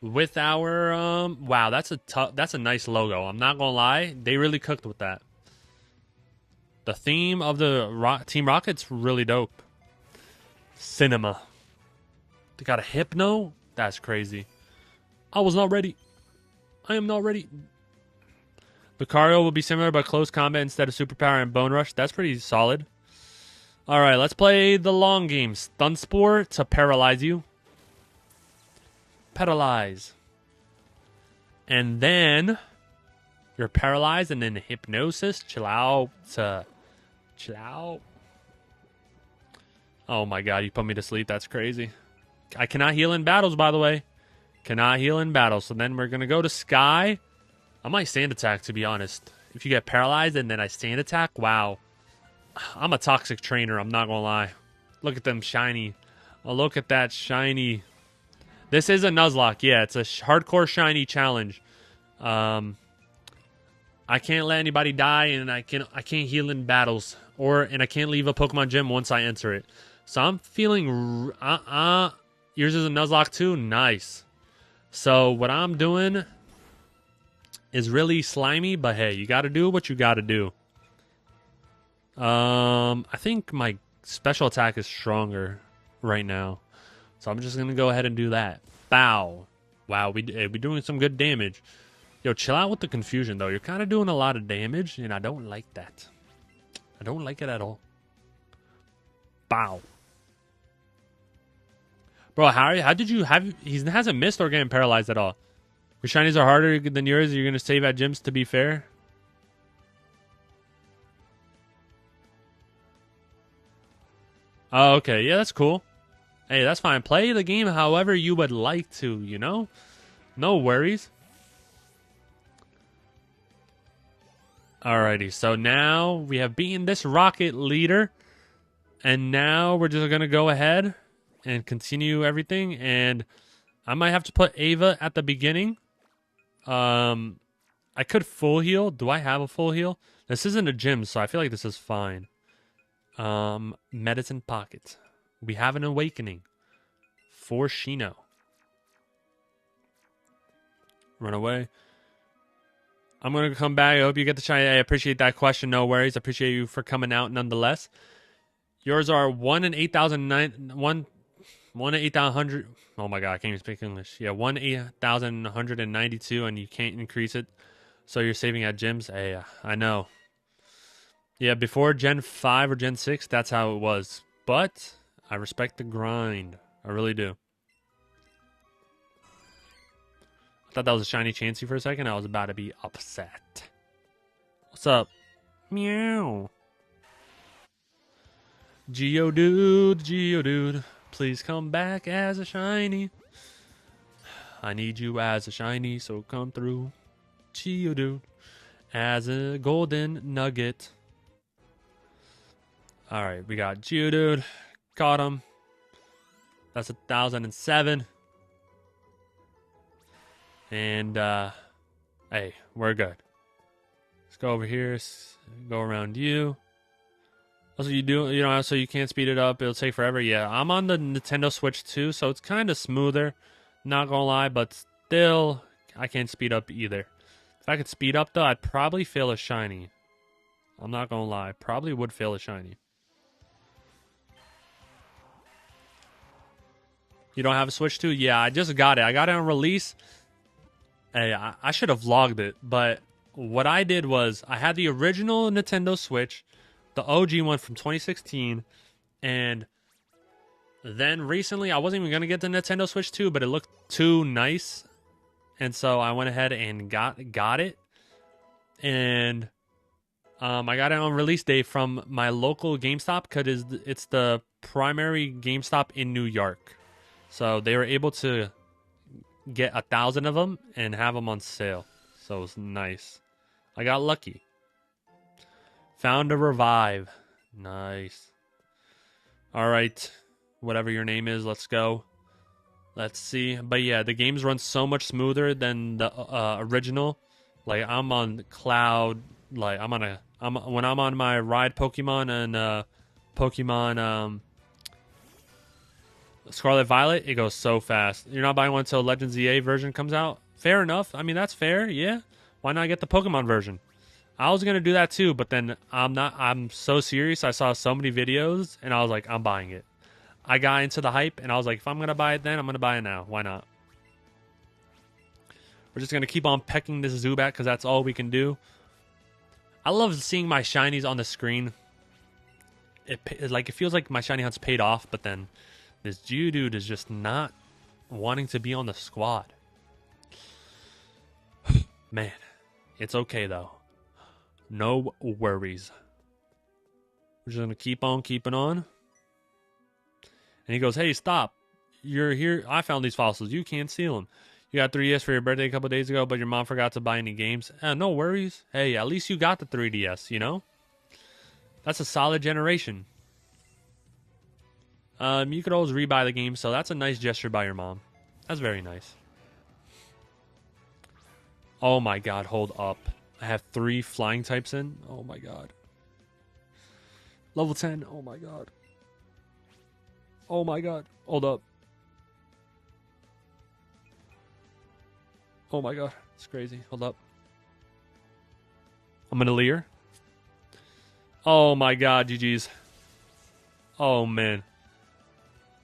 with our wow, that's a nice logo. I'm not going to lie. They really cooked with that. The theme of the Team Rocket's really dope. Cinema. They got a Hypno? That's crazy. I was not ready. I am not ready. Lucario will be similar but close combat instead of Superpower and Bone Rush. That's pretty solid. Alright, let's play the long game. Stun Spore to paralyze you. Paralyze. And then you're paralyzed, and then Hypnosis. Chill out. Chill out. Oh my god, you put me to sleep. That's crazy. I cannot heal in battles, by the way. Cannot heal in battle. So then we're going to go to Sky. I might stand attack, to be honest. If you get paralyzed and then I stand attack, wow. I'm a toxic trainer, I'm not going to lie. Look at them shiny. Oh, look at that shiny. This is a Nuzlocke. Yeah, it's a hardcore shiny challenge. I can't let anybody die, and I can't heal in battles, and I can't leave a Pokemon gym once I enter it. So I'm feeling yours is a Nuzlocke too. Nice. So what I'm doing is really slimy, but hey, you got to do what you got to do. I think my special attack is stronger right now, so I'm just gonna go ahead and do that. Bow. Wow, we doing some good damage. Yo, chill out with the confusion, though. You're kind of doing a lot of damage, and I don't like that. I don't like it at all. Bow. Bro, how did you have... He hasn't missed or getting paralyzed at all. Your shinies are harder than yours. You're going to save at gyms, to be fair. Oh, okay. Yeah, that's cool. Hey, that's fine. Play the game however you would like to, you know? No worries. Alrighty, so now we have beaten this Rocket leader. And now we're just going to go ahead and continue everything. And I might have to put Ava at the beginning. I could full heal. Do I have a full heal? This isn't a gym, so I feel like this is fine. Medicine pocket. We have an awakening for Shino. Run away. I'm going to come back. I hope you get the shiny. I appreciate that question. No worries. I appreciate you for coming out nonetheless. Yours are 1 in 8,009. 1 in 8,100. Oh my god, I can't even speak English. Yeah, 1 in 8,192, and you can't increase it. So you're saving at gyms. Hey, I know. Yeah, before Gen 5 or Gen 6, that's how it was. But I respect the grind. I really do. I thought that was a shiny Chansey for a second. I was about to be upset. What's up? Meow. Geodude, please come back as a shiny. I need you as a shiny, so come through. Geodude, as a golden nugget. Alright, we got Geodude. Caught him. That's 1,007. And, hey, we're good. Let's go over here. Go around you. Also, so you can't speed it up. It'll take forever. Yeah, I'm on the Nintendo Switch too, so it's kind of smoother. Not gonna lie, but still, I can't speed up either. If I could speed up, though, I'd probably fail a shiny. I'm not gonna lie. Probably would fail a shiny. You don't have a Switch too? Yeah, I just got it. I got it on release. Hey, I should have vlogged it, but what I did was I had the original Nintendo Switch, the OG one from 2016, and then recently I wasn't even going to get the Nintendo Switch 2, but it looked too nice, and so I went ahead and got it, and I got it on release day from my local GameStop because it's the primary GameStop in New York, so they were able to get 1,000 of them and have them on sale. So it was nice. I got lucky. Found a revive. Nice. Alright. Whatever your name is, let's go. Let's see. But yeah, the games run so much smoother than the original. Like, I'm on cloud. Like, when I'm on my ride Pokemon and Pokemon Scarlet Violet, it goes so fast. You're not buying one until Legends EA version comes out? Fair enough. I mean, that's fair, yeah. Why not get the Pokemon version? I was going to do that too, but then I'm so serious. I saw so many videos, and I was like, I'm buying it. I got into the hype, and I was like, if I'm going to buy it then, I'm going to buy it now. Why not? We're just going to keep on pecking this Zubat, because that's all we can do. I love seeing my shinies on the screen. It feels like my shiny hunt's paid off, but then this Geodude is just not wanting to be on the squad. Man, it's okay though. No worries. We're just going to keep on keeping on. And he goes, hey, stop. You're here. I found these fossils. You can't steal them. You got 3DS for your birthday a couple days ago, but your mom forgot to buy any games. No worries. Hey, at least you got the 3DS, you know? That's a solid generation. You could always rebuy the game, so that's a nice gesture by your mom. That's very nice. Oh my god, hold up. I have 3 flying types in. Oh my god. Level 10. Oh my god. Oh my god. Hold up. Oh my god. It's crazy. Hold up. I'm gonna Leer. Oh my god, GG's. Oh man.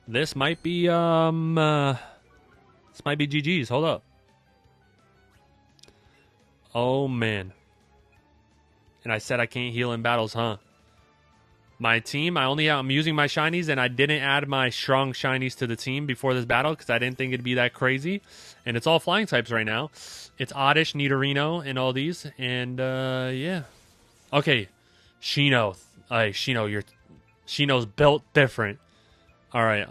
This might be GG's. Hold up. Oh man. And I said I can't heal in battles, huh? My team, I'm using my shinies, and I didn't add my strong shinies to the team before this battle because I didn't think it'd be that crazy. And it's all flying types right now. It's Oddish, Nidorino, and all these. And yeah. Okay. Shino. Shino's built different. Alright,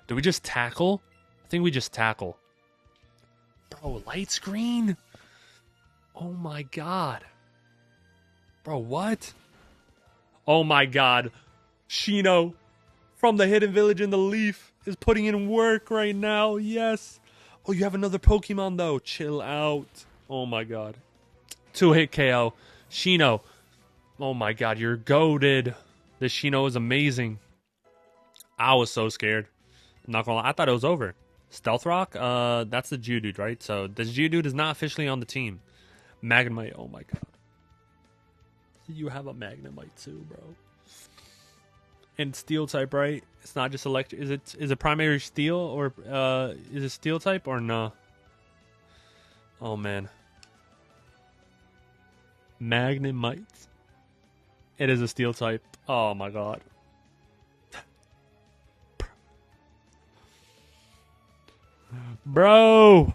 do we just tackle? I think we just tackle. Bro, light screen? Oh my god. Bro, what? Oh my god. Shino from the Hidden Village in the Leaf is putting in work right now. Yes. Oh, you have another Pokemon though. Chill out. Oh my god. 2-hit KO. Shino. Oh my god, you're goated. This Shino is amazing. I was so scared. I'm not gonna lie. I thought it was over. Stealth Rock? That's the Geodude, right? So this Geodude is not officially on the team. Magnemite. Oh my god. You have a Magnemite too, bro. And Steel type, right? It's not just electric. Is it primary Steel or is it Steel type or no? Oh man. Magnemite. It is a Steel type. Oh my god. Bro.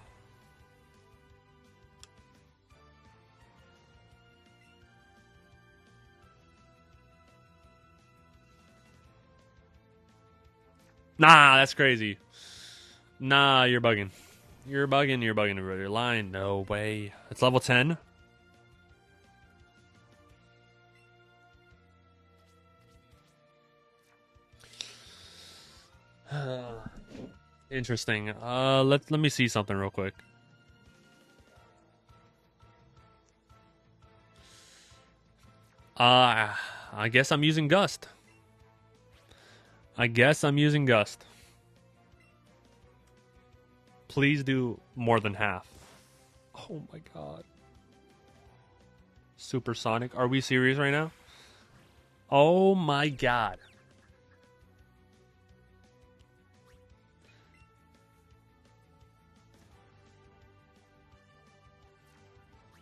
Nah, that's crazy. Nah, you're bugging. You're bugging, bro. You're lying. No way. It's level 10. Interesting. Let me see something real quick. I guess I'm using Gust. Please do more than half. Oh my god. Supersonic. Are we serious right now? Oh my god.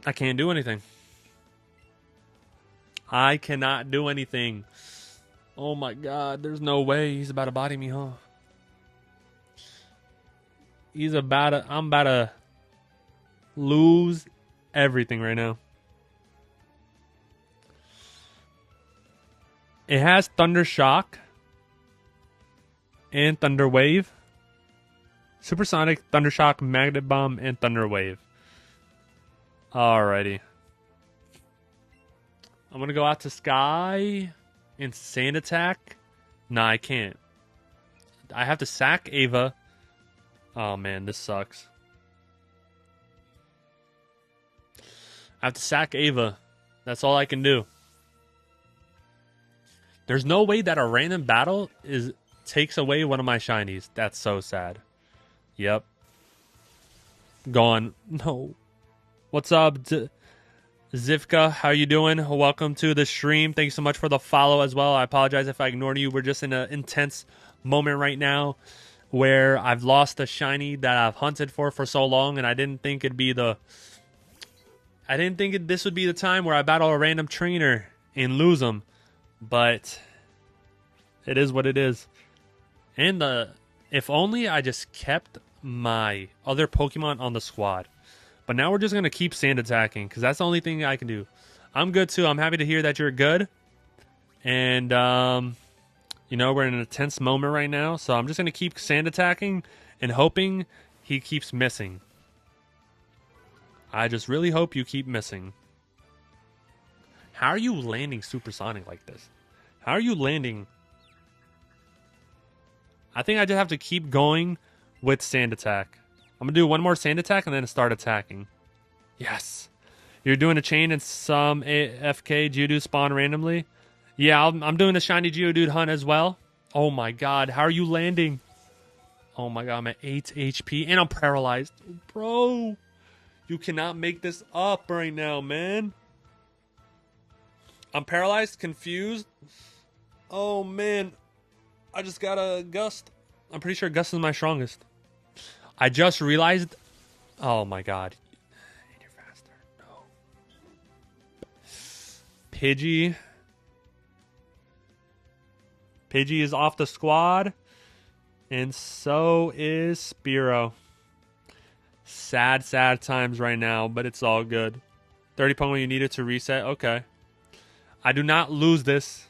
I can't do anything. I cannot do anything. Oh my god, there's no way he's about to body me, huh? I'm about to lose everything right now. It has Thunder Shock and Thunder Wave. Supersonic, Thunder Shock, Magnet Bomb, and Thunder Wave. Alrighty. I'm going to go out to Sky and Sand Attack. Nah, I can't. I have to sack Ava. Oh, man, this sucks. I have to sack Ava. That's all I can do. There's no way that a random battle takes away one of my shinies. That's so sad. Yep. Gone. No. What's up, Zivka? How you doing? Welcome to the stream. Thanks so much for the follow as well. I apologize if I ignored you. We're just in an intense moment right now where I've lost a shiny that I've hunted for so long, and I didn't think it'd be this would be the time where I battle a random trainer and lose him, but it is what it is. And if only I just kept my other Pokemon on the squad. But now we're just going to keep sand attacking because that's the only thing I can do. I'm good too. I'm happy to hear that you're good. And You know, we're in a tense moment right now, so I'm just going to keep sand attacking and hoping he keeps missing. I just really hope you keep missing. How are you landing supersonic like this? How are you landing? I think I just have to keep going with sand attack. I'm going to do one more sand attack and then start attacking. Yes. You're doing a chain and some AFK Geodude spawn randomly? Yeah, I'm doing a shiny Geodude hunt as well. Oh my god, how are you landing? Oh my god, I'm at 8 HP and I'm paralyzed. Bro, you cannot make this up right now, man. I'm paralyzed, confused. Oh man, I just got a Gust. I'm pretty sure Gust is my strongest. I just realized. Oh my god. You're faster. No. Pidgey. Pidgey is off the squad. And so is Spearow. Sad, sad times right now, but it's all good. 30 Pokemon you needed to reset. Okay. I do not lose this.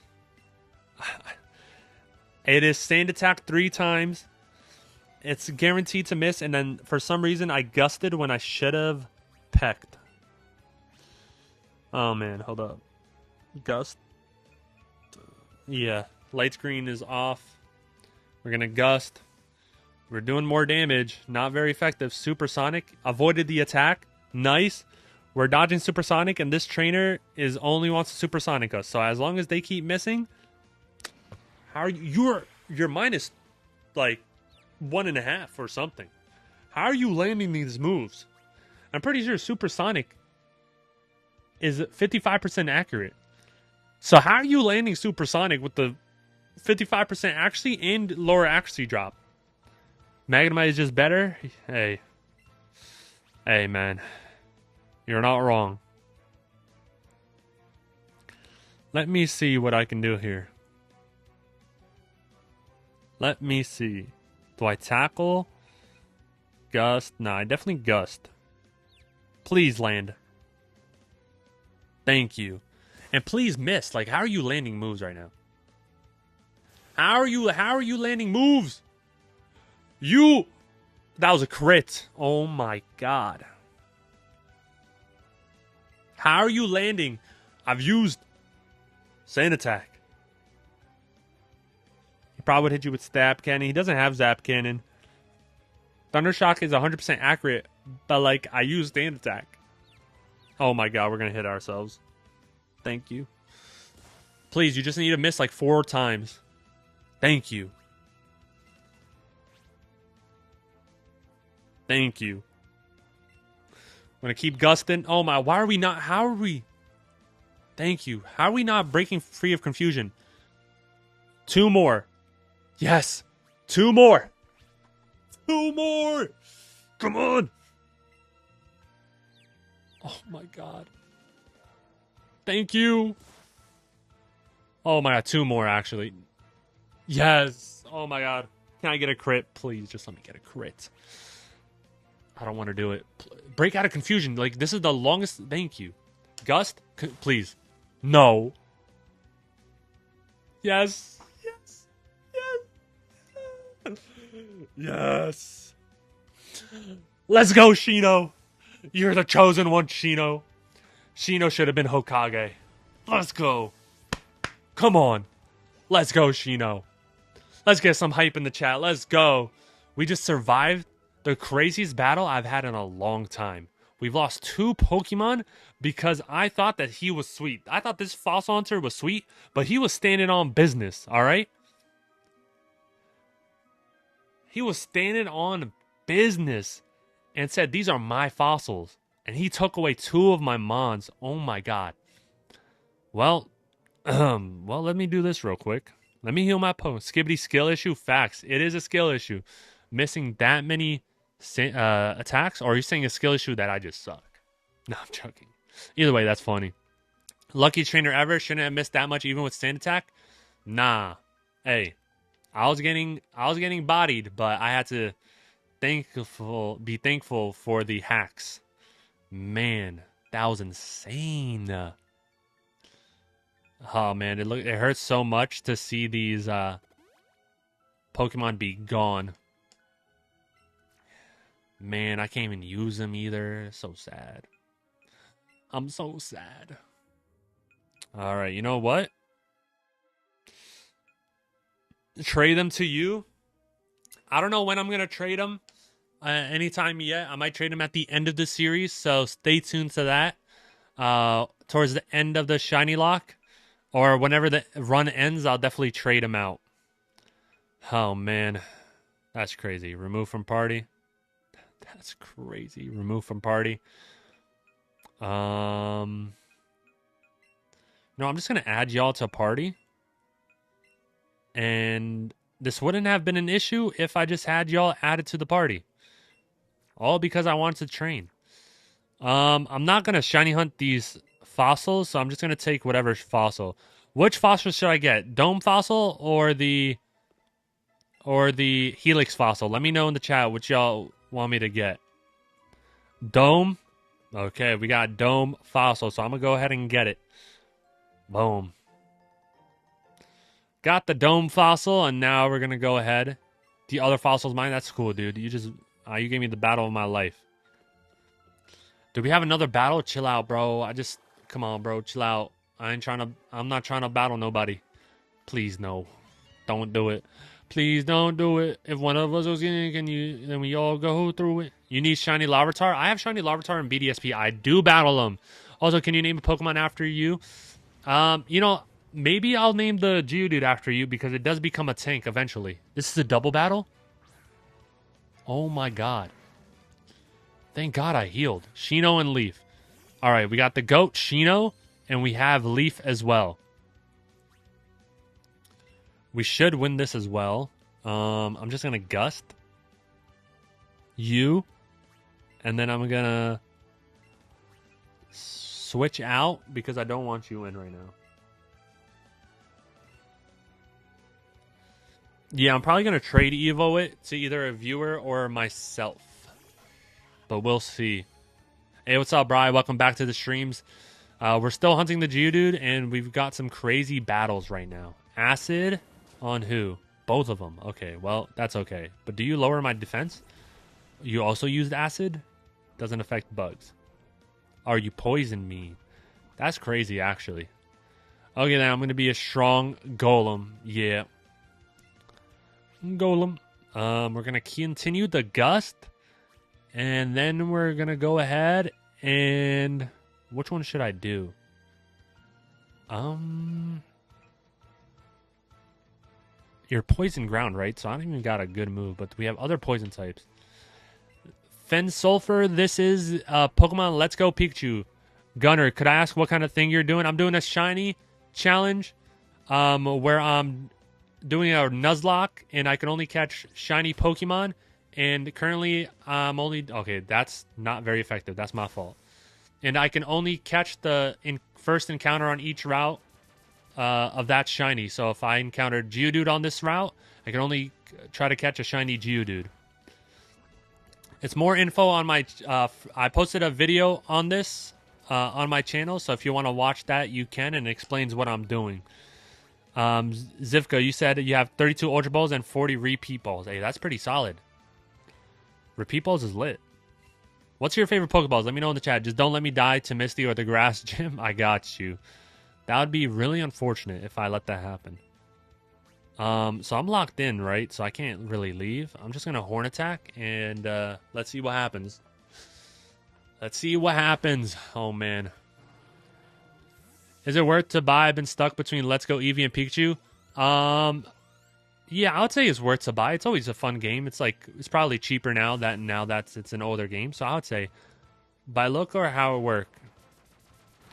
It is sand attack 3 times. It's guaranteed to miss, and then for some reason I gusted when I should have pecked. Oh man, hold up. Gust. Yeah, light screen is off. We're gonna gust. We're doing more damage. Not very effective. Supersonic. Avoided the attack. Nice. We're dodging supersonic, and this trainer is only wants to supersonic us. So as long as they keep missing, how are you? You're minus like 1.5 or something. How are you landing these moves? I'm pretty sure supersonic is 55% accurate. So how are you landing supersonic with the 55% accuracy and lower accuracy drop? Magnemite is just better? Hey, man. You're not wrong. Let me see what I can do here. Let me see. Do I tackle? Gust? Nah, I definitely gust. Please land. Thank you. And please miss. Like, how are you landing moves right now? How are you landing moves? That was a crit. Oh my god. How are you landing? I've used Sand Attack. He probably would hit you with Stab Cannon. He doesn't have Zap Cannon. Thundershock is 100% accurate, but like I used Sand Attack. Oh my god, we're gonna hit ourselves. Thank you. Please, you just need to miss like 4 times. Thank you. Thank you. I'm gonna keep gusting. Oh my, why are we not? How are we? Thank you. How are we not breaking free of confusion? 2 more. Yes. 2 more. 2 more. Come on. Oh my god. Thank you. Oh my god, 2 more actually. Yes. Oh my god. Can I get a crit? Please, just let me get a crit. I don't want to do it. Break out of confusion. Like, this is the longest. Thank you. Gust? Please. No. Yes. Yes. Yes. Yes. Let's go, Shino. You're the chosen one, Shino. Shino should have been Hokage. Let's go. Come on. Let's go, Shino. Let's get some hype in the chat. Let's go. We just survived the craziest battle I've had in a long time. We've lost 2 Pokemon because I thought that he was sweet. I thought this Fossil Hunter was sweet, but he was standing on business, alright? He was standing on business and said, these are my fossils. And he took away 2 of my Mons. Oh my god. Well, let me do this real quick. Let me heal my Pokemon. Skibbity skill issue? Facts. It is a skill issue. Missing that many attacks? Or are you saying a skill issue that I just suck? No, I'm joking. Either way, that's funny. Luckiest trainer ever. Shouldn't have missed that much even with Sand Attack? Nah. Hey, I was getting bodied, but I had to be thankful for the hacks. Man, that was insane. Oh man, it hurts so much to see these Pokemon be gone. Man, I can't even use them either. So sad. I'm so sad. All right, you know what? Trade them to you. I don't know when I'm going to trade them. Anytime yet. I might trade them at the end of the series, so stay tuned to that. Towards the end of the Shiny Lock, or whenever the run ends, I'll definitely trade them out. Oh, man. That's crazy. Remove from party. That's crazy. Remove from party. No, I'm just going to add y'all to a party. And this wouldn't have been an issue if I just had y'all added to the party. All because I wanted to train. I'm not going to shiny hunt these fossils, so I'm just going to take whatever fossil. Which fossil should I get? Dome fossil or the Helix fossil? Let me know in the chat which y'all want me to get. Dome? Okay, we got Dome fossil, so I'm going to go ahead and get it. Boom. Got the Dome fossil, and now we're going to go ahead. The other fossil's mine. That's cool, dude. You gave me the battle of my life. Do we have another battle? Chill out, bro. Come on, bro. Chill out. I'm not trying to battle nobody. Please, no. Don't do it. Please don't do it. If one of us was in, then we all go through it. You need Shiny Larvitar? I have Shiny Larvitar and BDSP. I do battle them. Also, can you name a Pokemon after you? Maybe I'll name the Geodude after you because it does become a tank eventually. This is a double battle? Oh my god. Thank god I healed. Shino and Leaf. Alright, we got the goat, Shino, and we have Leaf as well. We should win this as well. I'm just going to Gust. You. And then I'm going to switch out because I don't want you in right now. Yeah, I'm probably going to trade Evo it to either a viewer or myself. But we'll see. Hey, what's up, Bri? Welcome back to the streams. We're still hunting the Geodude, and we've got some crazy battles right now. Acid on who? Both of them. Okay, well, that's okay. But do you lower my defense? You also used acid? Doesn't affect bugs. Or you poisoned me. That's crazy, actually. Okay, then I'm going to be a strong golem. Yeah. Golem. We're going to continue the Gust. And then we're going to go ahead and... Which one should I do? You're poison ground, right? So I don't even got a good move. But we have other poison types. Sulfur. This is Pokemon Let's Go Pikachu. Gunner, could I ask what kind of thing you're doing? I'm doing a shiny challenge where I'm doing a Nuzlocke, and I can only catch shiny Pokemon. And currently, I'm only... Okay, that's not very effective. That's my fault. And I can only catch the first encounter on each route of that shiny. So if I encounter Geodude on this route, I can only try to catch a shiny Geodude. It's more info on my... I posted a video on this on my channel. So if you want to watch that, you can. And it explains what I'm doing. Zivka, you said you have 32 Ultra Balls and 40 Repeat Balls. Hey, that's pretty solid. Repeat Balls is lit. What's your favorite Pokeballs? Let me know in the chat. Just don't let me die to Misty or the Grass Gym. I got you. That would be really unfortunate if I let that happen. So I'm locked in, right? So I can't really leave. I'm just going to Horn Attack, and let's see what happens. Let's see what happens. Oh, man. Is it worth to buy? I've been stuck between Let's Go Eevee and Pikachu. Yeah, I would say it's worth to buy. It's always a fun game. It's probably cheaper now that it's an older game. So I would say by look or how it work.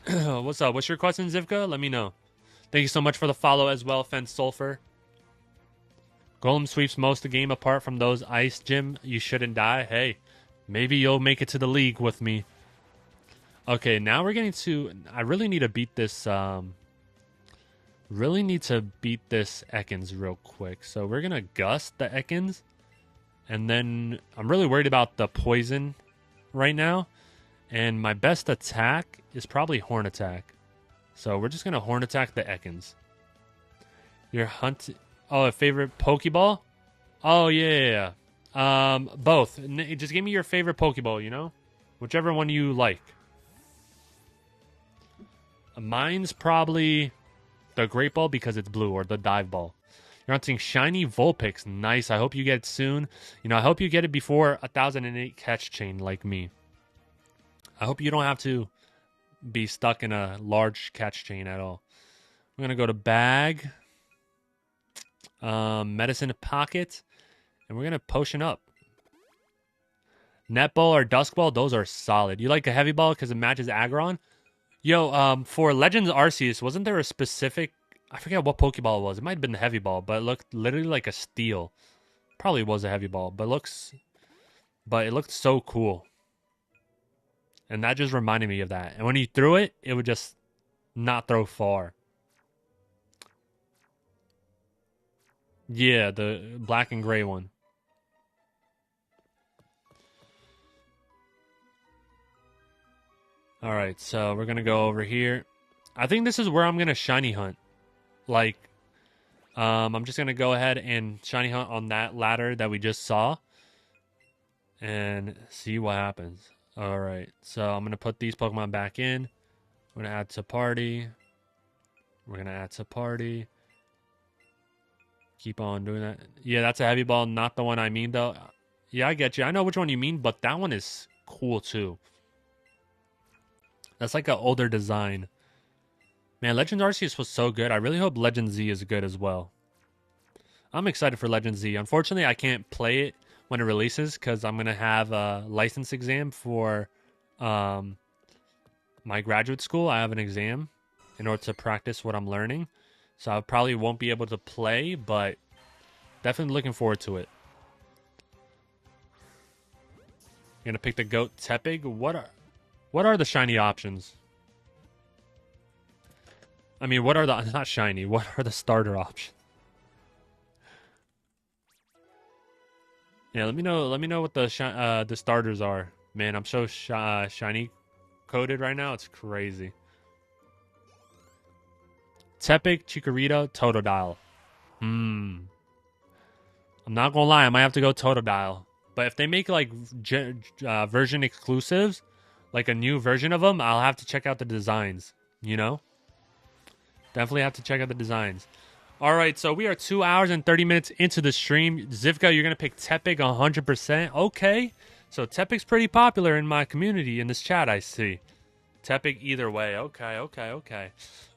What's up? What's your question, Zivka? Let me know. Thank you so much for the follow as well, Sulfur. Golem sweeps most of the game apart from those ice gym. You shouldn't die. Hey, maybe you'll make it to the league with me. Okay, now we're getting to... I really need to beat this... Really need to beat this Ekans real quick. So we're going to Gust the Ekans. And then I'm really worried about the poison right now. And my best attack is probably Horn Attack. So we're just going to Horn Attack the Ekans. Your hunt... Oh, a favorite Pokeball? Oh yeah, yeah. Both. Just give me your favorite Pokeball. You know, whichever one you like. Mine's probably the Great Ball because it's blue, or the Dive Ball. You're hunting shiny Vulpix. Nice. I hope you get it soon. You know, I hope you get it before 1008 catch chain like me. I hope you don't have to be stuck in a large catch chain at all. We're gonna go to bag, medicine pocket, and we're gonna potion up. Netball or Dusk Ball, those are solid. You like a heavy ball because it matches Aggron? Yo, for Legends Arceus, wasn't there a specific? I forget what Pokeball it was. It might have been the heavy ball, but it looked literally like a steel. Probably was a heavy ball, but it looked so cool. And that just reminded me of that. And when you threw it, it would just not throw far. Yeah, the black and gray one. All right, so we're going to go over here. I think this is where I'm going to shiny hunt. Like, I'm just going to go ahead and shiny hunt on that ladder that we just saw. And see what happens. All right, so I'm going to put these Pokemon back in. We're going to add to party. We're going to add to party. Keep on doing that. Yeah, that's a heavy ball, not the one I mean, though. Yeah, I get you. I know which one you mean, but that one is cool, too. That's like an older design. Man, Legends Arceus was so good. I really hope Legend Z is good as well. I'm excited for Legend Z. Unfortunately, I can't play it when it releases because I'm going to have a license exam for my graduate school. I have an exam in order to practice what I'm learning. So I probably won't be able to play, but definitely looking forward to it. You're going to pick the goat Tepig. What are the shiny options? I mean, what are the not shiny? What are the starter options? Yeah, let me know. Let me know what the starters are. Man, I'm so shiny coded right now. It's crazy. Tepig, Chikorita, Totodile. I'm not gonna lie. I might have to go Totodile. But if they make like version exclusives, like a new version of them, I'll have to check out the designs. You know, definitely have to check out the designs. All right, so we are 2 hours and 30 minutes into the stream. Zivka, you're going to pick Tepig 100%. Okay, so Tepig's pretty popular in my community, in this chat, I see. Tepig either way. Okay.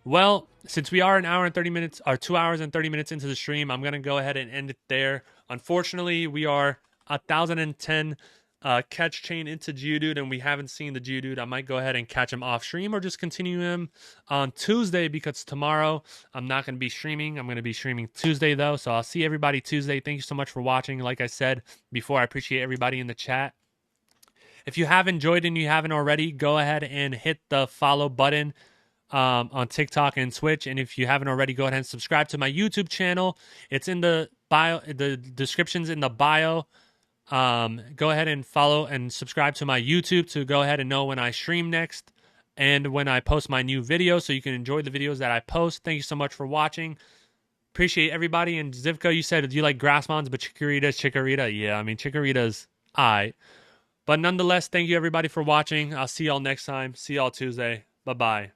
Well, since we are 2 hours and 30 minutes into the stream, I'm going to go ahead and end it there. Unfortunately, we are 1,010 catch chain into Geodude, and we haven't seen the Geodude. I might go ahead and catch him off stream or just continue him on Tuesday because tomorrow I'm not going to be streaming. I'm going to be streaming Tuesday, though, so I'll see everybody Tuesday. Thank you so much for watching. Like I said before, I appreciate everybody in the chat. If you have enjoyed and you haven't already, go ahead and hit the follow button on TikTok and Twitch. And if you haven't already, go ahead and subscribe to my YouTube channel. It's in the bio. The description's in the bio. Go ahead and follow and subscribe to my YouTube to go ahead and know when I stream next and when I post my new video so you can enjoy the videos that I post. Thank you so much for watching. Appreciate everybody. And Zivka, you said, do you like Grassmons, but Chikorita's Chikorita? Yeah, I mean, Chikorita's aight. But nonetheless, thank you everybody for watching. I'll see y'all next time. See y'all Tuesday. Bye-bye.